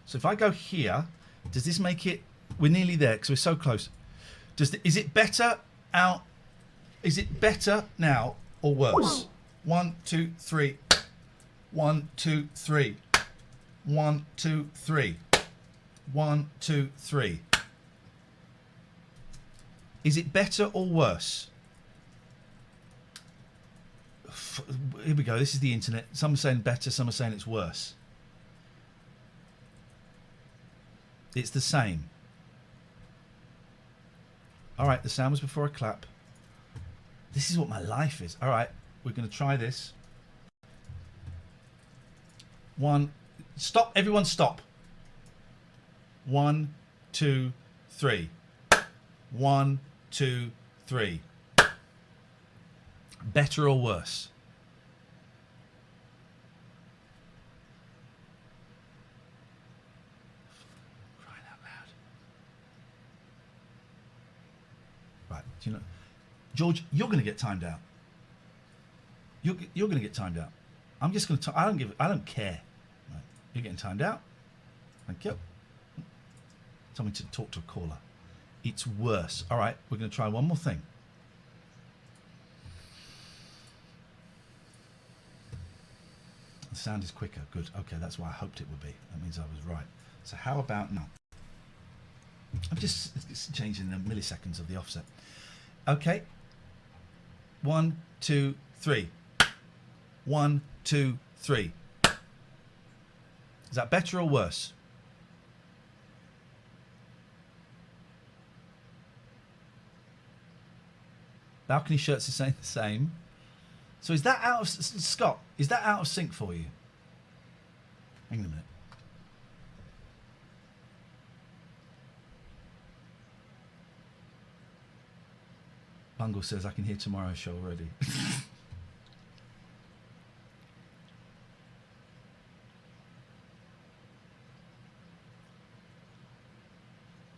So if I go here, does this make it? We're nearly there because we're so close. Is it better out? Is it better now or worse? 1, 2, 3. 1, 2, 3. 1, 2, 3. 1, 2, 3. Is it better or worse? Here we go. This is the internet. Some are saying better, some are saying it's worse. It's the same. All right, the sound was before I clap. This is what my life is. All right, we're going to try this. 1. Stop. Everyone stop. 1, 2, 3. 1, 2, 3. Better or worse? Crying out loud. Right, do you know, George, you're going to get timed out. You're going to get timed out. I'm just going to. I don't care. Right. You're getting timed out. Thank you. Tell me to talk to a caller. It's worse. All right, we're going to try one more thing. The sound is quicker. Good. Okay, that's what I hoped it would be. That means I was right. So how about now? I'm just changing the milliseconds of the offset. Okay. 1, 2, 3. 1, 2, 3. Is that better or worse? Balcony Shirts is saying the same. So is that out of Scott? Is that out of sync for you? Hang on a minute. Bungle says I can hear tomorrow's show already.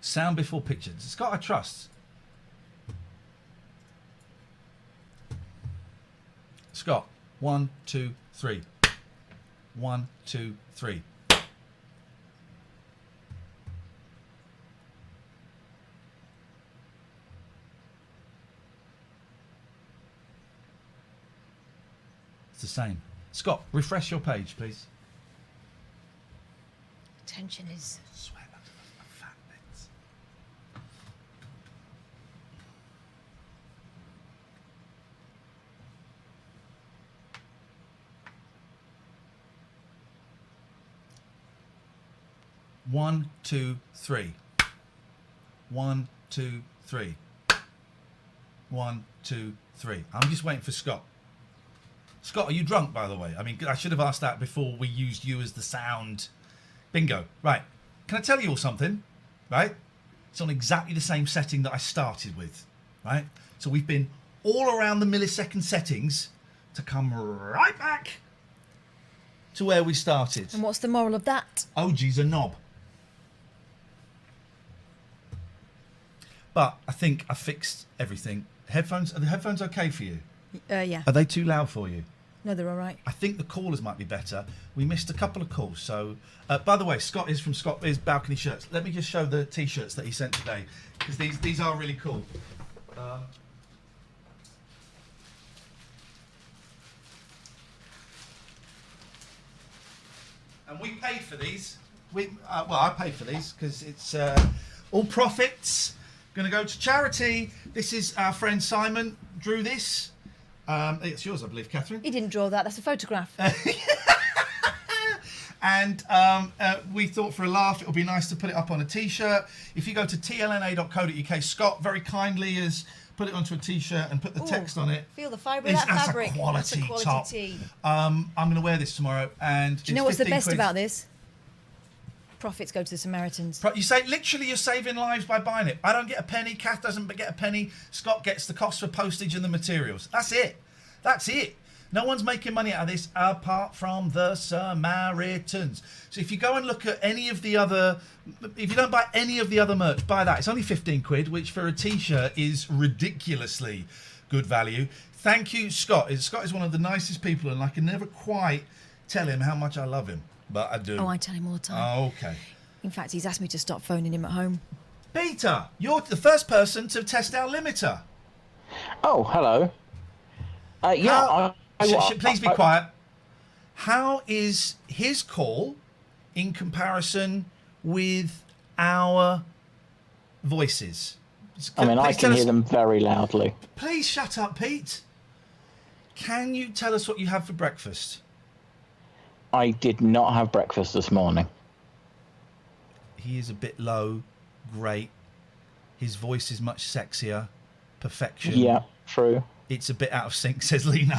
Sound before pictures. Scott, I trust. Scott, 1, 2, 3. 1, 2, 3. It's the same. Scott, refresh your page, please. Tension is. Swear back to my fat bits. One, 2, 3. 1, 2, 3. 1, 2, 3. I'm just waiting for Scott. Scott, are you drunk, by the way? I mean, I should have asked that before we used you as the sound. Bingo. Right. Can I tell you all something? Right? It's on exactly the same setting that I started with. Right? So we've been all around the millisecond settings to come right back to where we started. And what's the moral of that? OG's a knob. But I think I fixed everything. Headphones, are the headphones okay for you? Yeah. Are they too loud for you? No, they're all right. I think the callers might be better. We missed a couple of calls. So, by the way, Scott is from Scott is Balcony Shirts. Let me just show the T-shirts that he sent today, because these are really cool. And we paid for these. Well, I paid for these because it's all profits going to go to charity. This is our friend Simon drew this. It's yours, I believe, Catherine. He didn't draw that. That's a photograph. And we thought for a laugh it would be nice to put it up on a T-shirt. If you go to tlna.co.uk, Scott very kindly has put it onto a T-shirt and put the text on it. Feel the fibre of that fabric. That's a quality top. Tee. I'm going to wear this tomorrow. And do you know what's the best about this? Profits go to the Samaritans. You say literally you're saving lives by buying it. I don't get a penny. Kath doesn't get a penny. Scott gets the cost for postage and the materials. That's it. That's it. No one's making money out of this apart from the Samaritans. So if you go and look at any of the other, if you don't buy any of the other merch, buy that. It's only 15 quid, which for a T-shirt is ridiculously good value. Thank you, Scott. Scott is one of the nicest people, and I can never quite tell him how much I love him, but I do. Oh, I tell him all the time. Oh, okay. In fact, he's asked me to stop phoning him at home. Peter, you're the first person to test our limiter. Oh, hello. Please be quiet. How is his call in comparison with our voices? I mean, I can hear them very loudly. Please shut up, Pete. Can you tell us what you had for breakfast? I did not have breakfast this morning. He is a bit low. Great. His voice is much sexier. Perfection. Yeah, true. It's a bit out of sync, says Lino.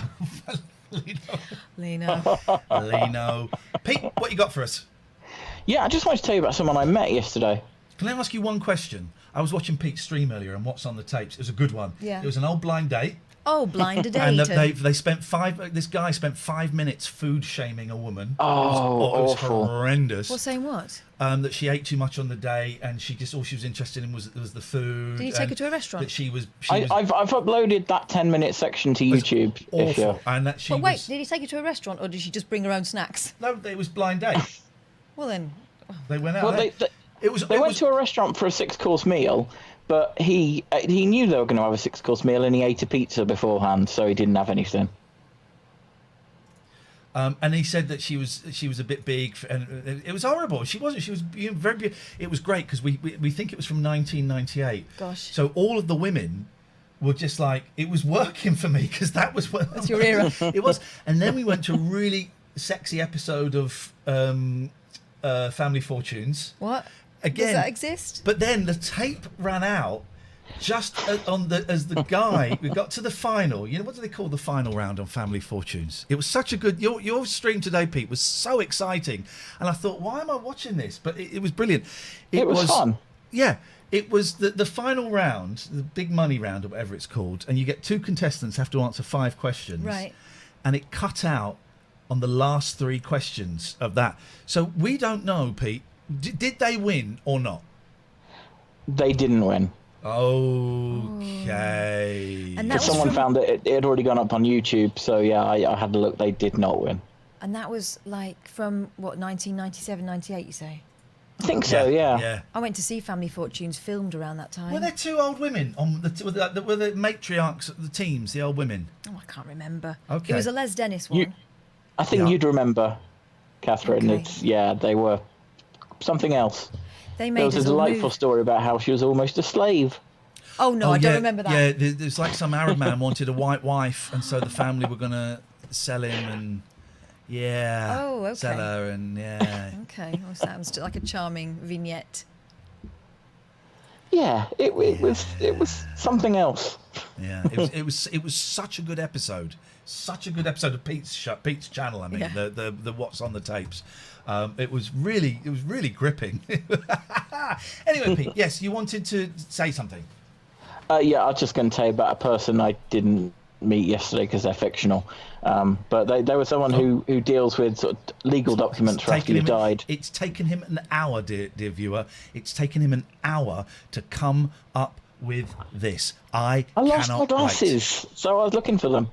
Lino. Pete, what you got for us? Yeah, I just wanted to tell you about someone I met yesterday. Can I ask you one question? I was watching Pete's stream earlier and what's on the tapes. It was a good one. Yeah. It was an old blind date. Oh, blind date. And they spent this guy spent 5 minutes food shaming a woman. Oh, it was awful. Horrendous. What, saying what? That she ate too much on the day and she just all she was interested in was the food. Did you take her to a restaurant? That I've uploaded that 10-minute section to YouTube. Awful. And that but wait, did he take her to a restaurant or did she just bring her own snacks? No, it was blind date. Well then. They went out. Well, they went to a restaurant for a 6-course meal, but he knew they were going to have a 6-course meal and he ate a pizza beforehand, so he didn't have anything. And he said that she was a bit big, and it was horrible. She wasn't. She was very. It was great because we think it was from 1998. Gosh. So all of the women were just like, it was working for me because that was what. That's your era. It was, and then we went to a really sexy episode of Family Fortunes. What? Again, does that exist? But then the tape ran out, just as the guy, we got to the final. You know, what do they call the final round on Family Fortunes? It was such a good. Your stream today, Pete, was so exciting, and I thought, why am I watching this? But it was brilliant. It was fun. Yeah, it was the final round, the big money round, or whatever it's called, and you get 2 contestants have to answer 5 questions. Right. And it cut out on the last 3 questions of that. So we don't know, Pete. Did they win or not? They didn't win. Okay. And But someone found that it had already gone up on YouTube, so yeah, I had a look. They did not win. And that was like from, what, 1997, 98, you say? I think so, yeah. I went to see Family Fortunes filmed around that time. Were there 2 old women on were the matriarchs of the teams, the old women? Oh, I can't remember. Okay. It was a Les Dennis one. I think you'd remember, Catherine. Okay. They were something else. They made There was a us all delightful move. story about how she was almost a slave. Oh, no, I don't remember that. Yeah, there's like some Arab man wanted a white wife, and so the family were going to sell him and, Oh, okay. sell her and, Okay, well, sounds like a charming vignette. Yeah, it was something else. Yeah, it was such a good episode. Such a good episode of Pete's channel. I mean, Yeah. the what's on the tapes. It was really gripping. Anyway, Pete, yes, you wanted to say something. Yeah, I was just going to tell you about a person I didn't meet yesterday because they're fictional. But they were someone who deals with sort of legal documents for after you died. It's taken him an hour, dear viewer. It's taken him an hour to come up with this. I lost cannot my glasses, so I was looking for them.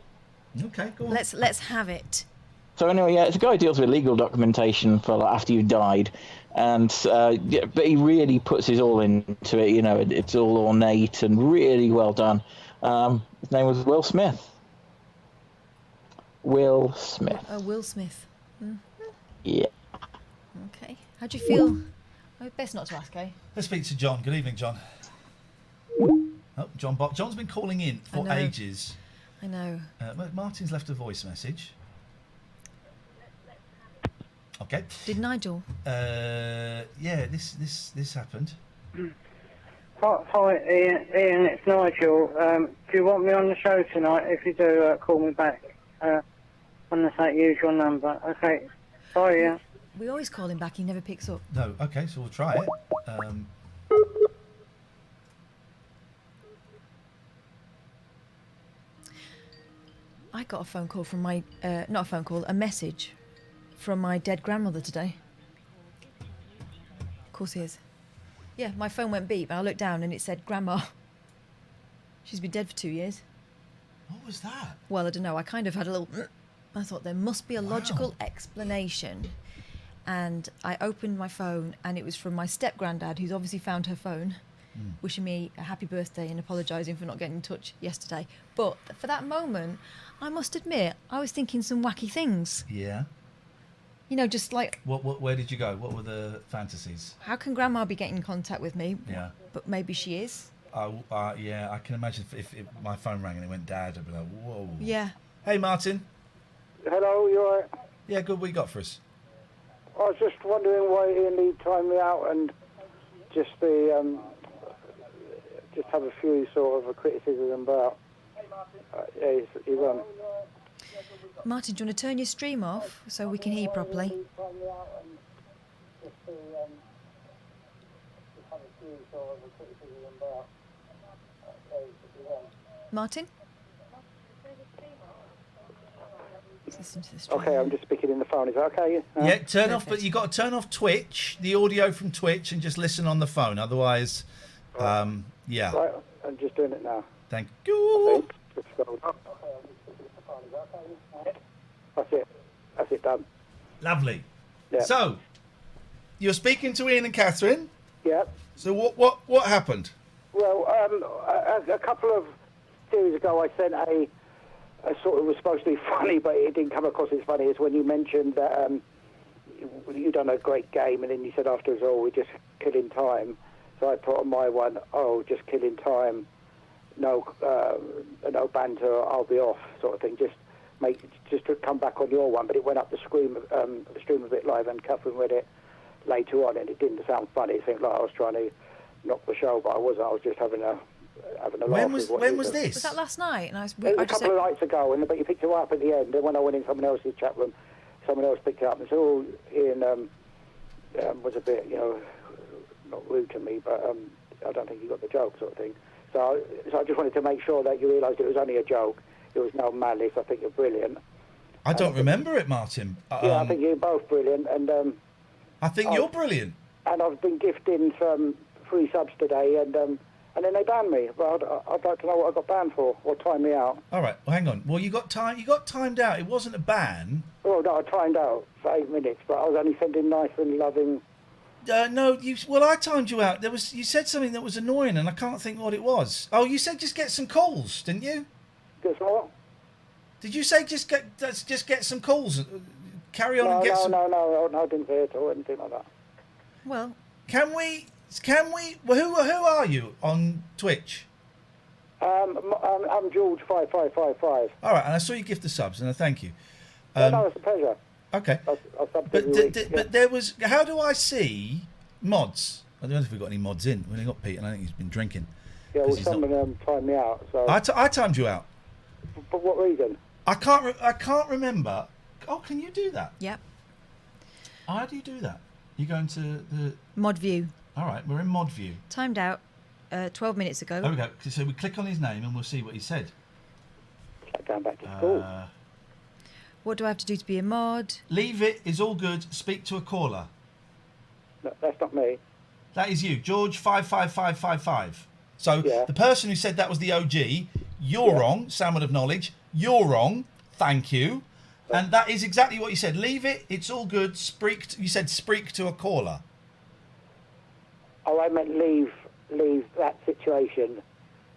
Okay, go on. Let's have it. So anyway, yeah, it's a guy who deals with legal documentation for like, after you've died, and but he really puts his all into it. You know, it's all ornate and really well done. His name was Will Smith. Will Smith. Will Smith. Mm. Yeah. Okay. How do you feel? Oh, best not to ask, eh? Let's speak to John. Good evening, John. Oh, John. John's been calling in for ages. I know. Martin's left a voice message. Okay. Did Nigel? Yeah, this happened. Hi, Ian, it's Nigel. Do you want me on the show tonight? If you do, call me back on the same usual number. Okay. Bye, Ian. We always call him back. He never picks up. No. Okay, so we'll try it. I got a phone call from my not a phone call, a message from my dead grandmother today. Of course he is. Yeah, my phone went beep and I looked down and it said, Grandma. She's been dead for 2 years. What was that? Well, I don't know. I kind of had a little... I thought there must be a logical explanation. And I opened my phone and it was from my step-granddad, who's obviously found her phone, wishing me a happy birthday and apologising for not getting in touch yesterday. But for that moment, I must admit, I was thinking some wacky things. Yeah. You know, just like... Where did you go? What were the fantasies? How can Grandma be getting in contact with me? Yeah. But maybe she is. Yeah, I can imagine if my phone rang and it went dad, I'd be like, whoa. Yeah. Hey, Martin. Hello, you alright? Yeah, good. What you got for us? I was just wondering why Ian need time me out and just just have a few sort of criticism about. He's on. Martin, do you want to turn your stream off so we can hear you properly? Martin? Okay, I'm just speaking in the phone. Is that okay? Yeah, turn off. But you got to turn off Twitch, the audio from Twitch, and just listen on the phone. Otherwise, yeah. Right, I'm just doing it now. Thank you. That's it. That's it done. Lovely. Yeah. So, you're speaking to Ian and Catherine. Yeah. So what happened? Well, a couple of series ago, I sent a sort of was supposed to be funny, but it didn't come across as funny as when you mentioned that you done a great game, and then you said afterwards, "Oh, we're just killing time." So I put on my one, "Oh, just killing time, no banter, I'll be off," sort of thing. Just to come back on your one, but it went up the stream a bit live, and Catherine read it later on, and it didn't sound funny. It seemed like I was trying to knock the show, but I wasn't. I was just having a having a laugh. When with was what when he was done. this? Was that last night? And It was a couple of nights ago, but you picked it up at the end. And when I went in someone else's chat room, someone else picked it up and said, "Oh, Ian was a bit, not rude to me, but I don't think he got the joke," sort of thing. So I just wanted to make sure that you realised it was only a joke. There was no malice. I think you're brilliant. I don't remember it, Martin. Yeah, I think you're both brilliant, and I think you're brilliant. And I've been gifting some free subs today, and then they banned me. But I'd like to know what I got banned for, or time me out. All right, well, hang on. Well, you got timed out. It wasn't a ban. Oh no, I timed out for 8 minutes, but I was only sending nice and loving. No, I timed you out. You said something that was annoying, and I can't think what it was. Oh, you said just get some calls, didn't you? Guess what? Did you say just get some calls? Carry on No, and get some. No, I didn't say it or anything like that. Well, can we? Well, who are you on Twitch? I'm George 5555. All right, and I saw you gift the subs, and I thank you. No, it's a pleasure. Okay. I'll sub But every week, yeah. but there was. How do I see mods? I don't know if we've got any mods in. We only got Pete, and I think he's been drinking. Yeah, well, 'Cause he's not- someone timed me out. So. I timed you out. For what reason? I can't remember. Oh, can you do that? Yep. How do you do that? You go into the Mod view. All right, we're in mod view. Timed out 12 minutes ago. There we go. So we click on his name and we'll see what he said. Going back to school. What do I have to do to be a mod? Leave it is all good. Speak to a caller. No, that's not me. That is you, George 55555. So the person who said that was the OG. You're wrong. Salmon of knowledge. You're wrong. Thank you. And that is exactly what you said. Leave it. It's all good. You said speak to a caller. Oh, I meant leave that situation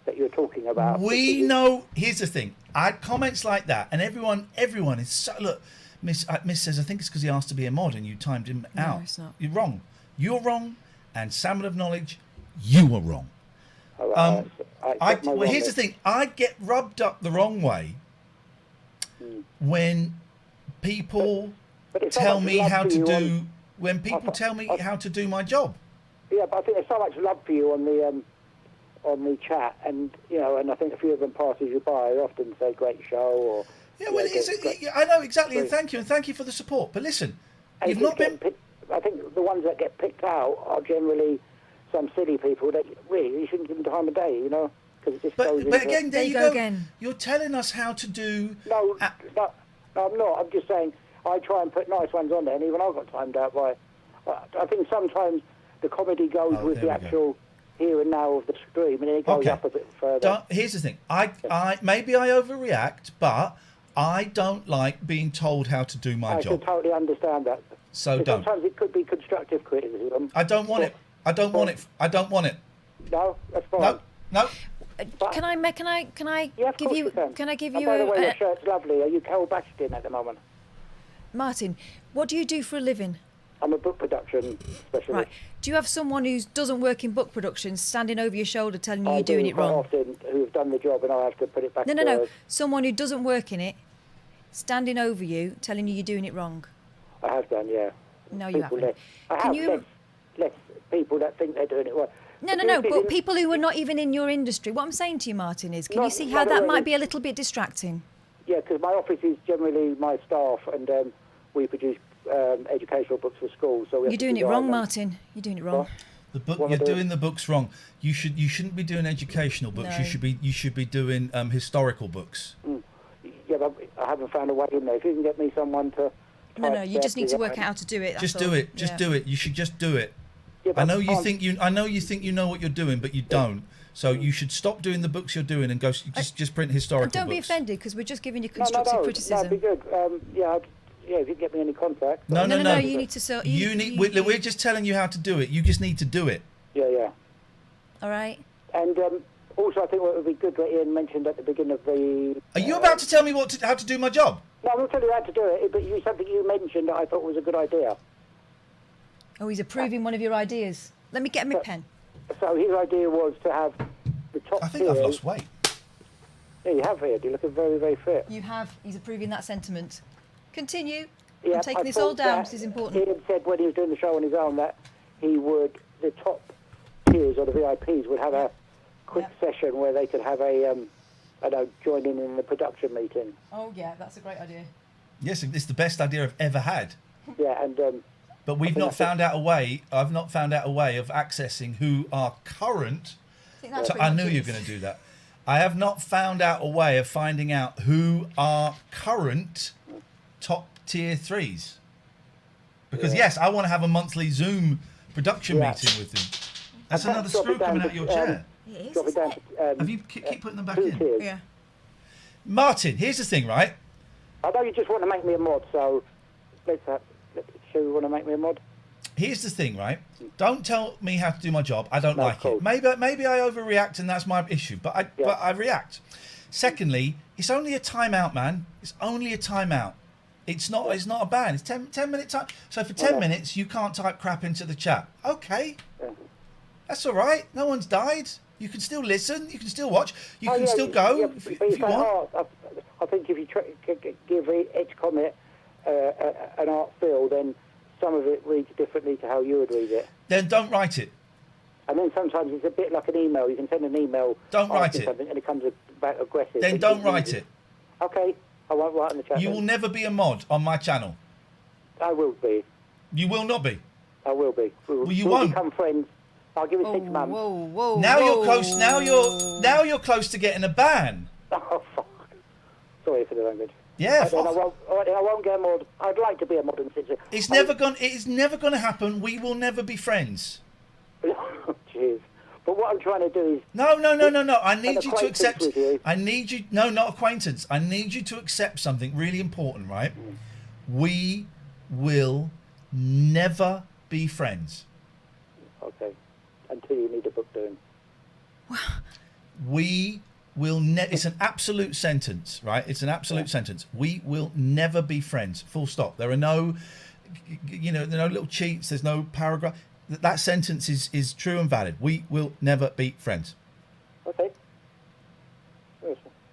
that you're talking about. We know. Here's the thing. I had comments like that, and everyone is so. Look, Miss says I think it's because he asked to be a mod, and you timed him out. No, it's not. You're wrong. You're wrong, and Salmon of knowledge, you were wrong. Well, here's the thing. I get rubbed up the wrong way when people tell me how to do. When people tell me how to do my job. Yeah, but I think there's so much love for you on the chat, and and I think a few of them passes you by. I often say great show or. Yeah, well, I know exactly, and thank you for the support. But listen, you've not been. I think the ones that get picked out are generally some silly people that really you shouldn't give them time of day, because it just goes. But again, there you go again. You're telling us how to do. No, I'm not. I'm just saying I try and put nice ones on there, and even I got timed out by. I think sometimes the comedy goes with the actual here and now of the stream, and then it goes up a bit further. Here's the thing. I maybe I overreact, but I don't like being told how to do my job. I can totally understand that. So But don't. Sometimes it could be constructive criticism. I don't want it. I don't want it. I don't want it. No, that's fine. No. Can I give you? Can I give you? By the way, your shirt's lovely. Are you Carol Bastion at the moment? Martin, what do you do for a living? I'm a book production specialist. Right. Do you have someone who doesn't work in book production standing over your shoulder telling you you're doing it wrong? Often who've done the job, and I have to put it back. No. Someone who doesn't work in it, standing over you, telling you you're doing it wrong. I have done, yeah. No, you People haven't. Can you? Less people that think they're doing it well. No. But people who are not even in your industry. What I'm saying to you, Martin, is can you see how that might be a little bit distracting? Yeah, because my office is generally my staff, and we produce educational books for schools. So you're doing it wrong, Martin. You're doing it wrong. The book you're doing the books wrong. You shouldn't be doing educational books. No. You should be doing historical books. Yeah, but I haven't found a way in there. If you can get me someone to. No. You just need to work out how to do it. Just do it. Just do it. You should just do it. Yeah, I know you think you know what you're doing, but you don't. So you should stop doing the books you're doing and go just print historical Don't books. be offended because we're just giving you constructive criticism. That'd be good. If you get me any contacts. No. You need to. We're just telling you how to do it. You just need to do it. Yeah. All right. And also, I think what would be good what Ian mentioned at the beginning of the. Are you about to tell me how to do my job? No, I'm not telling you how to do it, but something you mentioned that I thought was a good idea. Oh, he's approving one of your ideas. Let me get him a pen. So his idea was to have the top. I think I've lost weight. Yeah, you have here. You're looking very, very fit. You have. He's approving that sentiment. Continue. Yeah, I'm taking this all down. This is important. Ian said when he was doing the show on his own that the top tiers or the VIPs would have a quick session where they could have a, I don't know, join in the production meeting. Oh yeah, that's a great idea. Yes, it's the best idea I've ever had. Yeah, and but we've not found out a way. I've not found out a way of accessing who are current. I knew you were going to do that. I have not found out a way of finding out who are current top tier 3s. Because yes, I want to have a monthly Zoom production meeting with them. That's another screw coming out of your chair. It is, drop it down to, Have you keep putting them back 2 in? tiers. Yeah. Martin, here's the thing, right? I know you just want to make me a mod, so let's so you want to make me a mod? Here's the thing, right? Don't tell me how to do my job. I don't like it. Maybe I overreact, and that's my issue. But I react. Secondly, it's only a timeout, man. It's only a timeout. It's not a ban. It's 10 minute time. So for 10 minutes, you can't type crap into the chat. Okay, that's all right. No one's died. You can still listen. You can still watch. You can still go if you want. I think if you give each comment an art feel, then some of it reads differently to how you would read it. Then don't write it. And then sometimes it's a bit like an email. You can send an email. Don't write it. And it comes back aggressive. Then don't write it. Okay, I won't write in the chat. You will never be a mod on my channel. I will be. You will not be. I will be. Well, you we'll won't. become friends. I'll give it 6 months. Now you're close. Now you're close to getting a ban. Oh fuck! Sorry for the language. Yeah. I won't get a mod. I'd like to be a modern citizen. It's never gone. It is never going to happen. We will never be friends. Jeez. But what I'm trying to do is... No. I need you to accept... I need you... No, not acquaintance. I need you to accept something really important, right? We will never be friends. Okay. Until you need a book doing. We will never... It's an absolute sentence, right? It's an absolute sentence. We will never be friends. Full stop. There are no... there are no little cheats. There's no paragraph... That sentence is true and valid. We will never be friends. Okay.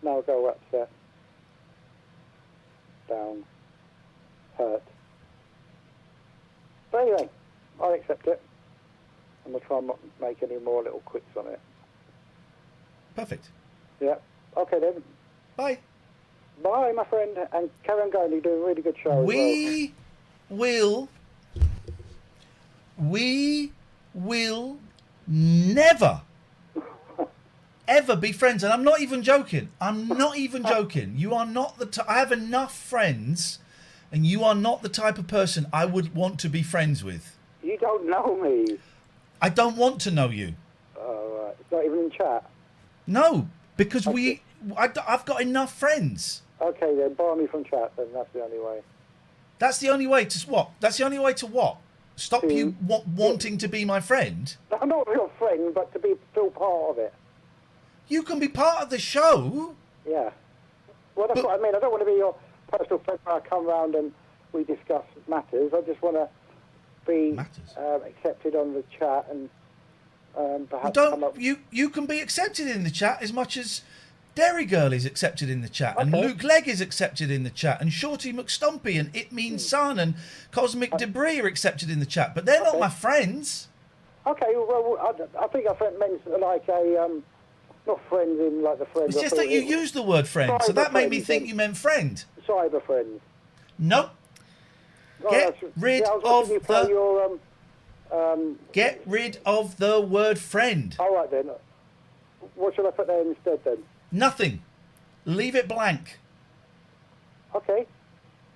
Now go upset, down, hurt. But anyway, I'll accept it. And we'll try and not make any more little quits on it. Perfect. Yeah. Okay then. Bye. Bye, my friend. And carry on going. You're doing a really good show. We will never ever be friends, and I'm not even joking. You are not the I have enough friends, and you are not the type of person I would want to be friends with. You don't know me. I don't want to know you. Oh, right. It's not even in chat. No, because I've got enough friends. Okay then, bar me from chat. Then that's the only way. That's the only way to what? That's the only way to what? Stop you wanting to be my friend? I'm not your friend, but to feel part of it. You can be part of the show. Yeah. Well, that's what I mean. I don't want to be your personal friend where I come round and we discuss matters. I just want to be accepted on the chat and perhaps come up... You can be accepted in the chat as much as Derry Girl is accepted in the chat, and Luke Legg is accepted in the chat, and Shorty McStumpy and It Means Sun and Cosmic Debris are accepted in the chat, but they're not my friends. Okay, well, I think I meant like a, not friends in like the friends. It's just that you used the word friend, so that made me think you meant friend. Cyber friends. Nope. Get rid of the... Get rid of the word friend. All right then. What should I put there instead then? Nothing. Leave it blank. Okay.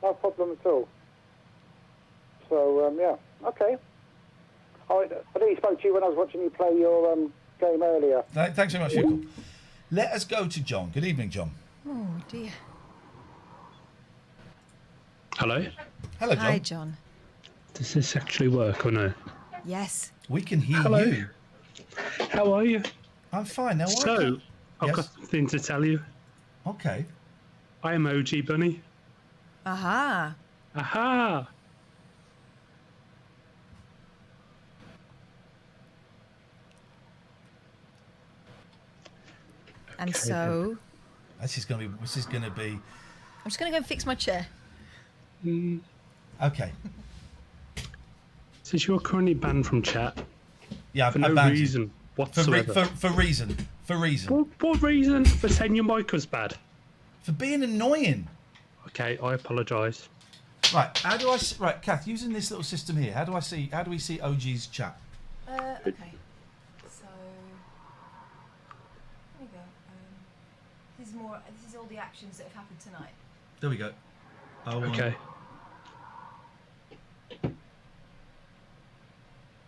No problem at all. So, yeah. Okay. I think he spoke to you when I was watching you play your game earlier. Thanks so much, Hugo. Let us go to John. Good evening, John. Oh, dear. Hello? Hello, John. Hi, John. Does this actually work or no? Yes. We can hear you. How are you? I'm fine. Now, So, I've got something to tell you. Okay. I am OG Bunny. Aha. Aha! And so... This is going to be... I'm just going to go and fix my chair. Okay. Since you're currently banned from chat, yeah, for no reason whatsoever. For reason. For reason. What reason? For saying your mic was bad? For being annoying. Okay, I apologise. Right, how do I... Right, Kath, using this little system here, how do we see OG's chat? Okay. So, there we go. This is all the actions that have happened tonight. There we go. Okay.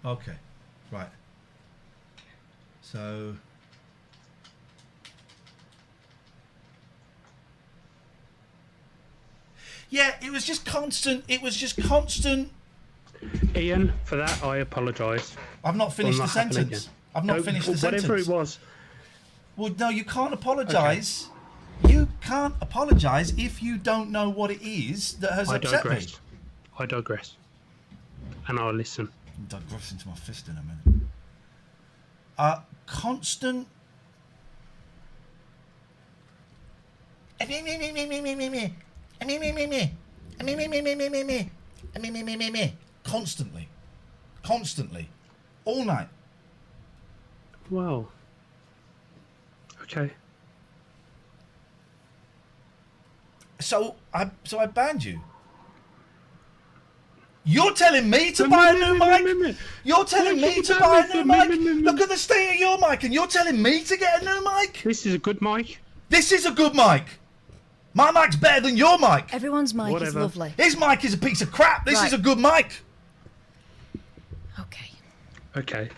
Okay, right. So... Yeah, it was just constant. Ian, for that, I apologise. I've not finished the sentence. I've not finished the sentence. Whatever it was. Well, no, you can't apologise. Okay. You can't apologise if you don't know what it is that has upset me. I digress. And I'll listen. I'm digressing to my fist in a minute. Constant... Constantly. All night. Wow. Okay. So I banned you. You're telling me to buy a new mic? You're telling me to buy a new mic? Look at the state of your mic, and you're telling me to get a new mic? This is a good mic. This is a good mic. My mic's better than your mic. Everyone's mic is lovely. His mic is a piece of crap. This is a good mic. Okay. Okay.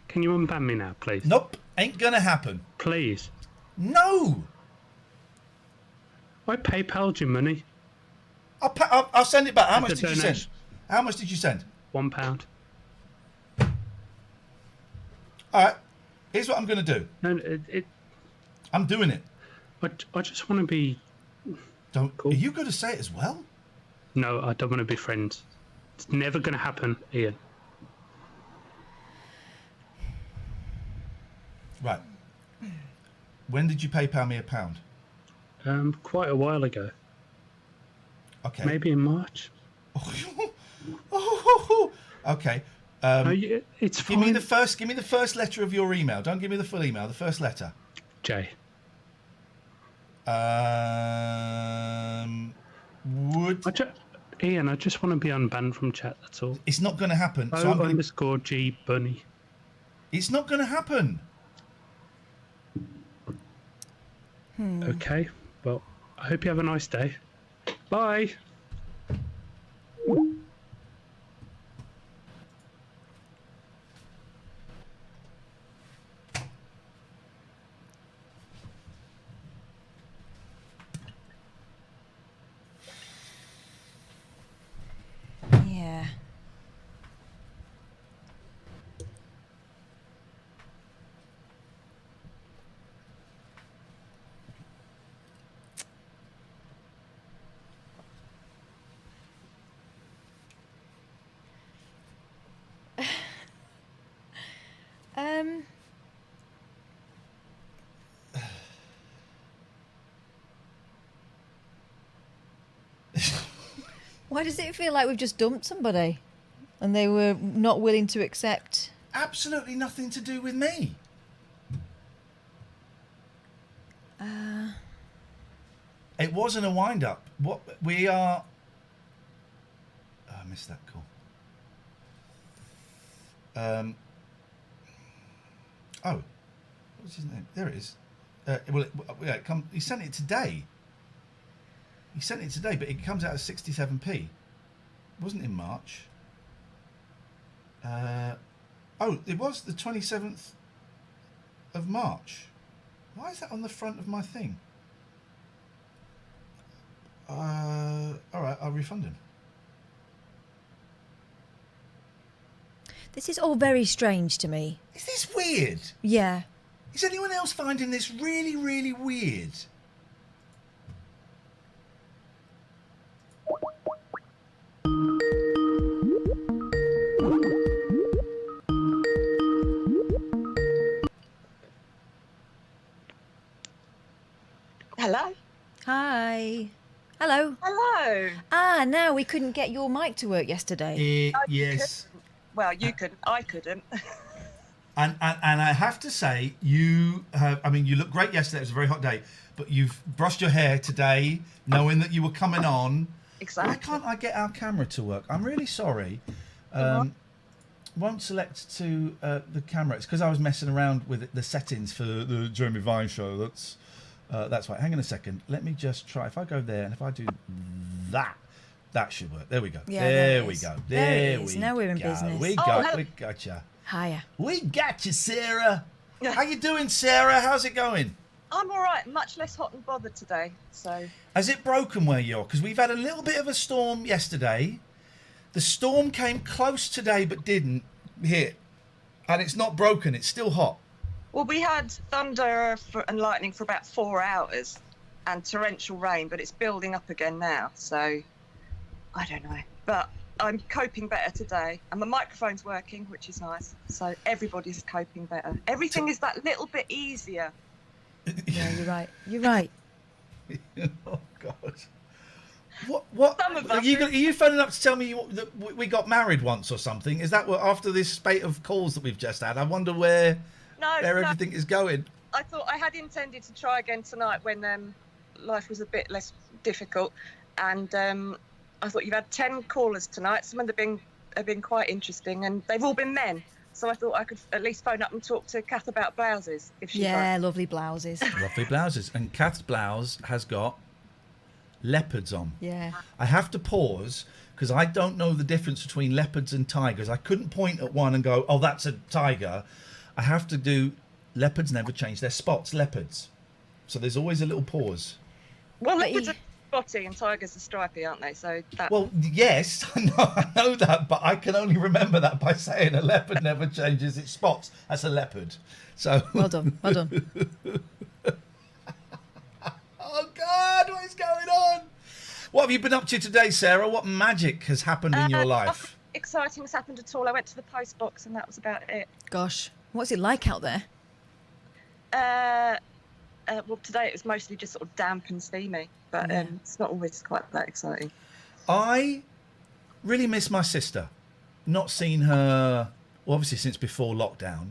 Can you unban me now, please? Nope. Ain't gonna happen. Please. No. I PayPal'd you money. I'll send it back. How much did you send? How much did you send? £1. All right. Here's what I'm gonna do. No, I'm doing it. I just want to be... Are you going to say it as well? No, I don't want to be friends. It's never going to happen, Ian. Right. When did you PayPal me £1? Quite a while ago. Okay. Maybe in March. Okay. It's fine. Give me the first letter of your email. Don't give me the full email. The first letter. J. Ian, I just want to be unbanned from chat, that's all. It's not going to happen. So _G Bunny. It's not going to happen. Okay, well, I hope you have a nice day. Bye. Yeah. Why does it feel like we've just dumped somebody and they were not willing to accept? Absolutely nothing to do with me. It wasn't a wind-up. What we are... Oh, I missed that call. Oh, what's his name? There it is. He sent it today. He sent it today, but it comes out as 67p. It wasn't in March. Oh, it was the 27th of March. Why is that on the front of my thing? All right, I'll refund him. This is all very strange to me. Is this weird? Yeah. Is anyone else finding this really, really weird? Hello. Hi. Hello. Hello. Ah, now we couldn't get your mic to work yesterday. Yes. Well, you couldn't. I couldn't. And I have to say, you have, I mean, you looked great yesterday. It was a very hot day, but you've brushed your hair today, knowing that you were coming on. Exactly. Why can't I get our camera to work? I'm really sorry. Won't select to the camera. It's because I was messing around with the settings for the Jeremy Vine show. That's right. Hang on a second. Let me just try. If I go there and if I do that should work. There we go. Yeah, there we go. There it is. Now we're in business. We got you. Hiya. We got you, Sarah. How you doing, Sarah? How's it going? I'm all right. Much less hot and bothered today. So. Has it broken where you're? Because we've had a little bit of a storm yesterday. The storm came close today, but didn't hit, and it's not broken. It's still hot. Well, we had thunder and lightning for about 4 hours, and torrential rain, but it's building up again now. So, I don't know, but I'm coping better today, and my microphone's working, which is nice. So everybody's coping better. Everything is that little bit easier. Yeah, you're right. You're right. Oh God. What? Some of Are us you phoning up to tell me that we got married once or something? Is that what, after this spate of calls that we've just had? I wonder where everything is going. I thought I had intended to try again tonight when life was a bit less difficult, and I thought you've had 10 callers tonight. Some of them have been quite interesting, and they've all been men. So I thought I could at least phone up and talk to Kath about blouses. If she lovely blouses. Lovely blouses, and Kath's blouse has got leopards on. Yeah. I have to pause because I don't know the difference between leopards and tigers. I couldn't point at one and go, "Oh, that's a tiger." I have to do. Leopards never change their spots. Leopards. So there's always a little pause. Well, leopards are spotty and tigers are stripy, aren't they? So that. Well, yes, I know that, but I can only remember that by saying a leopard never changes its spots. That's a leopard. So well done. Well done. Oh God, what is going on? What have you been up to today, Sarah? What magic has happened in your life? Nothing exciting has happened at all. I went to the post box and that was about it. Gosh, what's it like out there? Well, today it was mostly just sort of damp and steamy, but it's not always quite that exciting. I really miss my sister. Not seen her, well, obviously, since before lockdown.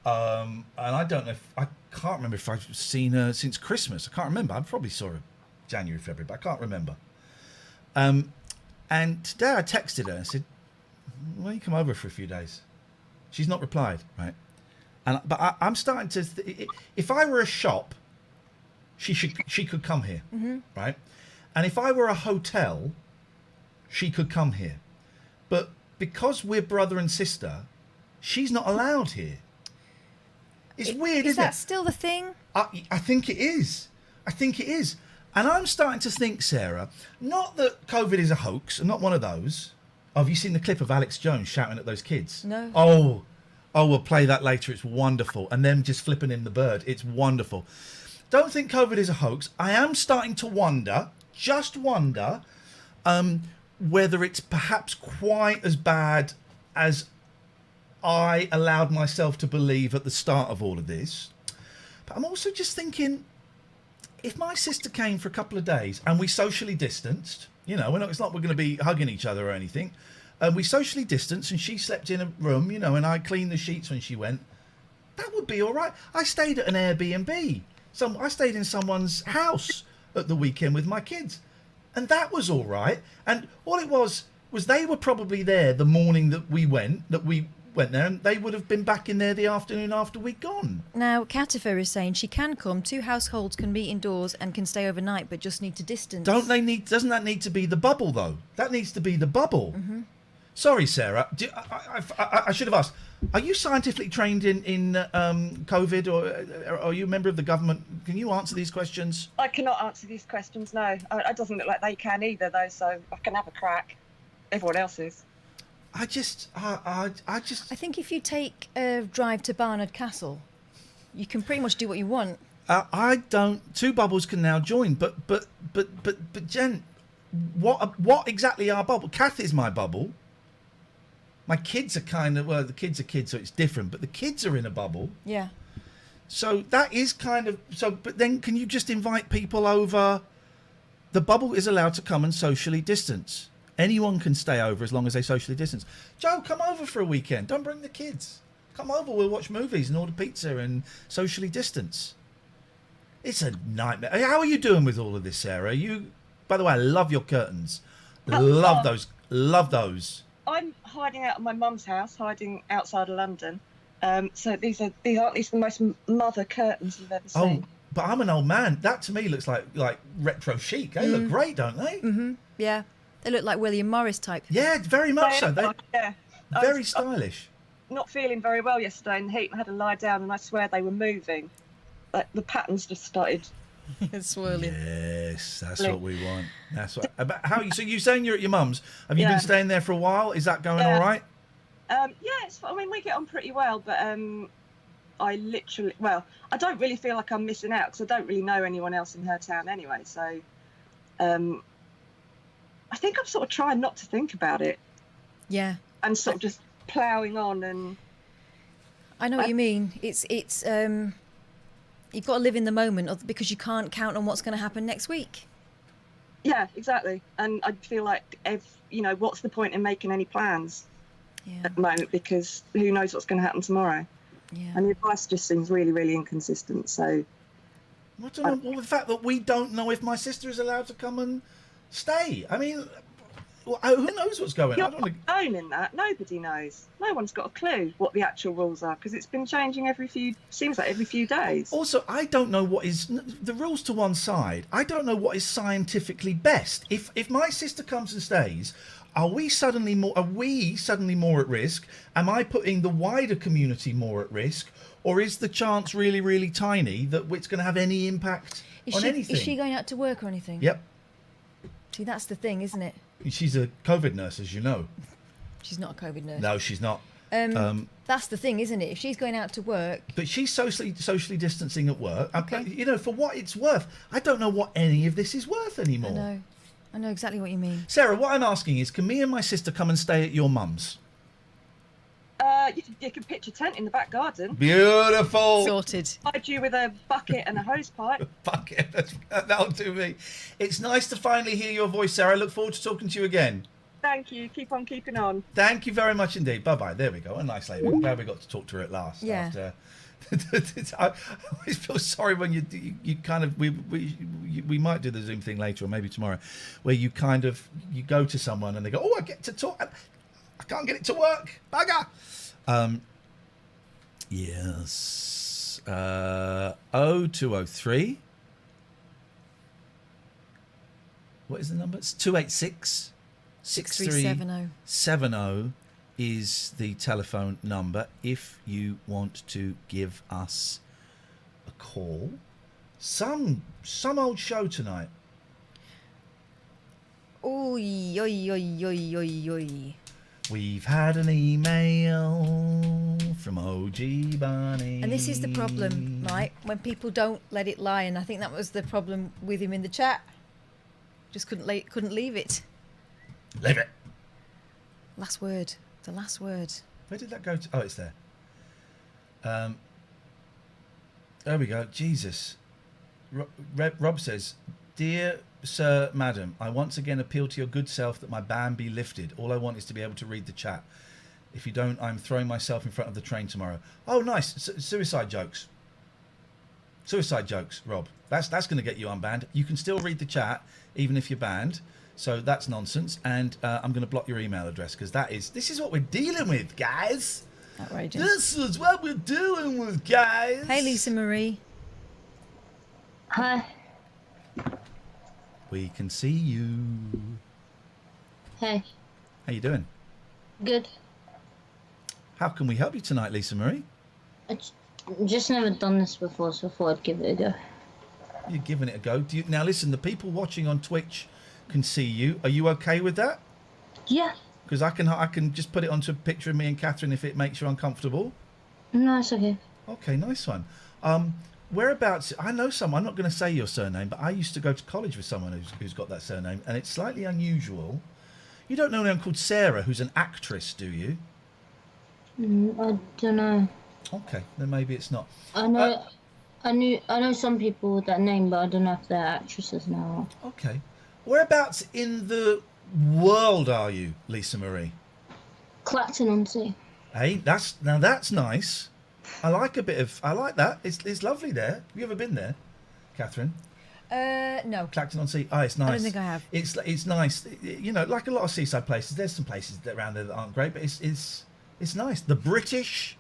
And I don't know if I can't remember if I've seen her since Christmas. I can't remember. I probably saw her January, February, but I can't remember. And today I texted her and said, "Why don't you come over for a few days?" She's not replied, right? But I'm starting to. If I were a shop, she could come here, right? And if I were a hotel, she could come here. But because we're brother and sister, she's not allowed here. It's weird, isn't it? Is that still the thing? I think it is. I think it is. And I'm starting to think, Sarah, not that COVID is a hoax. I'm not one of those. Oh, have you seen the clip of Alex Jones shouting at those kids? No. Oh, we'll play that later. It's wonderful. And them just flipping him the bird. It's wonderful. Don't think COVID is a hoax. I am starting to wonder, whether it's perhaps quite as bad as I allowed myself to believe at the start of all of this. But I'm also just thinking, if my sister came for a couple of days and we socially distanced, you know, it's not we're going to be hugging each other or anything, we socially distanced and she slept in a room, you know, and I cleaned the sheets when she went, that would be all right. I stayed at an Airbnb. I stayed in someone's house at the weekend with my kids, and that was all right. And all it was they were probably there the morning that we went there, and they would have been back in there the afternoon after we'd gone. Now, Catifer is saying she can come. 2 households can meet indoors and can stay overnight, but just need to distance. Doesn't that need to be the bubble, though? That needs to be the bubble. Mm-hmm. Sorry, Sarah. I should have asked. Are you scientifically trained in COVID, or are you a member of the government? Can you answer these questions? I cannot answer these questions, no. It doesn't look like they can either, though, so I can have a crack. Everyone else is. I think if you take a drive to Barnard Castle, you can pretty much do what you want. I don't. 2 bubbles can now join, but Jen, what exactly are bubble? Kath is my bubble. My kids are the kids are kids, so it's different. But the kids are in a bubble. Yeah. So that is kind of so. But then, can you just invite people over? The bubble is allowed to come and socially distance. Anyone can stay over as long as they socially distance. Joe, come over for a weekend. Don't bring the kids. Come over, we'll watch movies and order pizza and socially distance. It's a nightmare. Hey, how are you doing with all of this, Sarah? By the way, I love your curtains. Love those. Love those. I'm hiding out of my mum's house, hiding outside of London. So these aren't the most mother curtains you've ever seen. Oh, but I'm an old man. That to me looks like retro chic. They look great, don't they? Mm-hmm. Yeah. They look like William Morris type. Yeah, very much so. Yeah. Very stylish. Not feeling very well yesterday in the heat and had to lie down, and I swear they were moving. Like the patterns just started swirling. Yes, that's what we want. That's what. So you're saying you're at your mum's? Have you been staying there for a while? Is that going all right? I mean, we get on pretty well, but I don't really feel like I'm missing out because I don't really know anyone else in her town anyway. So I think I'm sort of trying not to think about it. Yeah. And sort of just ploughing on. And I know what you mean. It's you've got to live in the moment because you can't count on what's going to happen next week. Yeah, exactly. And I feel like, what's the point in making any plans at the moment because who knows what's going to happen tomorrow? Yeah. And the advice just seems really, really inconsistent. So I don't know. Well, the fact that we don't know if my sister is allowed to come and stay. I mean, who knows what's going on? You're not alone in that. Nobody knows. No one's got a clue what the actual rules are because it's been changing every few days. Also, I don't know what is the rules to one side. I don't know what is scientifically best. If my sister comes and stays, are we suddenly more at risk? Am I putting the wider community more at risk, or is the chance really, really tiny that it's going to have any impact on anything? Is she going out to work or anything? Yep. See, that's the thing, isn't it? She's a COVID nurse, as you know. She's not a COVID nurse. No, she's not. That's the thing, isn't it? If she's going out to work... But she's socially distancing at work. Okay. For what it's worth, I don't know what any of this is worth anymore. I know exactly what you mean. Sarah, what I'm asking is, can me and my sister come and stay at your mum's? You can pitch a tent in the back garden. Beautiful. Sorted. Provide you with a bucket and a hose pipe. Bucket, that'll do me. It's nice to finally hear your voice, Sarah. I look forward to talking to you again. Thank you. Keep on keeping on. Thank you very much indeed. Bye-bye. There we go. A nice lady. I'm glad we got to talk to her at last. Yeah. After I always feel sorry when you kind of we might do the Zoom thing later or maybe tomorrow, where you go to someone and they go, oh, I get to talk. I can't get it to work. Bugger. Yes. 0203. What is the number? It's 286 6370 is the telephone number if you want to give us a call. Some old show tonight. Oi, oi, oi, oi, oi, oi. We've had an email from OG Bunny. And this is the problem, right? When people don't let it lie, and I think that was the problem with him in the chat. Just couldn't leave it. Leave it. Last word. The last word. Where did that go to? Oh, it's there. There we go. Jesus. Rob says, Dear Sir, Madam, I once again appeal to your good self that my ban be lifted. All I want is to be able to read the chat. If you don't, I'm throwing myself in front of the train tomorrow. Oh, nice. Suicide jokes. Suicide jokes, Rob. That's going to get you unbanned. You can still read the chat, even if you're banned. So that's nonsense. And I'm going to block your email address because this is what we're dealing with, guys. Outrageous. This is what we're dealing with, guys. Hey, Lisa Marie. Hi. We can see you. Hey. How you doing? Good. How can we help you tonight, Lisa Marie? I've just never done this before, so I thought I'd give it a go. You're giving it a go. Now listen, the people watching on Twitch can see you. Are you okay with that? Yeah. Because I can just put it onto a picture of me and Catherine if it makes you uncomfortable. No, it's okay. Okay, nice one. Whereabouts? I know someone. I'm not going to say your surname, but I used to go to college with someone who's got that surname, and it's slightly unusual. You don't know anyone called Sarah who's an actress, do you? I don't know. Okay, then maybe it's not. I know. I know some people with that name, but I don't know if they're actresses now. Okay. Whereabouts in the world are you, Lisa Marie? Clacton-on-Sea. Hey, that's nice. I like that. It's lovely there. Have you ever been there, Catherine? No. Clacton on Sea. Oh, it's nice. I don't think I have. It's nice. You know, like a lot of seaside places. There's some places around there that aren't great, but it's nice. The British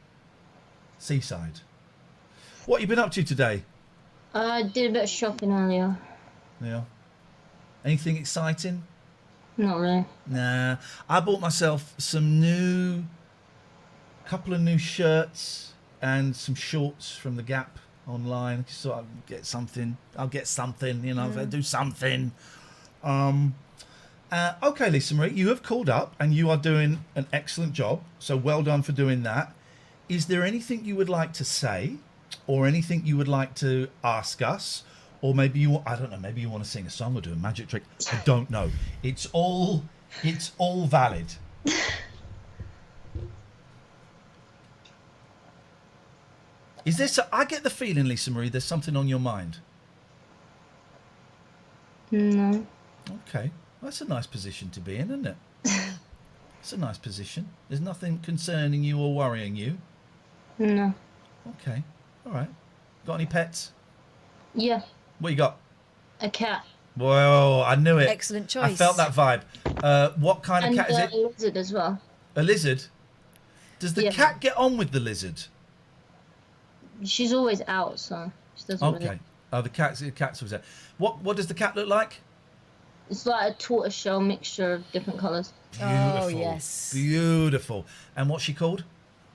seaside. What have you been up to today? I did a bit of shopping earlier. Yeah. Anything exciting? Not really. Nah. I bought myself couple of new shirts and some shorts from the Gap online. Just thought I'd get something. I'll get something, you know, if I do something. Okay, Lisa Marie, you have called up and you are doing an excellent job. So well done for doing that. Is there anything you would like to say or anything you would like to ask us? Or maybe I don't know, maybe you want to sing a song or do a magic trick. I don't know. It's all valid. Is this? I get the feeling, Lisa Marie, there's something on your mind. No. Okay, well, that's a nice position to be in, isn't it? It's a nice position. There's nothing concerning you or worrying you. No. Okay, all right. Got any pets? Yeah. What you got? A cat. Whoa, I knew it. Excellent choice. I felt that vibe. What kind of cat is it? A lizard as well. A lizard? Does the cat get on with the lizard? She's always out, so she doesn't Okay. really... Oh, the cat's always there. What does the cat look like? It's like a tortoiseshell mixture of different colours. Beautiful. Oh, yes. Beautiful. And what's she called?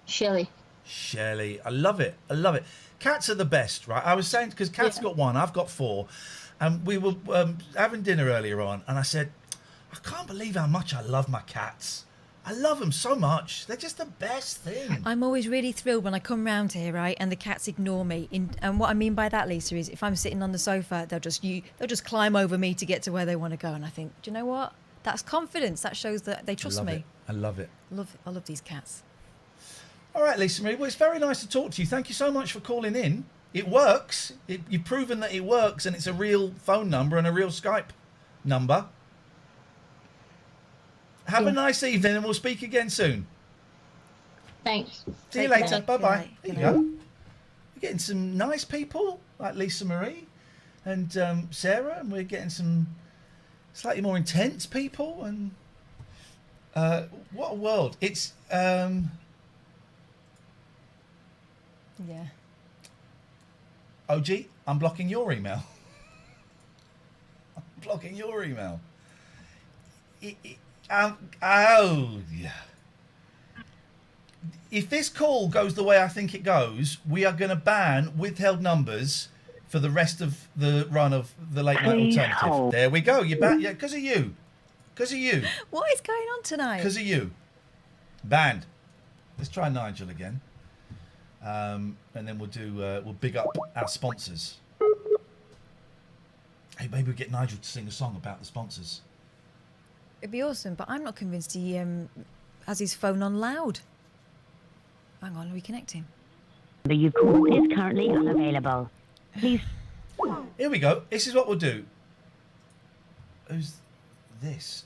Shelley. Shelley. I love it. I love it. Cats are the best, right? I was saying, because Kat's got one, I've got 4. And we were having dinner earlier on, and I said, I can't believe how much I love my cats. I love them so much. They're just the best thing. I'm always really thrilled when I come round here, right, and the cats ignore me. And what I mean by that, Lisa, is if I'm sitting on the sofa, they'll just climb over me to get to where they want to go. And I think, do you know what? That's confidence. That shows that they trust me. I love it. I love these cats. All right, Lisa Marie. Well, it's very nice to talk to you. Thank you so much for calling in. It works. You've proven that it works, and it's a real phone number and a real Skype number. Have a nice evening, and we'll speak again soon. Thanks. See you later. Bye-bye. There you go. You're getting some nice people like Lisa Marie and Sarah, and we're getting some slightly more intense people. And what a world! It's Yeah. OG, I'm blocking your email. I'm blocking your email. Oh, yeah. If this call goes the way I think it goes, we are going to ban withheld numbers for the rest of the run of the Late Night Alternative. There we go. You're back. Yeah, because of you. Because of you. What is going on tonight? Because of you. Banned. Let's try Nigel again. And then we'll big up our sponsors. Hey, maybe we get Nigel to sing a song about the sponsors. It'd be awesome, but I'm not convinced he has his phone on loud. Hang on, reconnect him. The you called is currently unavailable. Please. Here we go. This is what we'll do. Who's this?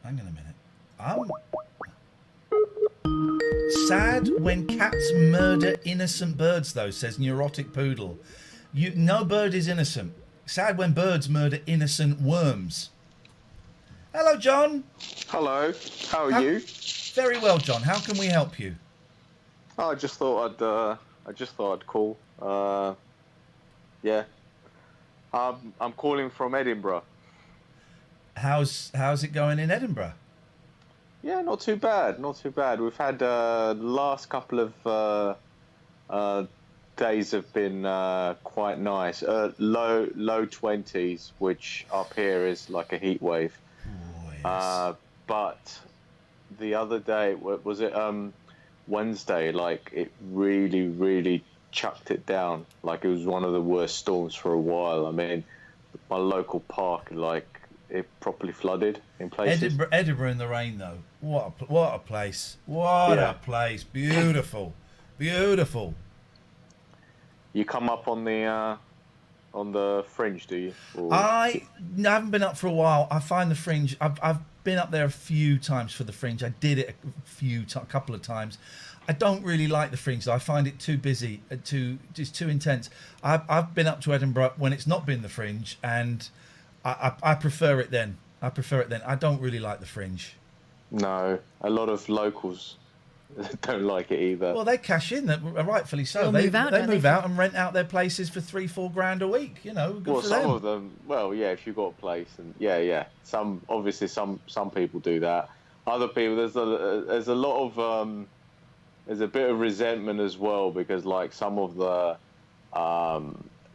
Hang on a minute. Sad when cats murder innocent birds, though, says Neurotic Poodle. No bird is innocent. Sad when birds murder innocent worms. Hello, John. Hello. How are you? Very well, John. How can we help you? Oh, I just thought I'd call. Yeah. I'm calling from Edinburgh. How's it going in Edinburgh? Yeah, not too bad. Not too bad. We've had last couple of days have been quite nice. Low 20s, which up here is like a heat wave. But the other day, was it Wednesday? Like it really chucked it down. Like it was one of the worst storms for a while. I mean, my local park, like it properly flooded in places. Edinburgh in the rain, though. What a place! What a place! Beautiful, beautiful. You come up on the on the Fringe, do you? Or... I haven't been up for a while. I find the Fringe. I've been up there a few times for the Fringe. I did it a couple of times. I don't really like the Fringe though. I find it too busy, just too intense. I've been up to Edinburgh when it's not been the Fringe, and I prefer it then. I don't really like the Fringe. No, a lot of locals don't like it either. Well, they cash in, rightfully so. They move out and rent out their places for 3-4 grand a week. You know, good well, for some them. of them. Well, yeah, if you've got a place, and yeah. Some people do that. Other people, there's a lot of there's a bit of resentment as well, because like some of the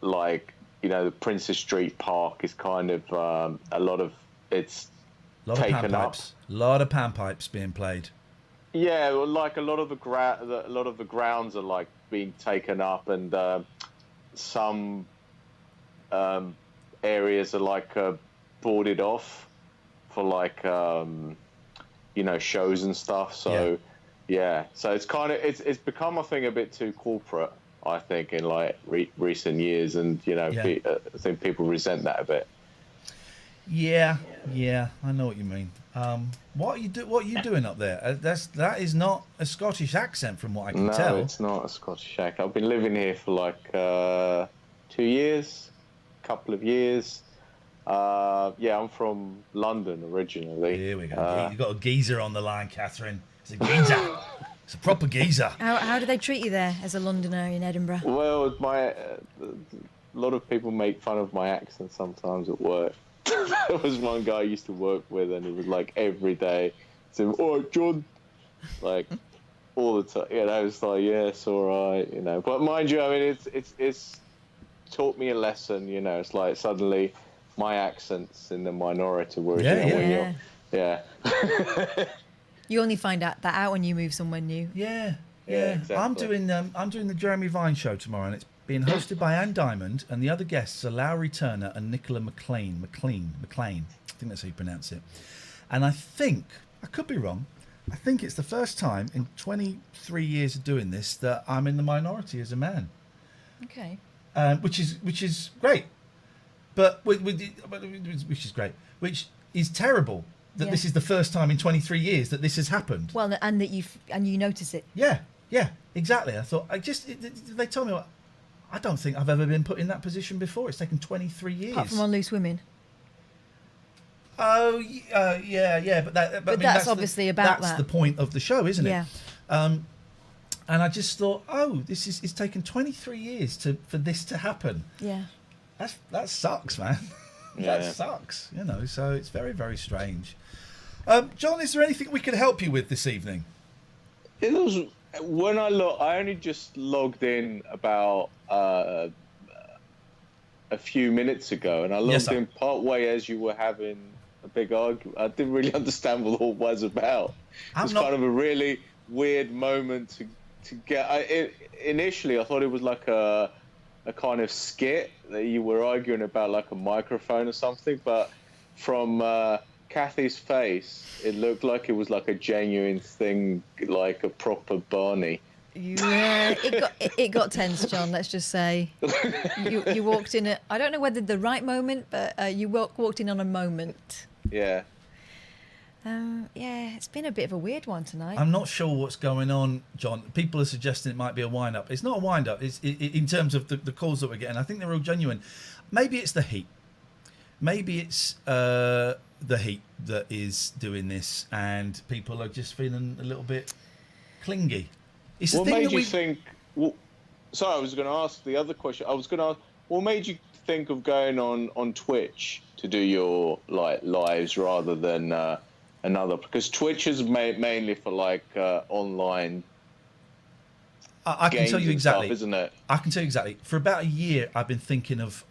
like, you know, the Princess Street Park is kind of a lot of taken up. A lot of panpipes being played. Yeah, well, like a lot of the grounds are like being taken up, and some areas are like boarded off for like you know, shows and stuff. So yeah, so it's kind of it's become, I think, a bit too corporate, I think, in like recent years, and you know, I think people resent that a bit. Yeah, I know what you mean. What are you doing up there? That is not a Scottish accent, from what I can tell. No, it's not a Scottish accent. I've been living here for like 2 years, couple of years. Yeah, I'm from London originally. Here we go. You've got a geezer on the line, Catherine. It's a geezer. It's a proper geezer. How do they treat you there as a Londoner in Edinburgh? Well, a lot of people make fun of my accent sometimes at work. There was one guy I used to work with, and it was like every day, saying, "Oh, John," like all the time. You know, it's like, yeah, it's all right, you know. But mind you, I mean, it's taught me a lesson. You know, it's like suddenly my accent's in the minority. Whereas, You only find out when you move somewhere new. Yeah. Exactly. I'm doing the Jeremy Vine show tomorrow, and it's being hosted by Anne Diamond, and the other guests are Lowry Turner and Nicola McLean. I think that's how you pronounce it. And I think, I could be wrong, I think it's the first time in 23 years of doing this that I'm in the minority as a man. Okay. Which is great, but which is great, which is terrible that this is the first time in 23 years that this has happened. Well, and that you notice it. Yeah, exactly. I thought they told me, I don't think I've ever been put in that position before. It's taken 23 years. Apart from on Loose Women. Oh, yeah, but I mean, that's obviously about that's that. the point of the show, isn't it? Yeah. And I just thought, it's taken 23 years for this to happen. Yeah. That sucks, man. That sucks, you know. So it's very, very strange. John, is there anything we could help you with this evening? It was when I only just logged in about a few minutes ago, and I logged in part way as you were having a big argument. I didn't really understand what it all was about. It was kind of a really weird moment to get. Initially, I thought it was like a kind of skit that you were arguing about, like a microphone or something, but from Kathy's face, it looked like it was like a genuine thing, like a proper Barney. Yeah, it got tense, John. Let's just say you walked in at, I don't know whether the right moment, but you walked in on a moment. Yeah. Yeah, it's been a bit of a weird one tonight. I'm not sure what's going on, John. People are suggesting it might be a wind-up. It's not a wind-up. It's in terms of the calls that we're getting. I think they're all genuine. Maybe it's the heat. Maybe it's the heat that is doing this, and people are just feeling a little bit clingy. It's What made you think? Well, sorry, I was going to ask the other question. I was going to ask, what made you think of going on Twitch to do your lives rather than another? Because Twitch is mainly for like online. I can tell you exactly, stuff, isn't it? I can tell you exactly. For about a year, I've been thinking of.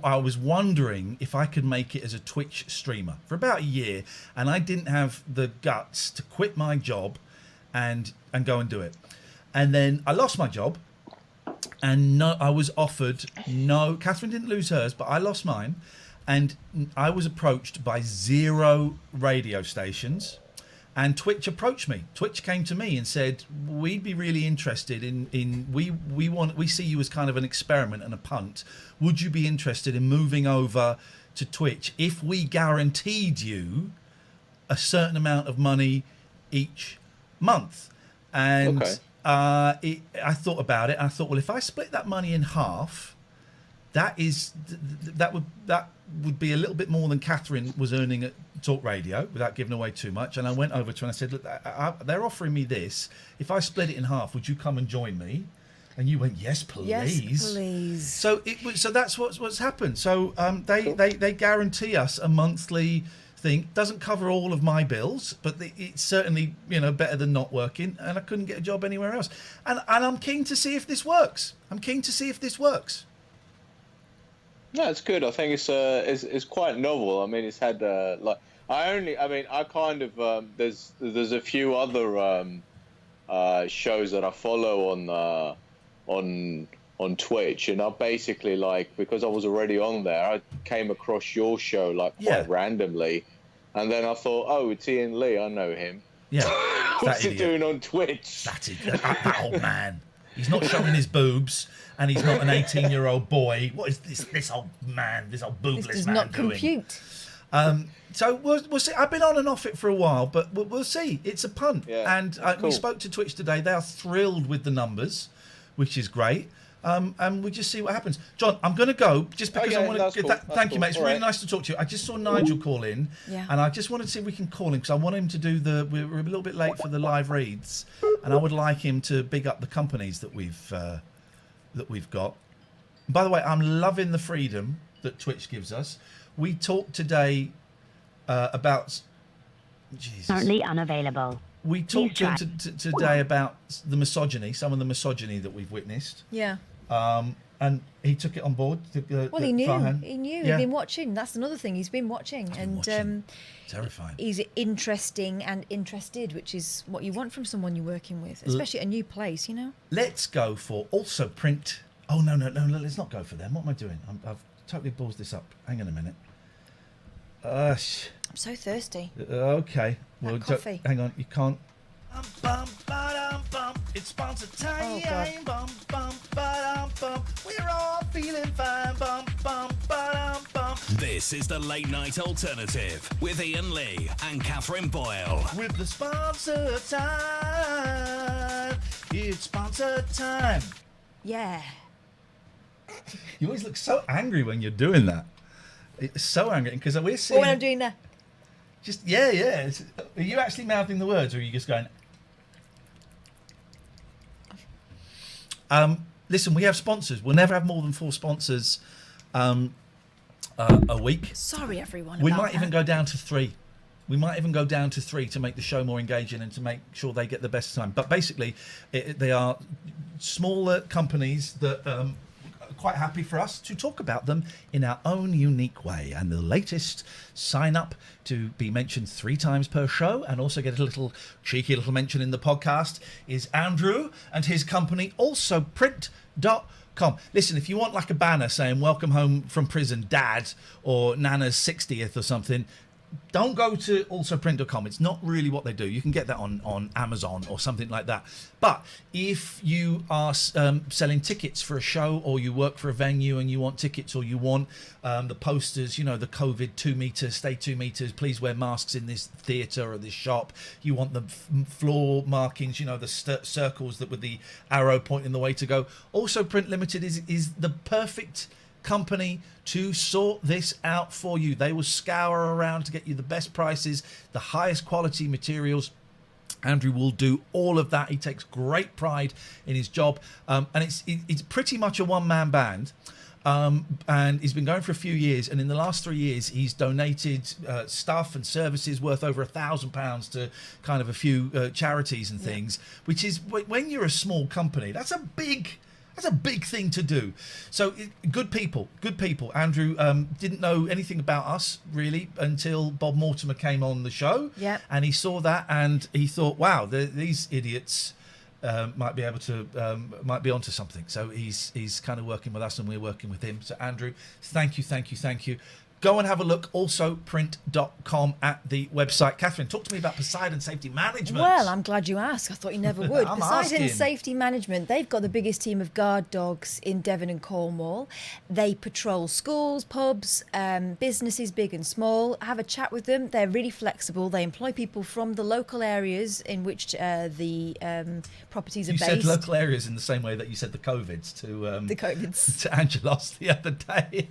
I was wondering if I could make it as a Twitch streamer for about a year, and I didn't have the guts to quit my job and go and do it. And then I lost my job, and I was offered no. Catherine didn't lose hers, but I lost mine, and I was approached by 0 radio stations And Twitch approached me. Twitch came to me and said, "We'd be really interested in we see you as kind of an experiment and a punt. Would you be interested in moving over to Twitch if we guaranteed you a certain amount of money each month?" And Okay. I thought about it. And I thought, well, if I split that money in half, that would be a little bit more than Catherine was earning at Talk Radio, without giving away too much. And I went over to her and I said, "Look, they're offering me this. If I split it in half, would you come and join me?" And you went, "Yes, please." Yes, please. So that's what's happened. So they guarantee us a monthly thing. Doesn't cover all of my bills, but it's certainly better than not working. And I couldn't get a job anywhere else. And I'm keen to see if this works. No, it's good. I think it's quite novel. I mean, it's had there's a few other shows that I follow on Twitch, and I basically because I was already on there, I came across your show quite randomly, and then I thought, oh, it's Iain Lee. I know him. Yeah. What's he doing on Twitch? That old man. He's not showing his boobs, and he's not an 18-year-old boy. What is this old man, this old boobless This does man not doing? compute. So we'll see. I've been on and off it for a while, but we'll see. It's a punt. Yeah, And cool. we spoke to Twitch today. They are thrilled with the numbers, which is great. And we just see what happens. John, I'm going to go just because I want to. Cool. Thank you, mate. It's All really right. nice to talk to you. I just saw Nigel call in, Yeah. and I just wanted to see if we can call him because I want him to do we're a little bit late for the live reads, and I would like him to big up the companies that we've got. By the way, I'm loving the freedom that Twitch gives us. We talked today about. Jesus. Currently unavailable. We talked Please try. today about the misogyny, some of the misogyny that we've witnessed. Yeah. And he took it on board. Well, he knew. Farhan. He knew. Yeah. He'd been watching. That's another thing. He's been watching. Terrifying. He's interesting and interested, which is what you want from someone you're working with, especially at a new place, Let's go for also print. Oh, no, let's not go for them. What am I doing? I've totally ballsed this up. Hang on a minute. I'm so thirsty. Okay. Well, coffee. hang on. You can't. It's sponsor time. We're all feeling fine. This is the Late Night Alternative with Iain Lee and Catherine Boyle. With the sponsor time. It's sponsor time. Yeah. You always look so angry when you're doing that. It's so angry because we're seeing. Or when I'm doing that. Just yeah. Are you actually mouthing the words, or are you just going? Listen, we have sponsors. We'll never have more than 4 sponsors a week. Sorry, everyone. We about might even that. go down to 3. We might even go down to 3 to make the show more engaging and to make sure they get the best time. But basically, they are smaller companies that are quite happy for us to talk about them in our own unique way. And the latest sign up to be mentioned 3 times per show and also get a cheeky little mention in the podcast is Andrew and his company, also print.com. Listen, if you want like a banner saying welcome home from prison, Dad, or Nana's 60th or something, don't go to alsoprint.com. It's not really what they do. You can get that on Amazon or something like that. But if you are selling tickets for a show, or you work for a venue and you want tickets, or you want the posters, the COVID 2 meters, stay 2 meters, please wear masks in this theatre or this shop. You want the floor markings, the circles that with the arrow pointing the way to go. Also Print Limited is the perfect company to sort this out for you. They will scour around to get you the best prices, the highest quality materials. Andrew will do all of that. He takes great pride in his job, and it's pretty much a one-man band. And he's been going for a few years, and in the last 3 years he's donated stuff and services worth over £1,000 to kind of a few charities and things, which is, when you're a small company, that's a big thing to do. So good people. Andrew didn't know anything about us really until Bob Mortimer came on the show. Yeah. And he saw that and he thought, wow, these idiots might be onto something. So he's kind of working with us and we're working with him. So Andrew, thank you. Go and have a look. Also print.com at the website. Catherine, talk to me about Poseidon Safety Management. Well, I'm glad you asked. I thought you never would. I'm Poseidon asking. Safety Management, they've got the biggest team of guard dogs in Devon and Cornwall. They patrol schools, pubs, businesses big and small. Have a chat with them. They're really flexible. They employ people from the local areas in which the properties are You based. said local areas in the same way that you said the COVIDs to The COVIDs. to Angelos the other day.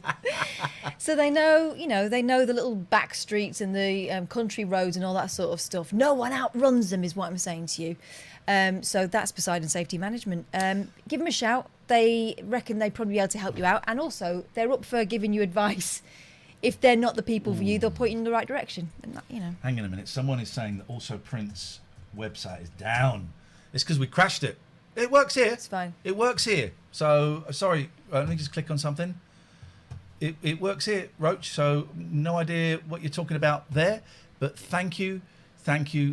So they know, they know the little back streets and the country roads and all that sort of stuff. No one outruns them, is what I'm saying to you. So that's Poseidon Safety Management. Give them a shout. They reckon they'd probably be able to help you out. And also, they're up for giving you advice. If they're not the people for you, they'll point you in the right direction. And that, Hang on a minute. Someone is saying that also Print's website is down. It's because we crashed it. It works here. It's fine. It works here. So, sorry, let me just click on something. It works here, Roach, so no idea what you're talking about there. But thank you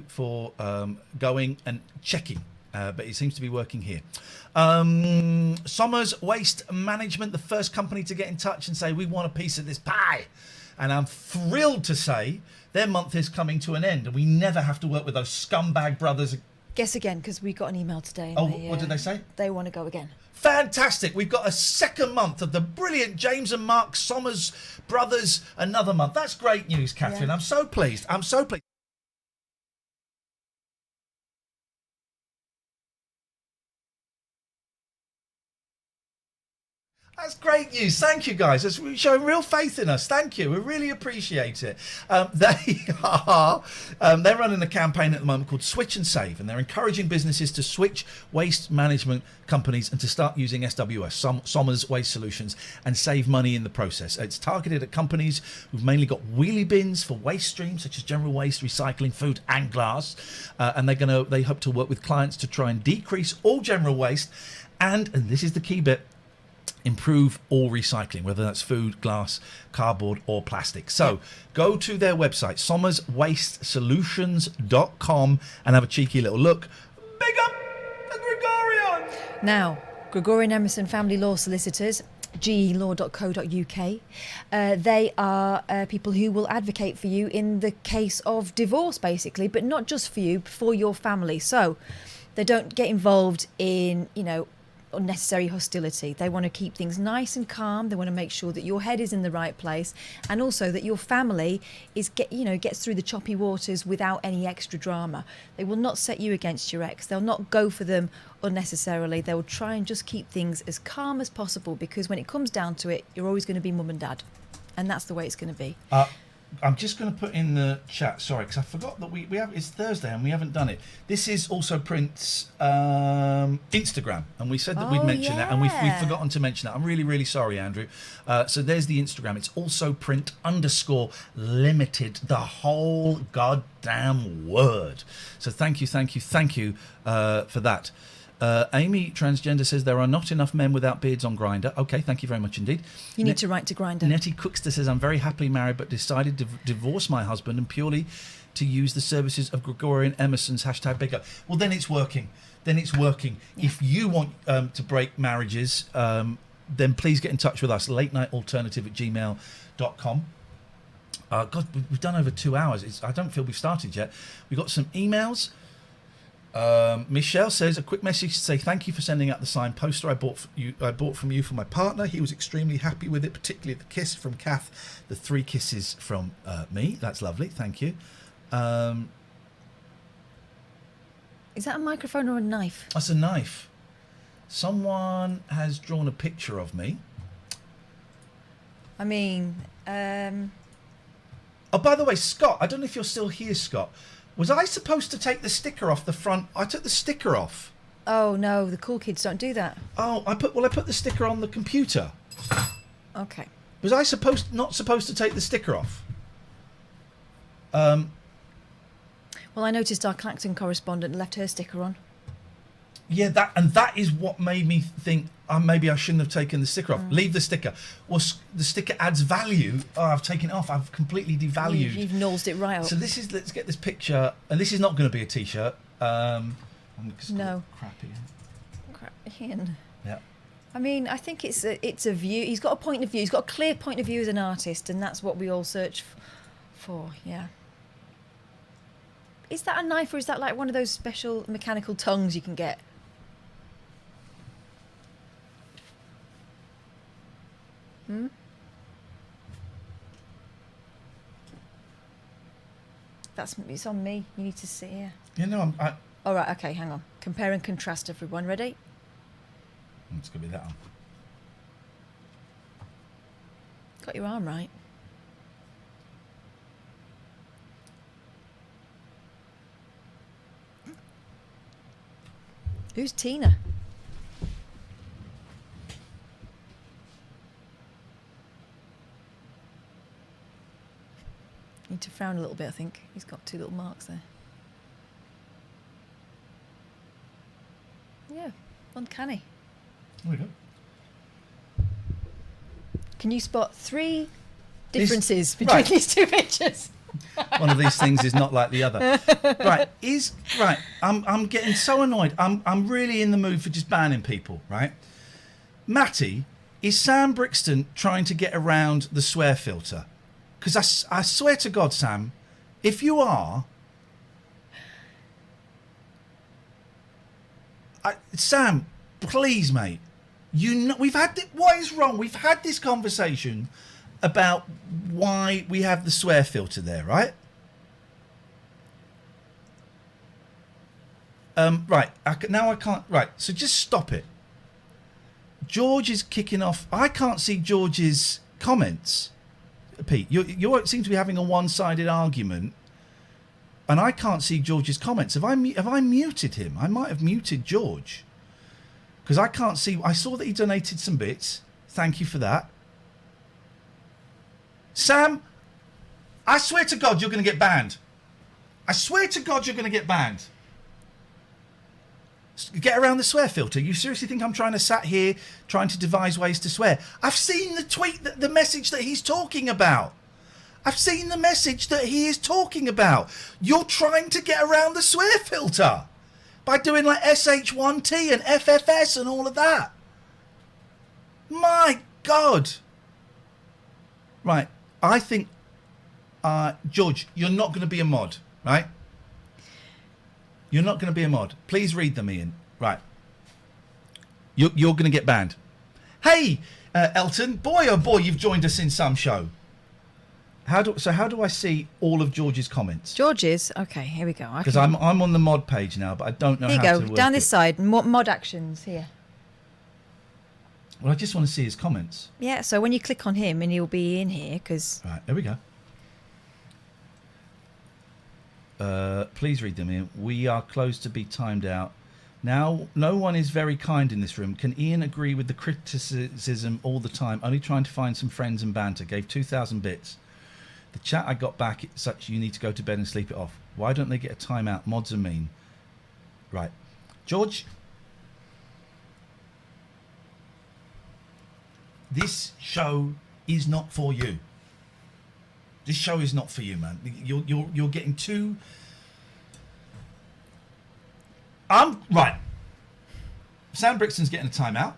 for going and checking. But it seems to be working here. Somers Waste Management, the first company to get in touch and say, we want a piece of this pie. And I'm thrilled to say their month is coming to an end. And we never have to work with those scumbag brothers. Guess again, because we got an email today. And What did they say? They want to go again. Fantastic. We've got a second month of the brilliant James and Mark Somers brothers. Another month. That's great news, Catherine. Yeah. I'm so pleased. That's great news. Thank you, guys. It's showing real faith in us. Thank you. We really appreciate it. They're running a campaign at the moment called Switch and Save, and they're encouraging businesses to switch waste management companies and to start using SWS, Somers Waste Solutions, and save money in the process. It's targeted at companies who've mainly got wheelie bins for waste streams such as general waste, recycling, food, and glass. And they hope to work with clients to try and decrease all general waste, and this is the key bit, improve all recycling, whether that's food, glass, cardboard or plastic. So go to their website, somerswastesolutions.com, and have a cheeky little look. Big up the Gregorian! Now, Gregorian Emerson Family Law Solicitors, gelaw.co.uk. They are people who will advocate for you in the case of divorce, basically, but not just for you, for your family. So they don't get involved in, unnecessary hostility. They want to keep things nice and calm. They want to make sure that your head is in the right place, and also that your family gets through the choppy waters without any extra drama. They will not set you against your ex. They'll not go for them unnecessarily. They will try and just keep things as calm as possible, because when it comes down to it, you're always going to be mum and dad, and that's the way it's going to be. I'm just going to put in the chat, sorry, because I forgot that we have, it's Thursday and we haven't done it. This is also Print's Instagram, and we said that we'd mention that, and we've forgotten to mention that. I'm really, really sorry, Andrew. So there's the Instagram. It's also Print_Limited, the whole goddamn word. So thank you for that. Amy Transgender says there are not enough men without beards on Grindr. Okay, thank you very much indeed. You need to write to Grindr. Nettie Cookster says, I'm very happily married but decided to divorce my husband and purely to use the services of Gregorian Emerson's #bigger. Well, then it's working. Yeah. If you want to break marriages, then please get in touch with us, latenightalternative@gmail.com. God, we've done over 2 hours. I don't feel we've started yet. We've got some emails. Michelle says, a quick message to say thank you for sending out the signed poster I bought from you for my partner. He was extremely happy with it, particularly the kiss from Kath, the 3 kisses from me. That's lovely, thank you. Is that a microphone or a knife? That's a knife. Someone has drawn a picture of me. I mean, Oh, by the way, Scott, I don't know if you're still here, Scott. Was I supposed to take the sticker off the front? I took the sticker off. Oh no, the cool kids don't do that. Oh, I put the sticker on the computer. Okay. Was I not supposed to take the sticker off? Well, I noticed our Clacton correspondent left her sticker on. Yeah, that is what made me think maybe I shouldn't have taken the sticker off. Leave the sticker. Well, the sticker adds value. Oh, I've taken it off. I've completely devalued. You've nosed it right up. So let's get this picture, and this is not going to be a t-shirt. No. Crappy. Ian. Yeah. I mean, I think it's a view. He's got a point of view. He's got a clear point of view as an artist, and that's what we all search for. Yeah. Is that a knife, or is that like one of those special mechanical tongues you can get? Hmm? It's on me. You need to see here. You know, All right, okay, hang on. Compare and contrast, everyone. Ready? It's going to be that one. Got your arm right. Who's Tina? Need to frown a little bit, I think. He's got 2 little marks there. Yeah, uncanny. There we go. Can you spot 3 differences between right. these 2 pictures? One of these things is not like the other. Right. I'm getting so annoyed. I'm really in the mood for just banning people, right? Matty, is Sam Brixton trying to get around the swear filter? Because I swear to God, Sam, if you are, Sam, please, mate. We've had what is wrong? We've had this conversation about why we have the swear filter there, right? Right. Now I can't. Right. So just stop it. George is kicking off. I can't see George's comments. Pete, you seem to be having a one-sided argument, and I can't see George's comments. Have I muted him? I might have muted George because I can't see. I saw that he donated some bits. Thank you for that. Sam, I swear to God you're going to get banned. I swear to God you're going to get banned. Get around the swear filter. You seriously think I'm trying to devise ways to swear? I've seen the tweet, the message that he's talking about. I've seen the message that he is talking about. You're trying to get around the swear filter by doing like SH1T and FFS and all of that. My God. Right. I think, George, you're not going to be a mod, right? You're not going to be a mod. Please read them, Ian. Right. You're going to get banned. Hey, Elton, boy oh boy, you've joined us in some show. How do I see all of George's comments? George's? Okay, here we go. Because I'm on the mod page now, but I don't know here how you to go. work Down this it. side, mod actions here. Well, I just want to see his comments. Yeah, so when you click on him, and he'll be in here, because... Right, there we go. Please read them in. We are close to be timed out. Now, no one is very kind in this room. Can Ian agree with the criticism all the time? Only trying to find some friends and banter. Gave 2,000 bits. The chat I got back, it's such you need to go to bed and sleep it off. Why don't they get a timeout? Mods are mean. Right. George? This show is not for you. This show is not for you, man. You're getting too... Right. Sam Brixton's getting a timeout.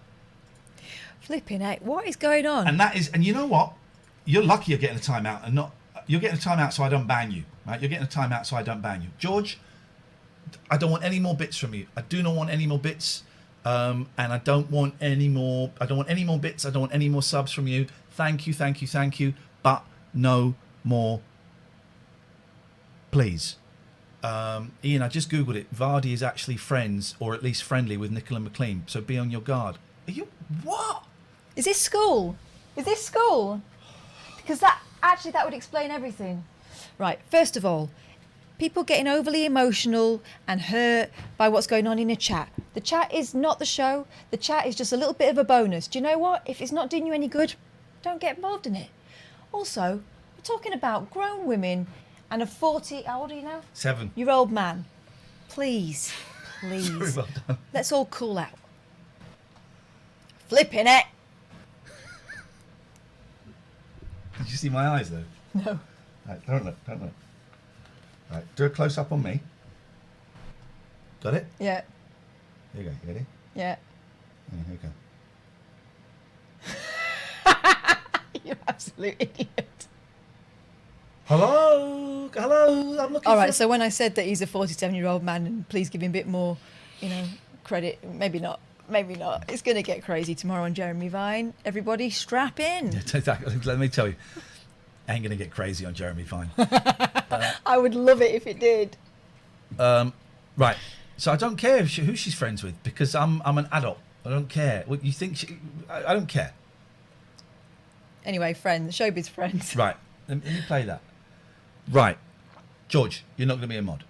Flipping heck, what is going on? And you know what? You're lucky you're getting a timeout and not... You're getting a timeout so I don't ban you, right? You're getting a timeout so I don't ban you. George, I don't want any more bits from you. I do not want any more bits. And I don't want any more... I don't want any more bits. I don't want any more subs from you. Thank you, thank you, thank you. But no more, please. Ian, I just googled it. Vardy is actually friends, or at least friendly, with Nicola McLean, so be on your guard. Are you... What? Is this school? Is this school? Because that would explain everything. Right, first of all, people getting overly emotional and hurt by what's going on in a chat. The chat is not the show. The chat is just a little bit of a bonus. Do you know what? If it's not doing you any good, don't get involved in it. Also, we're talking about grown women and a 40... How old are you now? 7-year-old man. Please. Very well done. Let's all cool out. Flipping it. Did you see my eyes, though? No. Right, don't look. Right, do a close-up on me. Got it? Yeah. Here you go. You ready? Yeah. Here we go. absolute idiot. Hello, I'm looking All right, for... so when I said that he's a 47-year-old man and please give him a bit more, credit, maybe not. It's going to get crazy tomorrow on Jeremy Vine. Everybody strap in. Let me tell you, ain't going to get crazy on Jeremy Vine. I would love it if it did. Right, so I don't care who she's friends with because I'm an adult. I don't care. What you think? I don't care. Anyway, friends, showbiz friends. Right, let me play that. Right, George, you're not going to be a mod.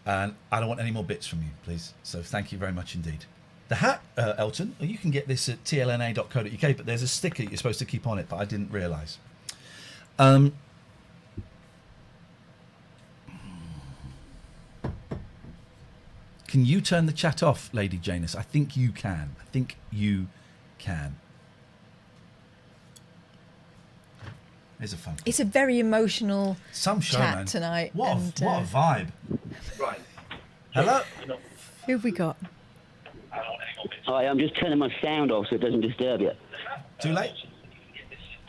And I don't want any more bits from you, please. So thank you very much indeed. The hat, Elton, you can get this at tlna.co.uk, but there's a sticker you're supposed to keep on it, but I didn't realise. Can you turn the chat off, Lady Janus? I think you can. There's a phone. It's a very emotional show, chat man. tonight. What a vibe. Right. Hello? Who have we got? Hi, I'm just turning my sound off so it doesn't disturb you. Too late?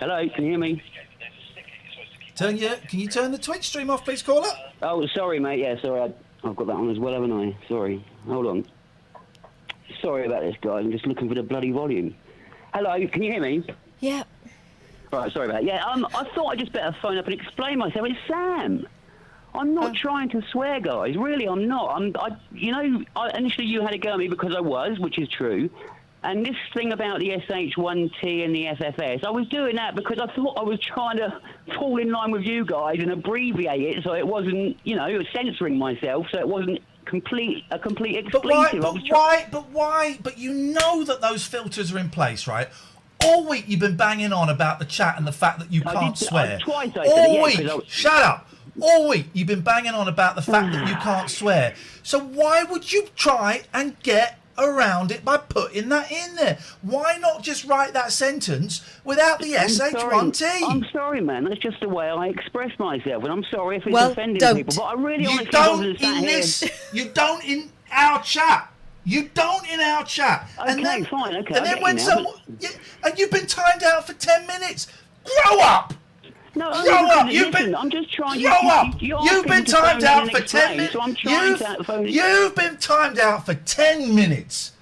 Hello, can you hear me? Can you turn the Twitch stream off, please, caller? Oh, sorry, mate. Yeah, sorry. I've got that on as well, haven't I? Sorry. Hold on. Sorry about this, guys. I'm just looking for the bloody volume. Hello, can you hear me? Yeah. Right, sorry about that. Yeah, I thought I'd just better phone up and explain myself. It's Sam. I'm not trying to swear, guys. Really, I'm not. Initially you had a go at me because I was, which is true. And this thing about the SH1T and the FFS, I was doing that because I thought I was trying to fall in line with you guys and abbreviate it so it wasn't, censoring myself, so it wasn't a complete expletive. But why? But you know that those filters are in place, right? All week you've been banging on about the chat and the fact that you can't swear. Twice I All said it, week, shut up. All week you've been banging on about the fact that you can't swear. So why would you try and get around it by putting that in there? Why not just write that sentence without the SH1T? I'm sorry, man. That's just the way I express myself, and I'm sorry if it's offending people. But I really honestly wasn't sat here. You don't in our chat. You don't in our chat. Okay, fine. Okay. And then when and you've been timed out for 10 minutes. Grow up. No, grow up. I'm just trying. Grow up. You've been timed out for 10 minutes. So I'm trying to phone. You've been timed out for 10 minutes.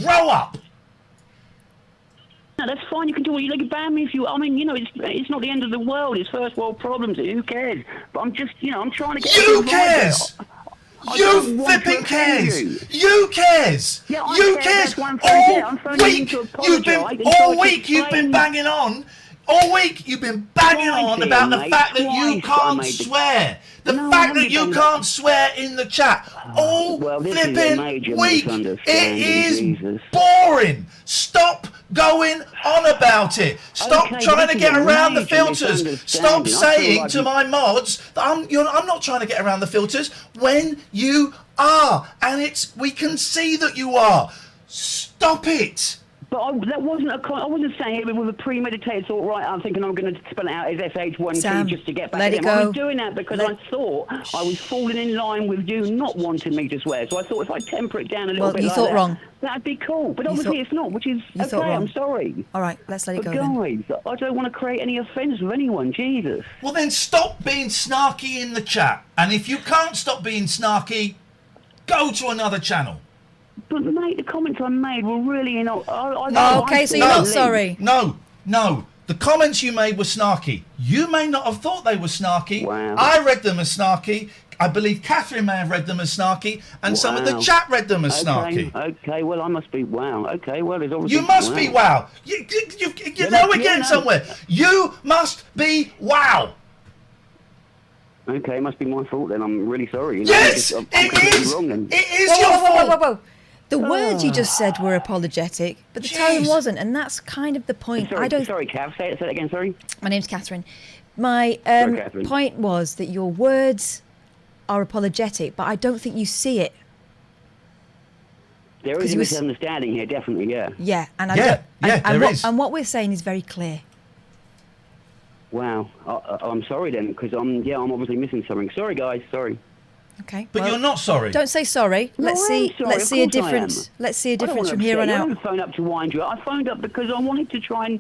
Grow up. No, that's fine. You can do what you like. Ban me if you. I mean, it's not the end of the world. It's first world problems. Who cares? But I'm just, I'm trying to get. You cares. You flipping cares. You cares. Yeah, you cares. All week you've been banging on. All week you've been banging on about the fact that you can't swear. The fact that you can't swear in the chat. All flipping week. It is boring. Stop going on about it. Stop trying to get around the filters. Stop saying to my mods that I'm not trying to get around the filters when you are. And we can see that you are. Stop it. But that wasn't I wasn't saying it with a premeditated thought, right, I'm thinking I'm going to spell it out as SH1T just to get back at him. I was doing that because I thought I was falling in line with you not wanting me to swear. So I thought if I temper it down a little bit you thought wrong. That'd be cool. But obviously it's not, which is okay, I'm sorry. All right, let's let it go then. Guys, I don't want to create any offence with anyone, Jesus. Well, then stop being snarky in the chat. And if you can't stop being snarky, go to another channel. But mate, the comments I made were really so you're not sorry. No. The comments you made were snarky. You may not have thought they were snarky. Wow. I read them as snarky. I believe Catherine may have read them as snarky, and some of the chat read them as snarky. Okay, well I must be Okay, well there's obviously you must be wow. You know we're getting somewhere. You must be wow. Okay, it must be my fault then. I'm really sorry. Yes, it is. Wrong, then. It is your fault. Whoa. The words you just said were apologetic, but the tone wasn't, and that's kind of the point. Sorry, Cav. Say it again. Sorry. My name's Catherine. My Catherine. point was that your words are apologetic, but I don't think you see it. There is a misunderstanding here, definitely. Yeah. Yeah, and there is. And what we're saying is very clear. Wow. I'm sorry then, because I'm obviously missing something. Sorry, guys. Sorry. Okay. But you're not sorry. Don't say sorry. Let's see a difference. Let's see a difference from here on out. I didn't phone up to wind you up. I phoned up because I wanted to try and,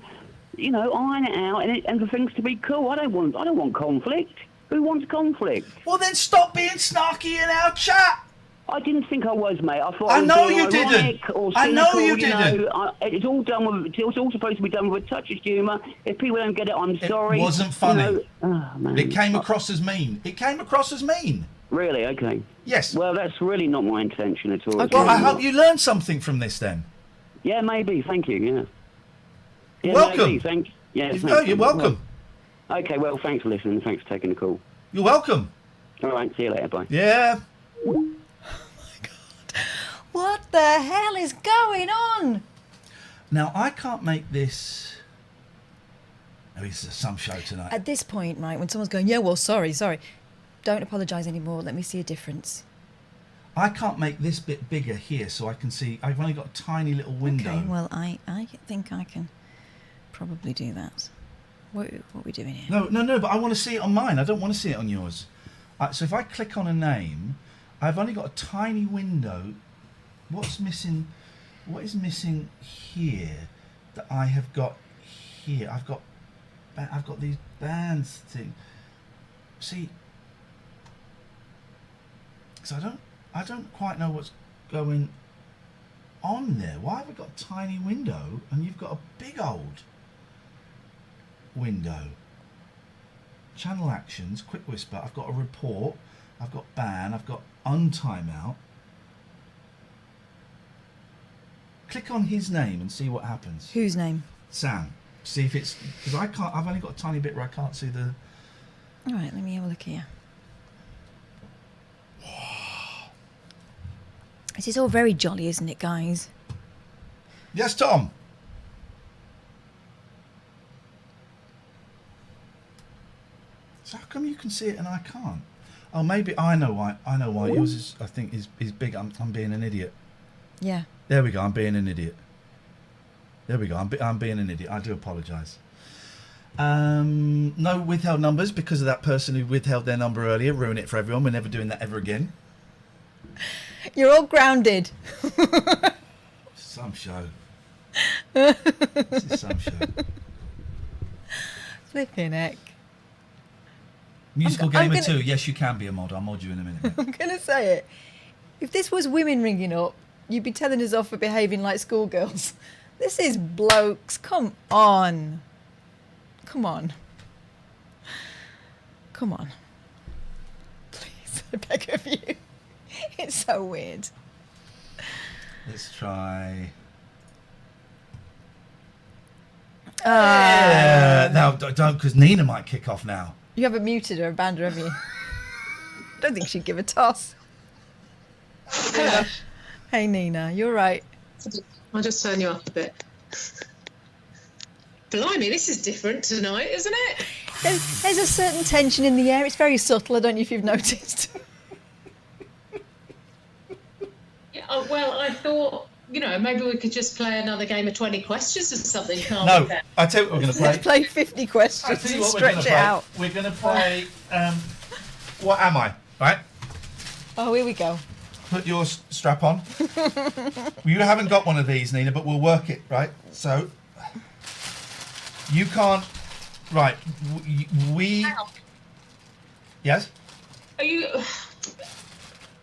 iron it out and for things to be cool. I don't want conflict. Who wants conflict? Well, then stop being snarky in our chat. I didn't think I was, mate. I thought I was know being you ironic didn't. Or I know cynical, you didn't. It's all done with. It's all supposed to be done with a touch of humour. If people don't get it, I'm sorry. It wasn't funny. Oh, man. It came across as mean. It came across as mean. Really? Okay. Yes. Well, that's really not my intention at all. Okay. Well, I hope you learned something from this then. Yeah, maybe. Thank you. Yeah. Yeah, welcome. Maybe. Thank. Yeah. No, you're welcome. Okay. Well, thanks for listening. Thanks for taking the call. You're welcome. All right. See you later. Bye. Yeah. What the hell is going on? Now, I can't make this... Oh, it's some show tonight. At this point, right, when someone's going, yeah, well, sorry, don't apologise anymore. Let me see a difference. I can't make this bit bigger here so I can see... I've only got a tiny little window. Okay, well, I think I can probably do that. What are we doing here? No, but I want to see it on mine. I don't want to see it on yours. So if I click on a name, I've only got a tiny window. What's missing? What is missing here that I have got here? I've got these bands thing. See, so I don't quite know what's going on there. Why have we got a tiny window and you've got a big old window? Channel actions, quick whisper. I've got a report. I've got ban. I've got untimeout. Click on his name and see what happens. Whose name? Sam. See if it's... Because I can't... I've only got a tiny bit where I can't see the... All right, let me have a look here. This is all very jolly, isn't it, guys? Yes, Tom? So how come you can see it and I can't? Oh, maybe I know why. I know why. Yours is, I think, is big. I'm being an idiot. Yeah. There we go. I'm being an idiot. There we go. I'm being an idiot. I do apologise. No withheld numbers because of that person who withheld their number earlier. Ruin it for everyone. We're never doing that ever again. You're all grounded. Some show. This is some show. Flipping heck. Musical Gamer 2. Yes, you can be a mod. I'll mod you in a minute. I'm going to say it. If this was women ringing up, you'd be telling us off for behaving like schoolgirls. This is blokes. Come on. Come on. Come on. Please, I beg of you. It's so weird. Let's try... No, don't, because Nina might kick off now. You haven't muted her or banned her, have you? I don't think she'd give a toss. Hello. Hey, Nina, you're right. I'll just turn you up a bit. Blimey, this is different tonight, isn't it? There's a certain tension in the air. It's very subtle. I don't know if you've noticed. Yeah, well, I thought, maybe we could just play another game of 20 questions or something, can't No, we? I tell you what we're going to play. Let's play 50 questions and stretch it out. We're going to play, What Am I? Right? Oh, here we go. Put your strap on. You haven't got one of these, Nina, but we'll work it, right? So, you can't... Right, we... Yes?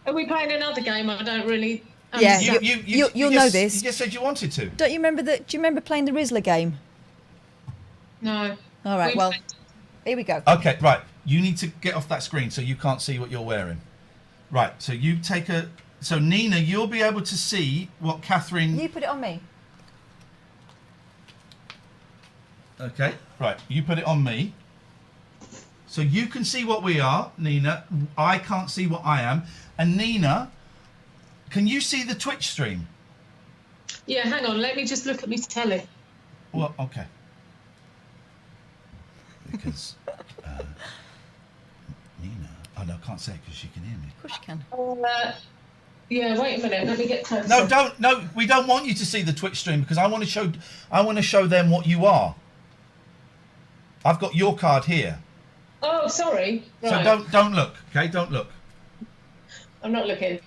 Are we playing another game? I don't really... Yeah, understand. you'll know this. You just said you wanted to. Don't you remember that? Do you remember playing the Rizzler game? No. All right, well, here we go. Okay, right. You need to get off that screen so you can't see what you're wearing. Right, so you take a... So, Nina, you'll be able to see what Catherine... You put it on me. Okay, right. You put it on me. So you can see what we are, Nina. I can't see what I am. And Nina, can you see the Twitch stream? Yeah, hang on. Let me just look at my telly. Well, okay. Because Nina... Oh, no, I can't say it because she can hear me. Of course you can. Yeah, wait a minute. Let me get closer. No, don't. No, we don't want you to see the Twitch stream because I want to show them what you are. I've got your card here. Oh, sorry. Right. So don't look, okay? Don't look. I'm not looking.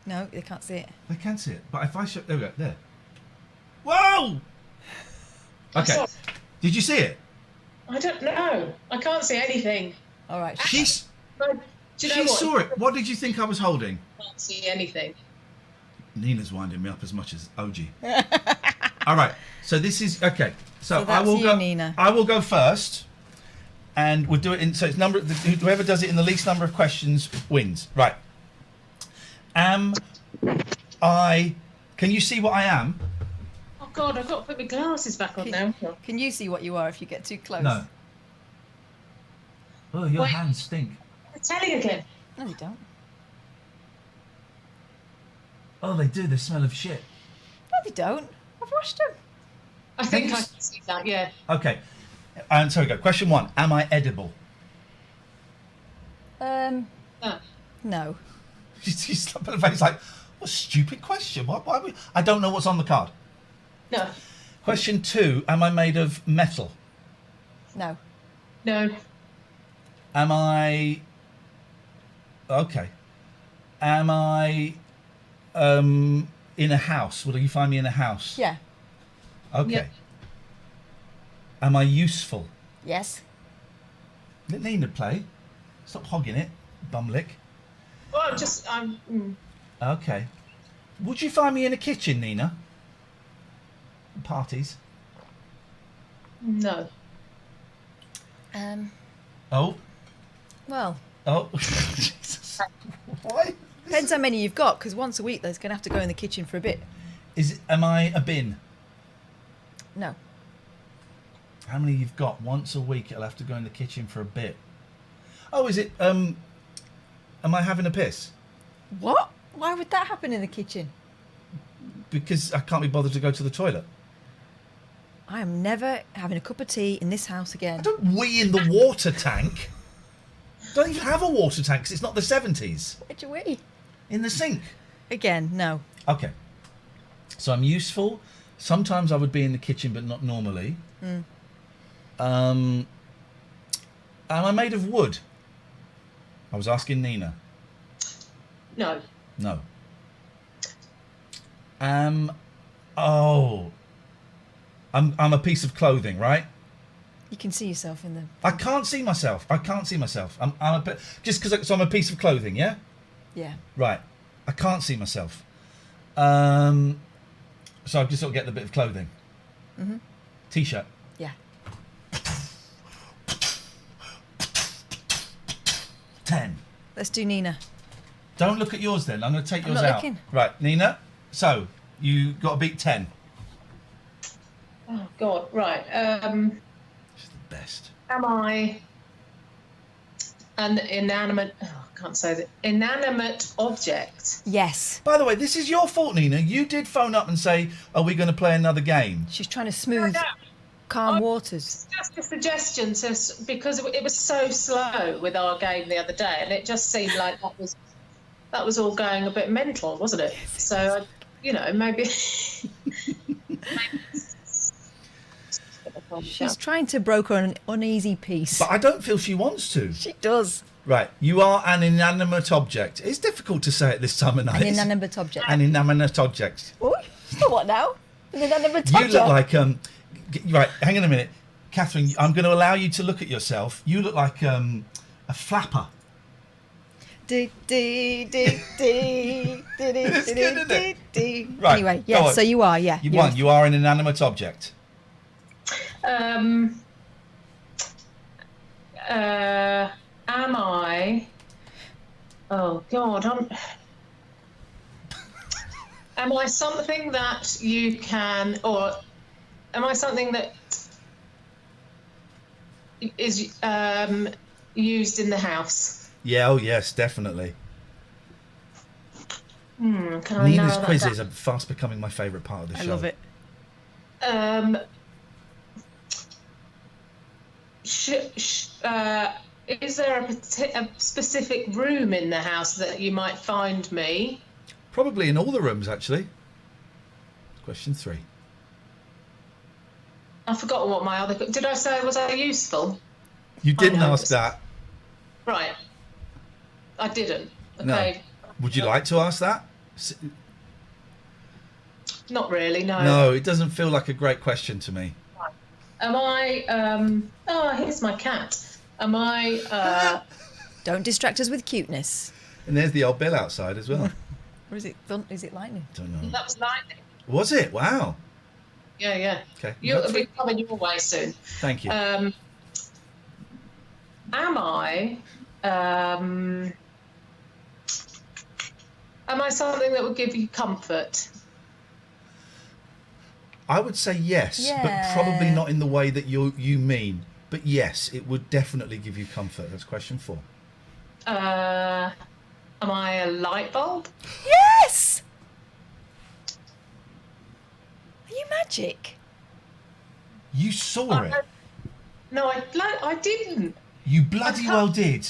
No, they can't see it. They can see it, but if I show... There we go, there. Whoa! Okay. Did you see it? I don't know. I can't see anything. All right. She's. Do you know She what? saw it. What did you think I was holding? I can't see anything. Nina's winding me up as much as OG. All right. So this is okay. So I that's will you, go. Nina. I will go first, and we'll do it in. So it's number. Whoever does it in the least number of questions wins. Right. Am I? Can you see what I am? Oh God, I've got to put my glasses back on now. Can you see what you are if you get too close? No. Oh, your Wait. hands stink. The telly again. No, you don't. Oh, they do. They smell of shit. No, they don't. I've washed them. I think I can see that. Yeah. Okay. And so we go. Question 1. Am I edible? No. No. She's slapped her face like, what a stupid question. Why would, I don't know what's on the card. No. Question 2. Am I made of metal? No. No. Am I... Okay. Am I in a house? Will you find me in a house? Yeah. Okay. Yep. Am I useful? Yes. Let Nina play. Stop hogging it, bumlick. Well, Okay. Would you find me in a kitchen, Nina? Parties. No. Oh. Well. Oh. Jesus. Why? Depends how many you've got, because once a week there's going to have to go in the kitchen for a bit. Am I a bin? No. How many you've got? Once a week it'll have to go in the kitchen for a bit. Oh, is it, am I having a piss? What? Why would that happen in the kitchen? Because I can't be bothered to go to the toilet. I am never having a cup of tea in this house again. I don't wee in the water tank. Don't even have a water tank 'cause it's not the 70s. Where'd you wee? In the sink. Again, no. Okay. So I'm useful. Sometimes I would be in the kitchen, but not normally. Mm. Am I made of wood? I was asking Nina. No. No. I'm a piece of clothing, right? You can see yourself in the... I can't see myself. I'm just because I'm a piece of clothing, yeah? Yeah. Right. I can't see myself. So I've just got to get the bit of clothing. Mm-hmm. T-shirt. Yeah. 10. Let's do Nina. Don't look at yours then. I'm going to take I'm yours not out. looking. Right, Nina. So you got to beat 10. Oh God. Right. She's the best. Am I an inanimate? Oh, I can't say that. Inanimate object. Yes. By the way, this is your fault, Nina. You did phone up and say, "Are we going to play another game?" She's trying to smooth calm waters. Just a suggestion because it was so slow with our game the other day, and it just seemed like that was all going a bit mental, wasn't it? So, maybe. She's trying to broker an uneasy peace. But I don't feel she wants to. She does. Right, you are an inanimate object. It's difficult to say it this time of night. An inanimate object. An inanimate object. Oh, what now? An inanimate You object. look like right. Hang on a minute, Catherine. I'm going to allow you to look at yourself. You look like a flapper. Right. Anyway, go yeah. on. So you are, yeah. You won. You are an inanimate object. Am I? Oh God, am I something that you can, or am I something that is used in the house? Yeah. Oh yes, definitely. Can I Nina's narrow that quizzes down? are fast becoming my favourite part of the show. I love it. Is there a specific room in the house that you might find me? Probably in all the rooms, actually. Question 3. I've forgotten what my other... Did I say, was I useful? You didn't know, ask that. Right. I didn't. No. Okay. Would you like to ask that? Not really, no. No, it doesn't feel like a great question to me. Am I? Oh, here's my cat. Am I? Don't distract us with cuteness. And there's the old Bill outside as well. Or is it lightning? Don't know. That was lightning. Was it? Wow. Yeah, yeah. Okay. You'll be coming your way soon. Thank you. Am I? Am I something that would give you comfort? I would say yes, Yeah. but probably not in the way that you mean. But yes, it would definitely give you comfort. That's question 4. Am I a light bulb? Yes! Are you magic? You saw it. No, I didn't. You bloody well did.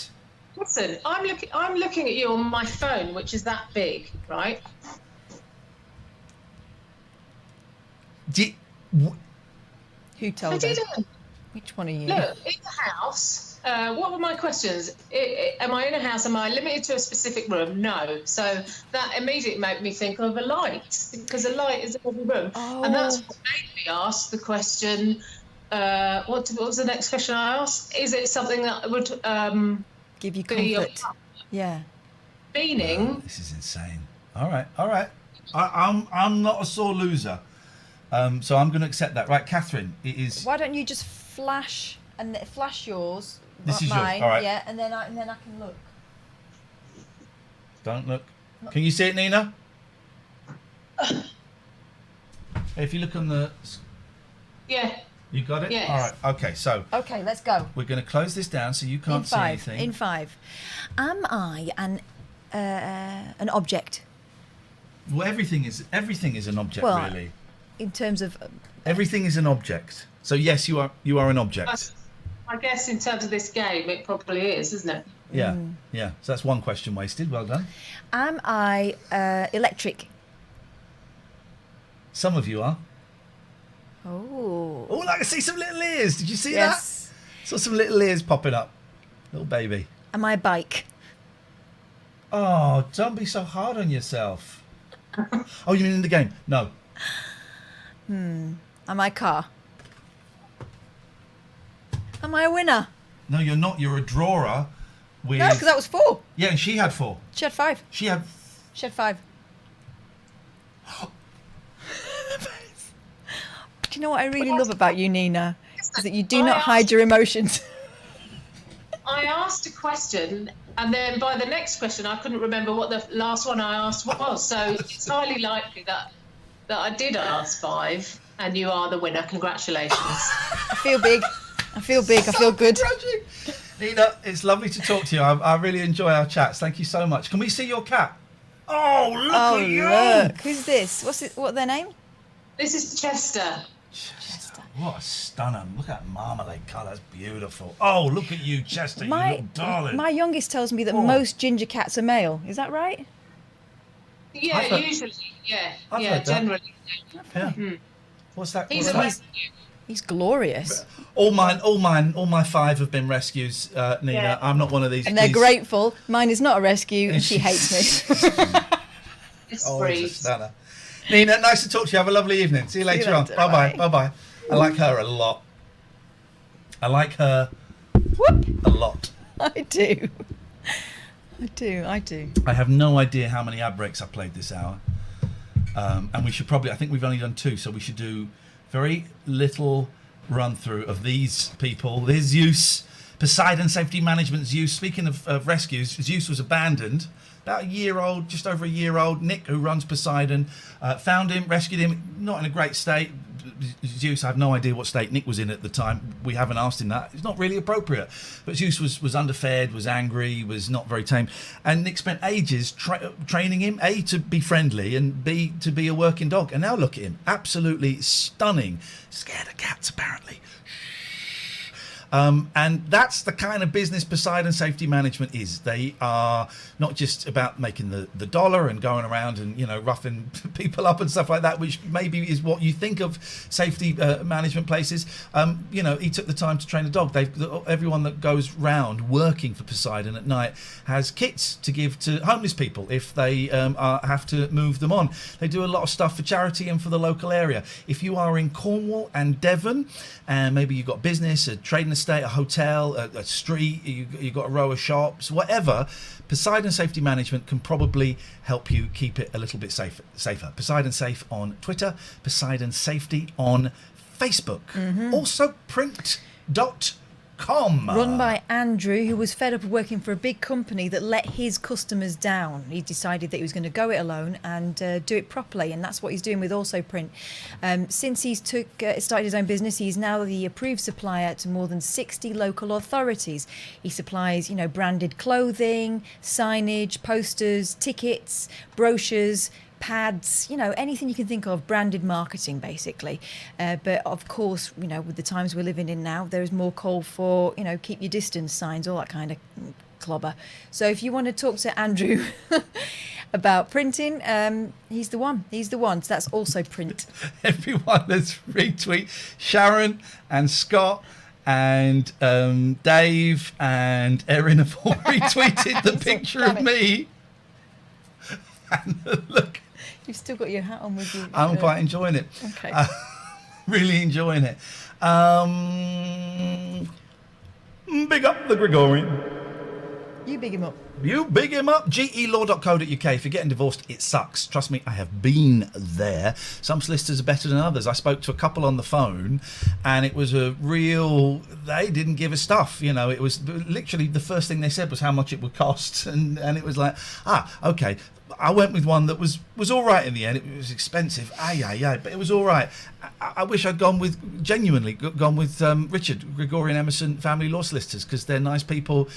Listen, I'm looking at you on my phone, which is that big, right? Who told I her? didn't. Which one are you? Look, in the house, what were my questions? Am I in a house? Am I limited to a specific room? No. So that immediately made me think of a light, because a light is in every room. And that's what made me ask the question, what was the next question I asked? Is it something that would give you be comfort? Yeah. Meaning... This is insane. All right. I'm not a sore loser. So I'm going to accept that. Right, Catherine, it is... Why don't you just flash yours? This is mine, yours, all right. Yeah, and then I can look. Don't look. Can you see it, Nina? If you look on the... Yeah. You got it? Yes. All right, okay, so... Okay, let's go. We're going to close this down so you can't see anything. In 5. Am I an object? Well, everything is an object, Well, really. In terms of... Everything is an object. So yes, you are an object. I guess in terms of this game, it probably is, isn't it? Yeah, yeah. So that's one question wasted. Well done. Am I electric? Some of you are. Oh. Oh, I can see some little ears. Did you see Yes. that? Saw some little ears popping up. Little baby. Am I a bike? Oh, don't be so hard on yourself. Oh, you mean in the game? No. Am I a car? Am I a winner? No, you're not. You're a drawer with... No, because that was 4. Yeah, and she had 4. She had 5. She had... She had 5. Do you know what I really love about you, Nina? Is that you do not hide your emotions. I asked a question, and then by the next question, I couldn't remember what the last one I asked was. So it's highly likely that I did ask 5, and you are the winner. Congratulations. I feel big. I feel good. Nina, it's lovely to talk to you. I really enjoy our chats. Thank you so much. Can we see your cat? Oh, look at you! Look. Who's this? What's their name? This is Chester. What a stunner. Look at that marmalade colour. That's beautiful. Oh, look at you, Chester, you little darling. My youngest tells me that most ginger cats are male. Is that right? Yeah, usually. Yeah, I've yeah, heard that. generally. Yeah. Mm. What's that? He's what's a that? rescue. He's glorious. All my 5 have been rescues, Nina. Yeah. I'm not one of these. And they're these- grateful. Mine is not a rescue, and she hates me. It's Oh, free. it's a stunner. Nina, nice to talk to you. Have a lovely evening. See you later on. later. Bye-bye. Bye-bye. I like her a lot. I like her a lot. I do. I do. I have no idea how many ad breaks I played this hour. And we should probably, I think we've only done 2, so we should do very little run through of these people. There's Zeus, Poseidon Safety Management Zeus. Speaking of rescues, Zeus was abandoned. About a year old, just over a year old. Nick, who runs Poseidon, found him, rescued him, not in a great state. Zeus, I have no idea what state Nick was in at the time. We haven't asked him that. It's not really appropriate. But Zeus was underfed, was angry, was not very tame. And Nick spent ages training him, A, to be friendly, and B, to be a working dog. And now look at him. Absolutely stunning. Scared of cats, apparently. And that's the kind of business Poseidon Safety Management is. They are not just about making the dollar and going around and, you know, roughing people up and stuff like that, which maybe is what you think of safety management places. You know, he took the time to train a dog. Everyone that goes round working for Poseidon at night has kits to give to homeless people if they have to move them on. They do a lot of stuff for charity and for the local area. If you are in Cornwall and Devon, and maybe you've got business, a trading estate, a hotel, a street, you've got a row of shops, whatever, Poseidon Safety Management can probably help you keep it a little bit safer. Poseidon Safe on Twitter, Poseidon Safety on Facebook. Also print.com. Run by Andrew, who was fed up of working for a big company that let his customers down. He decided that he was going to go it alone and do it properly, and that's what he's doing with Also Print. Since he's started his own business, he's now the approved supplier to more than 60 local authorities. He supplies, you know, branded clothing, signage, posters, tickets, brochures, pads, you know, anything you can think of, branded marketing basically. But of course, you know, with the times we're living in now, there is more call for, you know, keep your distance signs, all that kind of clobber. So if you want to talk to Andrew about printing, he's the one. So that's Also Print. Everyone, let's retweet Sharon and Scott and Dave and Erin have all retweeted the picture of me. And look, you've still got your hat on with you. I'm quite enjoying it. Okay. Really enjoying it. Big up the Gregorian. You big him up. You big him up. gelaw.co.uk. If you're getting divorced, it sucks. Trust me, I have been there. Some solicitors are better than others. I spoke to a couple on the phone, and it was a real... They didn't give us stuff. You know, it was literally the first thing they said was how much it would cost, and it was like, okay. I went with one that was all right in the end. It was expensive, but it was all right. I wish I'd gone with Richard, Gregorian Emerson Family Law Solicitors, because they're nice people.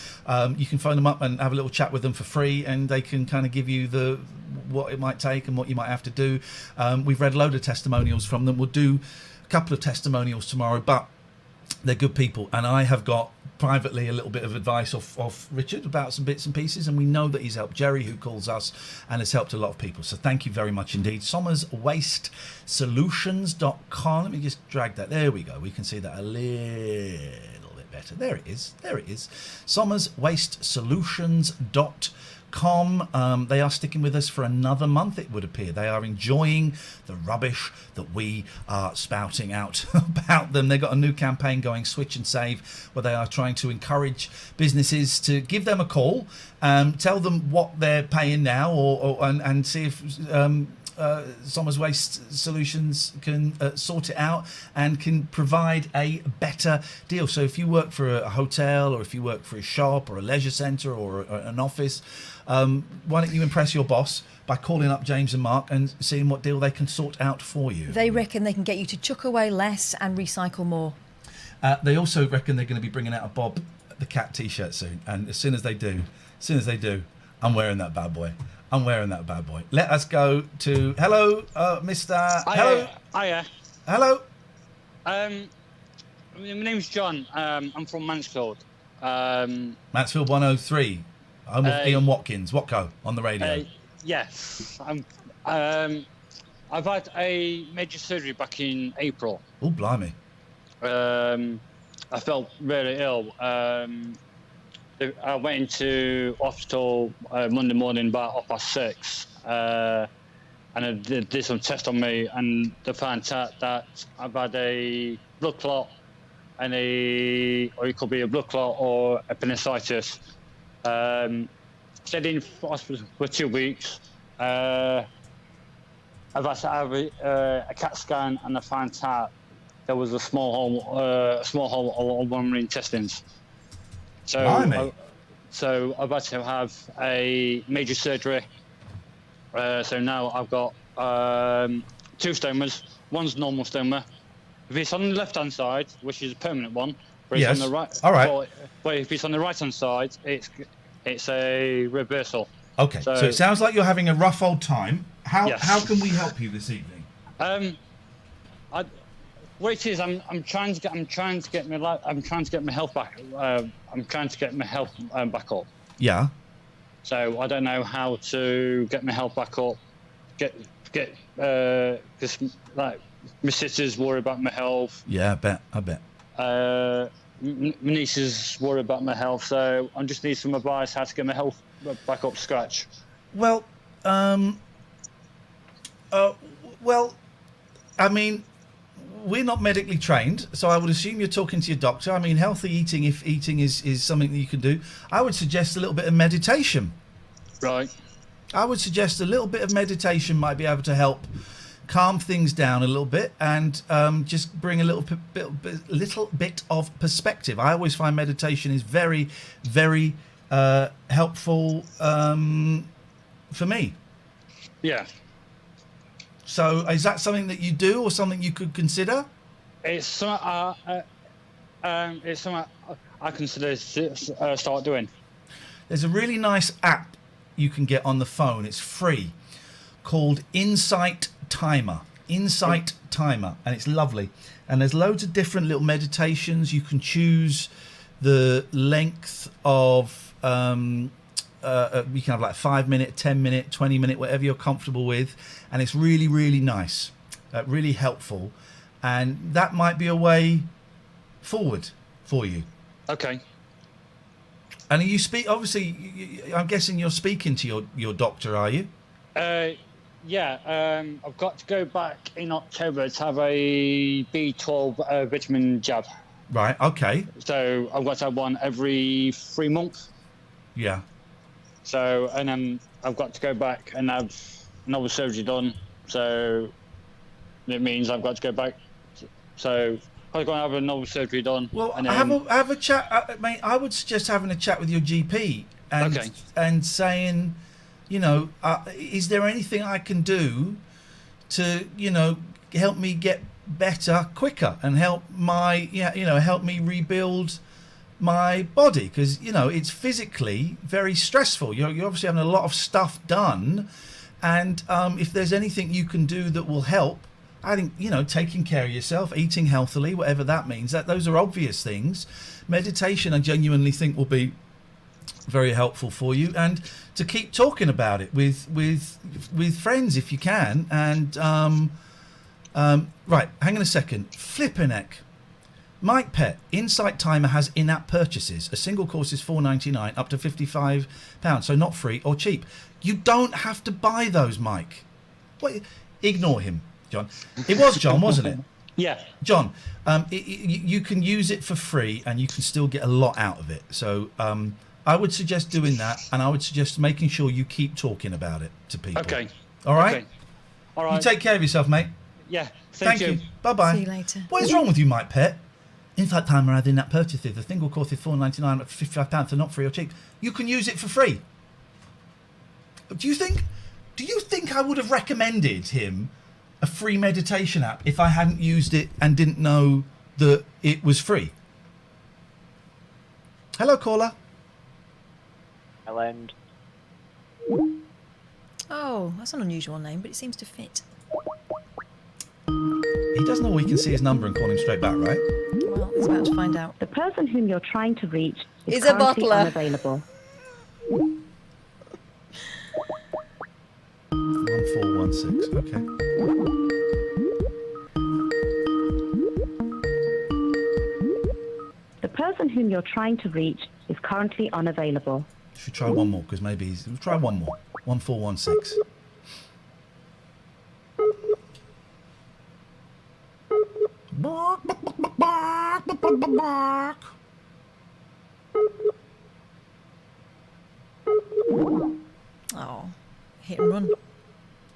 You can phone them up and have a little chat with them for free, and they can kind of give you what it might take and what you might have to do. We've read a load of testimonials from them. We'll do a couple of testimonials tomorrow, but they're good people, and I have got privately a little bit of advice off Richard about some bits and pieces, and we know that he's helped Jerry, who calls us, and has helped a lot of people, so thank you very much indeed. SommersWasteSolutions.com. Let me just drag that. There we go. We can see that a little bit better. There it is. SommersWasteSolutions.com. They are sticking with us for another month, it would appear. They are enjoying the rubbish that we are spouting out about them. They've got a new campaign going, Switch and Save, where they are trying to encourage businesses to give them a call, tell them what they're paying now, and see if Sommers Waste Solutions can sort it out and can provide a better deal. So if you work for a hotel, or if you work for a shop or a leisure centre or an office, why don't you impress your boss by calling up James and Mark and seeing what deal they can sort out for you. They reckon they can get you to chuck away less and recycle more. They also reckon they're going to be bringing out a Bob the Cat t-shirt soon, and as soon as they do, I'm wearing that bad boy. Let us go to Mr. Hello. Hiya. Hello. My name's John. I'm from Mansfield. Mansfield 103. Home of Ian Watkins. Watco on the radio. Yes. I've had a major surgery back in April. Oh, blimey. I felt really ill. I went into hospital Monday morning about 6:30, and I did some tests on me, and they found out that I've had a blood clot, or it could be a blood clot or appendicitis. Stayed in hospital for 2 weeks. I've had to have a CAT scan, and I found out there was a small hole on one of my intestines. So I've had to have a major surgery. So now I've got 2 stomas. One's normal stoma. If it's on the left-hand side, which is a permanent one, but it's on the right. All right. But if it's on the right-hand side, it's a reversal. Okay. So it sounds like you're having a rough old time. How Yes. how can we help you this evening? what it is, I'm trying to get my health back. I'm trying to get my health back up. Yeah. So I don't know how to get my health back up. Because like my sisters worry about my health. Yeah, I bet. My nieces worry about my health, so I just need some advice how to get my health back up to scratch. Well, I mean, we're not medically trained, so I would assume you're talking to your doctor. I mean, healthy eating, if eating is something that you can do, I would suggest a little bit of meditation. Right. I would suggest a little bit of meditation might be able to help calm things down a little bit and just bring a little bit of perspective. I always find meditation is very, very helpful for me. Yeah. So is that something that you do or something you could consider? It's something I consider to start doing. There's a really nice app you can get on the phone. It's free, called Insight Timer. Insight Timer, and it's lovely. And there's loads of different little meditations. You can choose the length of you can have like 5 minute, 10 minute, 20 minute, whatever you're comfortable with, and it's really, really nice, really helpful, and that might be a way forward for you. Okay. And are you obviously, I'm guessing you're speaking to your doctor, are you? Yeah. I've got to go back in October to have a B12 vitamin jab. Right. Okay. So I've got to have one every 3 months. Yeah. So, and then I've got to go back and have another surgery done. So it means I've got to go back. So I've got to have another surgery done. Well, and then, have a chat, mate. I would suggest having a chat with your GP and saying, you know, is there anything I can do to, you know, help me get better quicker and help me rebuild my body, because you know it's physically very stressful. You're obviously having a lot of stuff done, and if there's anything you can do that will help, I think, you know, taking care of yourself, eating healthily, whatever that means, that those are obvious things. Meditation, I genuinely think, will be very helpful for you, and to keep talking about it with friends if you can. And right, hang on a second. Flippin' heck. Mike Pett, Insight Timer has in-app purchases. A single course is $4.99 up to £55, so not free or cheap. You don't have to buy those, Mike. Wait, ignore him, John. It was John, wasn't it? Yeah. John, you can use it for free and you can still get a lot out of it. So I would suggest doing that, and I would suggest making sure you keep talking about it to people. Okay. All right? Okay. All right. You take care of yourself, mate. Yeah. Thank you. Bye-bye. See you later. What is wrong with you, Mike Pett? Insight Timer had in-app purchases. The single course is $4.99 up to £55, so not free or cheap. You can use it for free. Do you think I would have recommended him a free meditation app if I hadn't used it and didn't know that it was free? Hello, caller. Hello. Oh, that's an unusual name, but it seems to fit. He does know we can see his number and call him straight back, right? Well, he's about to find out. The person whom you're trying to reach is He's a currently bottler. unavailable. 1416. Okay. The person whom you're trying to reach is currently unavailable. Should try one more, because maybe we'll try one more. 1416. Oh, hit and run.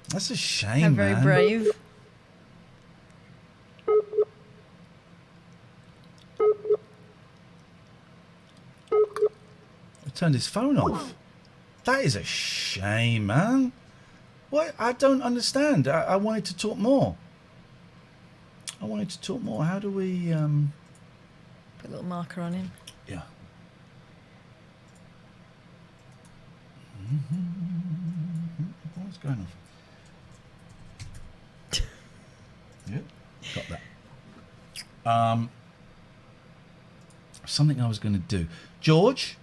That's a shame, How very man. brave. He turned his phone off. That is a shame, man. What? I don't understand. I wanted to talk more. How do we... Put a little marker on him. Yeah. What's going on? Yep, got that. Something I was going to do. George,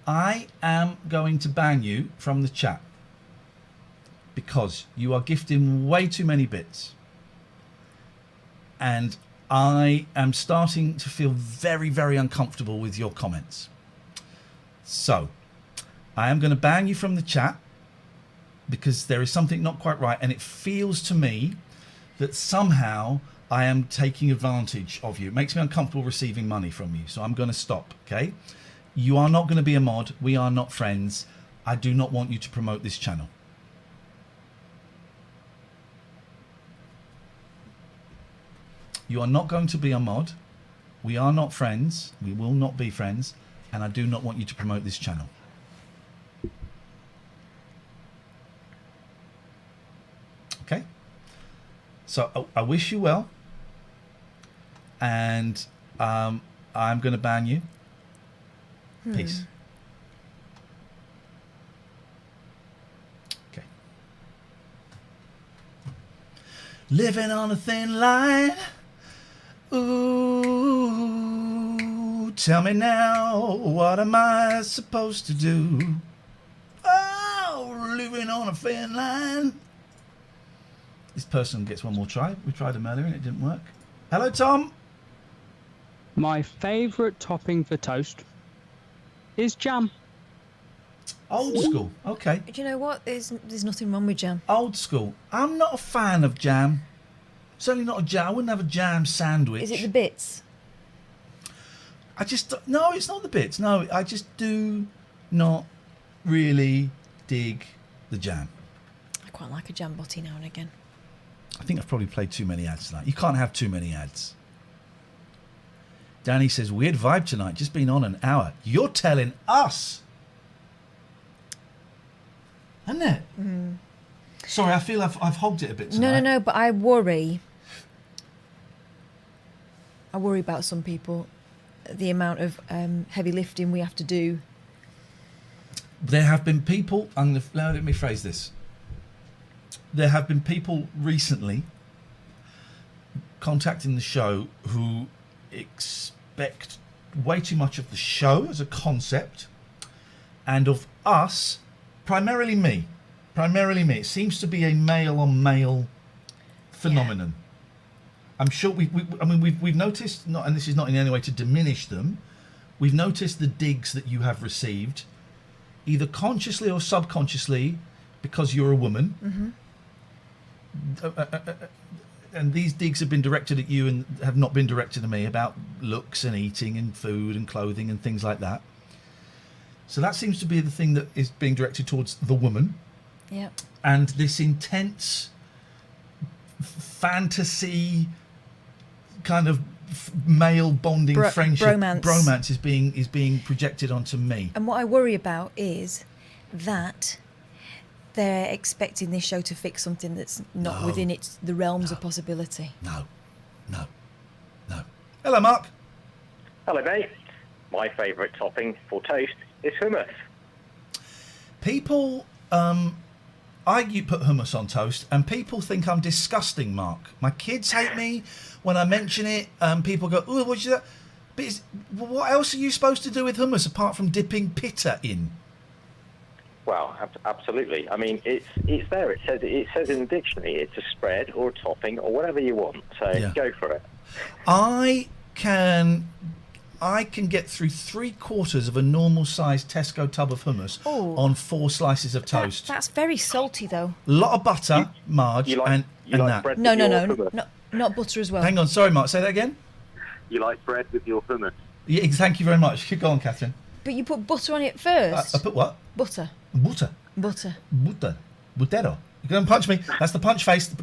I am going to ban you from the chat because you are gifting way too many bits. And I am starting to feel very, very uncomfortable with your comments. So, I am going to ban you from the chat because there is something not quite right, and it feels to me that somehow I am taking advantage of you. It makes me uncomfortable receiving money from you, so I'm going to stop, okay? You are not going to be a mod. We are not friends. I do not want you to promote this channel. You are not going to be a mod. We are not friends. We will not be friends. And I do not want you to promote this channel. Okay? So I wish you well. And I'm going to ban you. Peace. Okay. Living on a thin line. Ooh, tell me now, what am I supposed to do? Oh, living on a thin line. This person gets one more try. We tried them earlier and it didn't work. Hello, Tom. My favourite topping for toast is jam. Old school. Okay. Do you know what? There's nothing wrong with jam. Old school. I'm not a fan of jam. Certainly not a jam. I wouldn't have a jam sandwich. Is it the bits? No, it's not the bits. No, I just do not really dig the jam. I quite like a jam butty now and again. I think I've probably played too many ads tonight. You can't have too many ads. Danny says, weird vibe tonight. Just been on an hour. You're telling us. Isn't it? Mm. Sorry, I feel I've hogged it a bit tonight. No, but I worry. I worry about some people, the amount of heavy lifting we have to do. There have been people, let me phrase this. There have been people recently contacting the show who expect way too much of the show as a concept and of us, primarily me. It seems to be a male on male phenomenon. Yeah. I'm sure we've noticed, and this is not in any way to diminish them, we've noticed the digs that you have received, either consciously or subconsciously, because you're a woman. Mm-hmm. And these digs have been directed at you and have not been directed at me about looks and eating and food and clothing and things like that. So that seems to be the thing that is being directed towards the woman. Yeah. And this intense fantasy kind of male bonding friendship bromance is being projected onto me. And what I worry about is that they're expecting this show to fix something that's not within the realms of possibility. No. Hello, Mark. Hello, mate. My favourite topping for toast is hummus. People, you put hummus on toast, and people think I'm disgusting, Mark. My kids hate me when I mention it. People go, "Ooh, what's that?" But what else are you supposed to do with hummus apart from dipping pitta in? Well, absolutely. I mean, it's there. It says in the dictionary, it's a spread or a topping or whatever you want. So go for it. I can get through 3/4 of a normal sized Tesco tub of hummus on 4 slices of toast. That's very salty, though. A lot of butter, Marge, and that. Bread No, not butter as well. Hang on, sorry, Mark. Say that again. You like bread with your hummus? Yeah, thank you very much. Keep going, Catherine. But you put butter on it first. I put what? Butter. Buttero. You're going to punch me. That's the punch face.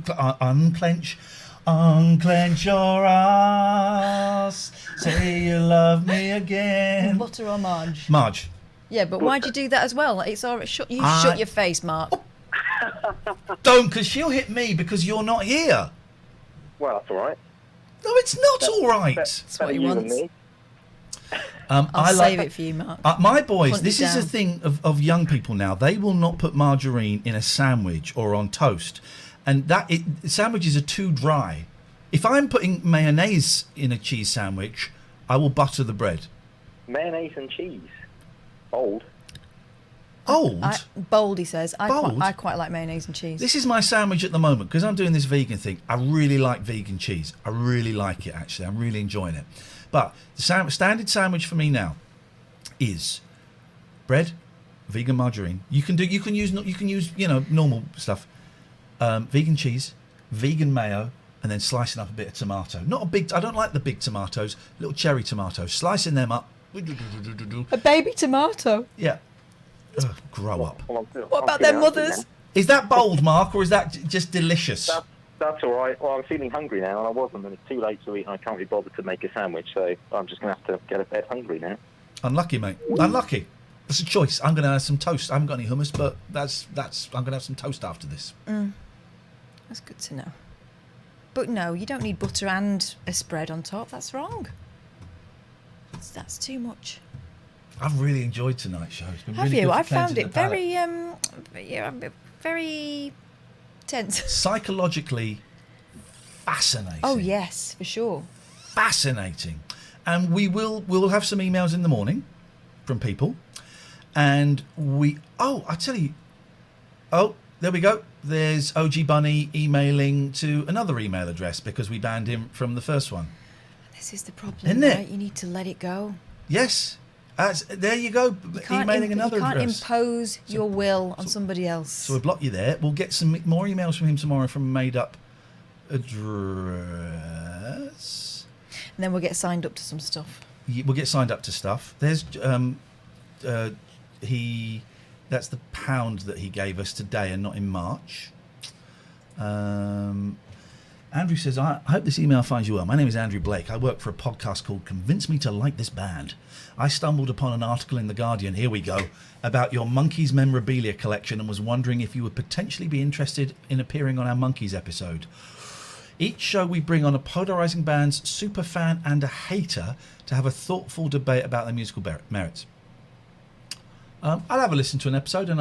Unclench your ass. Say you love me again. Butter or Marge? Marge. Yeah, but why'd you do that as well? It's all right. Shut your face, Mark. Don't, because she'll hit me because you're not here. Well, that's all right. No, it's not all right. That's what he wants. I'll save it for you, Mark. My boys, this is a thing of young people now. They will not put margarine in a sandwich or on toast. And sandwiches are too dry. If I'm putting mayonnaise in a cheese sandwich, I will butter the bread. Mayonnaise and cheese. Old. Old? Bold, he says. Bold? I quite like mayonnaise and cheese. This is my sandwich at the moment because I'm doing this vegan thing. I really like vegan cheese. I really like it, actually. I'm really enjoying it. But the standard sandwich for me now is bread, vegan margarine. You can use normal stuff. Vegan cheese, vegan mayo, and then slicing up a bit of tomato. I don't like the big tomatoes. Little cherry tomatoes. Slicing them up. A baby tomato. Yeah. Ugh, grow up. What about their mothers? Is that bold, Mark, or is that just delicious? That's all right. Well, I'm feeling hungry now, and I wasn't, and it's too late to eat, and I can't be bothered to make a sandwich, so I'm just going to have to get a bit hungry now. Unlucky, mate. Unlucky. That's a choice. I'm going to have some toast. I haven't got any hummus, but I'm going to have some toast after this. That's good to know. But no, you don't need butter and a spread on top. That's wrong. That's too much. I've really enjoyed tonight's show. It's been Have really you? good for I found cleansing it the palate. very tense. Psychologically fascinating. Oh yes, for sure. Fascinating. And we'll have some emails in the morning from people. And I tell you. Oh, there we go. There's OG Bunny emailing to another email address because we banned him from the first one. This is the problem, Isn't it? right? You need to let it go. Yes. There you go. Emailing another You can't address. impose your will on somebody else. So we'll block you there. We'll get some more emails from him tomorrow from a made-up address. And then we'll get signed up to some stuff. We'll get signed up to stuff. There's that's the pound that he gave us today and not in March. Andrew says, I hope this email finds you well. My name is Andrew Blake. I work for a podcast called Convince Me to Like This Band. I stumbled upon an article in The Guardian, here we go, about your Monkeys memorabilia collection and was wondering if you would potentially be interested in appearing on our Monkeys episode. Each show we bring on a polarising band's super fan and a hater to have a thoughtful debate about their musical merits. I'll have a listen to an episode, and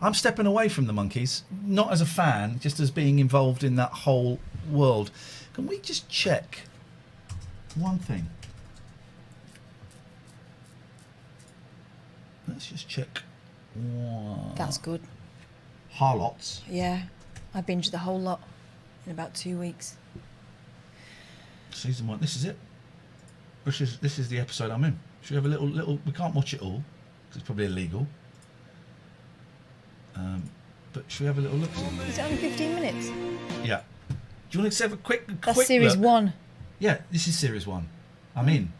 I'm stepping away from the Monkeys, not as a fan, just as being involved in that whole world. Can we just check one thing? Let's just check. That's good. Harlots. Yeah, I binged the whole lot in about 2 weeks. Season 1. This is it. This is the episode I'm in. Should we have a little? We can't watch it all. It's probably illegal. But should we have a little look? Is it only 15 minutes? Yeah. Do you want to have a quick That's series look? 1. Yeah, this is series 1. I'm in.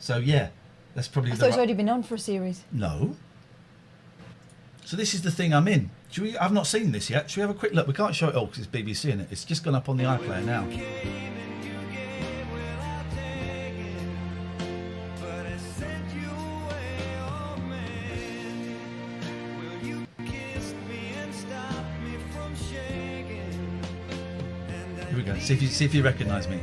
So yeah, that's probably I thought it's already been on for a series. No. So this is the thing I'm in. I've not seen this yet. Should we have a quick look? We can't show it all because it's BBC in it. It's just gone up on the iPlayer now. Here we go. See if you recognise me.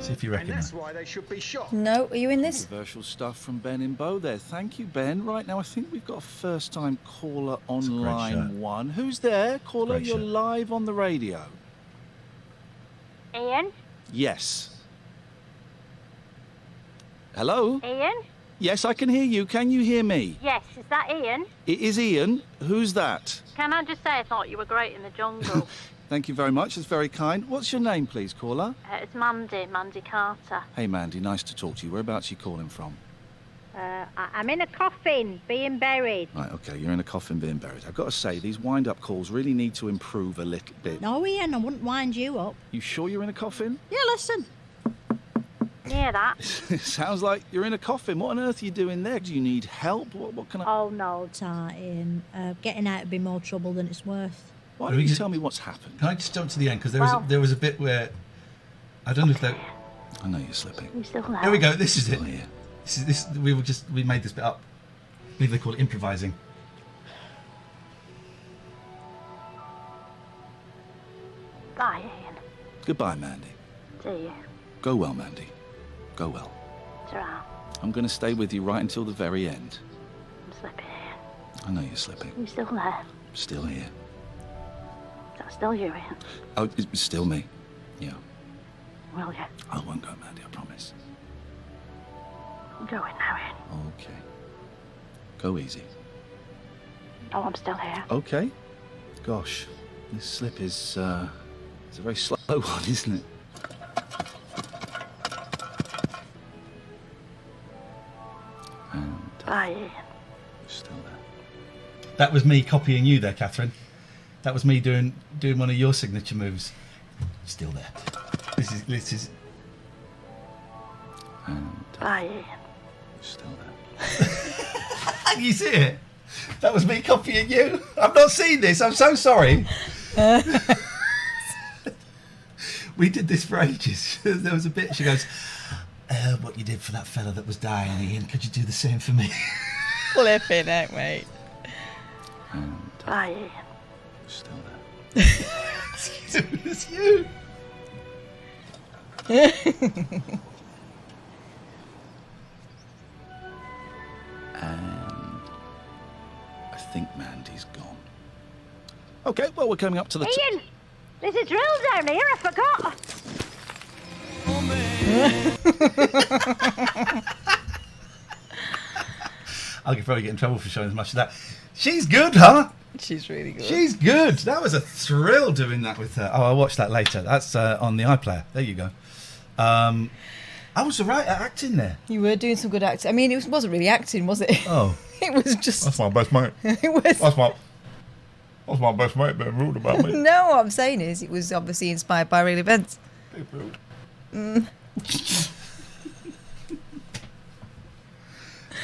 See if you recognise. That's why they should be shot. No, are you in this? Controversial stuff from Ben in Bow there. Thank you, Ben. Right now, I think we've got a first-time caller on line 1. Who's there? Caller, you're live on the radio. Ian? Yes. Hello? Ian? Yes, I can hear you. Can you hear me? Yes, is that Ian? It is Ian. Who's that? Can I just say I thought you were great in the jungle? Thank you very much. That's very kind. What's your name, please, caller? It's Mandy Carter. Hey, Mandy. Nice to talk to you. Whereabouts are you calling from? I'm in a coffin, being buried. Right, okay. You're in a coffin being buried. I've got to say, these wind-up calls really need to improve a little bit. No, Ian, I wouldn't wind you up. You sure you're in a coffin? Yeah, listen. Hear that? It sounds like you're in a coffin. What on earth are you doing there? Do you need help? What can I... Oh, no, Ian. Getting out would be more trouble than it's worth. Why don't you tell me what's happened? Can I just jump to the end? Because there was a bit where... I don't know if that... I know you're slipping. You still there? Here we go. This is it. We made this bit up. I believe they call it improvising. Bye, Ian. Goodbye, Mandy. See you. Go well, Mandy. Go well. Ta-ra. I'm going to stay with you right until the very end. I'm slipping, Ian. I know you're slipping. You still there? Still here. Ta. Still you, Ian. Oh, it's still me. Yeah. Will you? I won't go, Mandy, I promise. I'm going now, Ian. Okay. Go easy. Oh, I'm still here. Okay. Gosh, this slip is, it's a very slow one, isn't it? And Bye, Ian. still there. That was me copying you there, Catherine. That was me doing one of your signature moves. Still there. This is. And Bye, Ian. still there. You see it? That was me copying you. I've not seen this. I'm so sorry. We did this for ages. There was a bit. She goes, "What you did for that fella that was dying, Ian? Could you do the same for me?" Flipping it, mate. And Bye, Ian. still there. It's you. And I think Mandy's gone. Okay, well, we're coming up to the... Ian, there's a drill down here, I forgot. I could probably get in trouble for showing as much of that. She's good, huh? She's really good. She's good. That was a thrill doing that with her. Oh, I'll watch that later. That's on the iPlayer. There you go. I was all right at acting there. You were doing some good acting. I mean, it wasn't really acting, was it? Oh. It was just... That's my best mate. It was... That's my best mate being rude about me. No, what I'm saying is it was obviously inspired by real events. Be rude.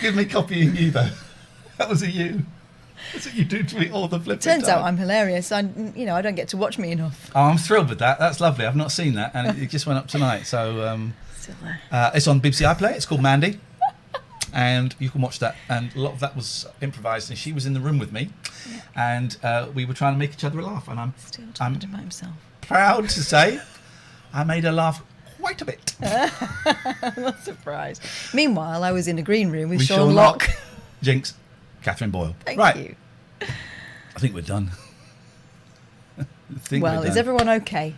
Give me copying you, though. That was a you. That's what you do to me all the flipping Turns time. out I'm hilarious. I don't get to watch me enough. Oh, I'm thrilled with that. That's lovely. I've not seen that, and it just went up tonight. So Still there. it's on BBC iPlayer. It's called Mandy, and you can watch that. And a lot of that was improvised, and she was in the room with me, and we were trying to make each other laugh. And I'm talking about himself. Proud to say, I made her laugh quite a bit. I'm not surprised. Meanwhile, I was in a green room with With Sean Locke. Jinx, Catherine Boyle. Thank right. you. I think we're done. Well, is everyone okay?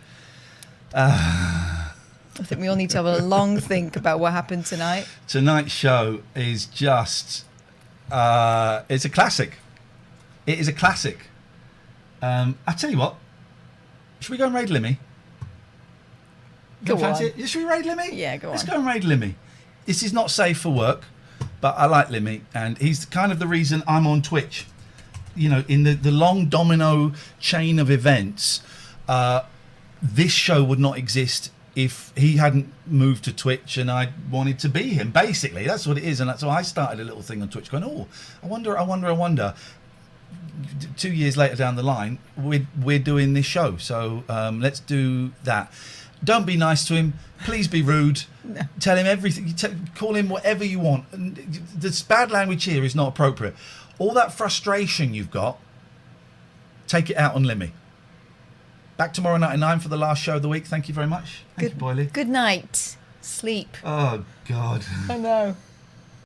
I think we all need to have a long think about what happened tonight. Tonight's show is just... it's a classic. It is a classic. I tell you what. Should we go and raid Limmy? Go Fancy on. it? Should we raid Limmy? Yeah, go on. Let's go and raid Limmy. This is not safe for work, but I like Limmy, and he's kind of the reason I'm on Twitch. You know, in the long domino chain of events, this show would not exist if he hadn't moved to Twitch and I wanted to be him. Basically, that's what it is, and that's why I started a little thing on Twitch going, oh, I wonder. 2 years later down the line, we're doing this show, so let's do that. Don't be nice to him. Please be rude. No. Tell him everything. Call him whatever you want. And this bad language here is not appropriate. All that frustration you've got, take it out on Limmy. Back tomorrow night at 9 for the last show of the week. Thank you very much. Thank you, Boyley. Good night. Sleep. Oh, God. I know.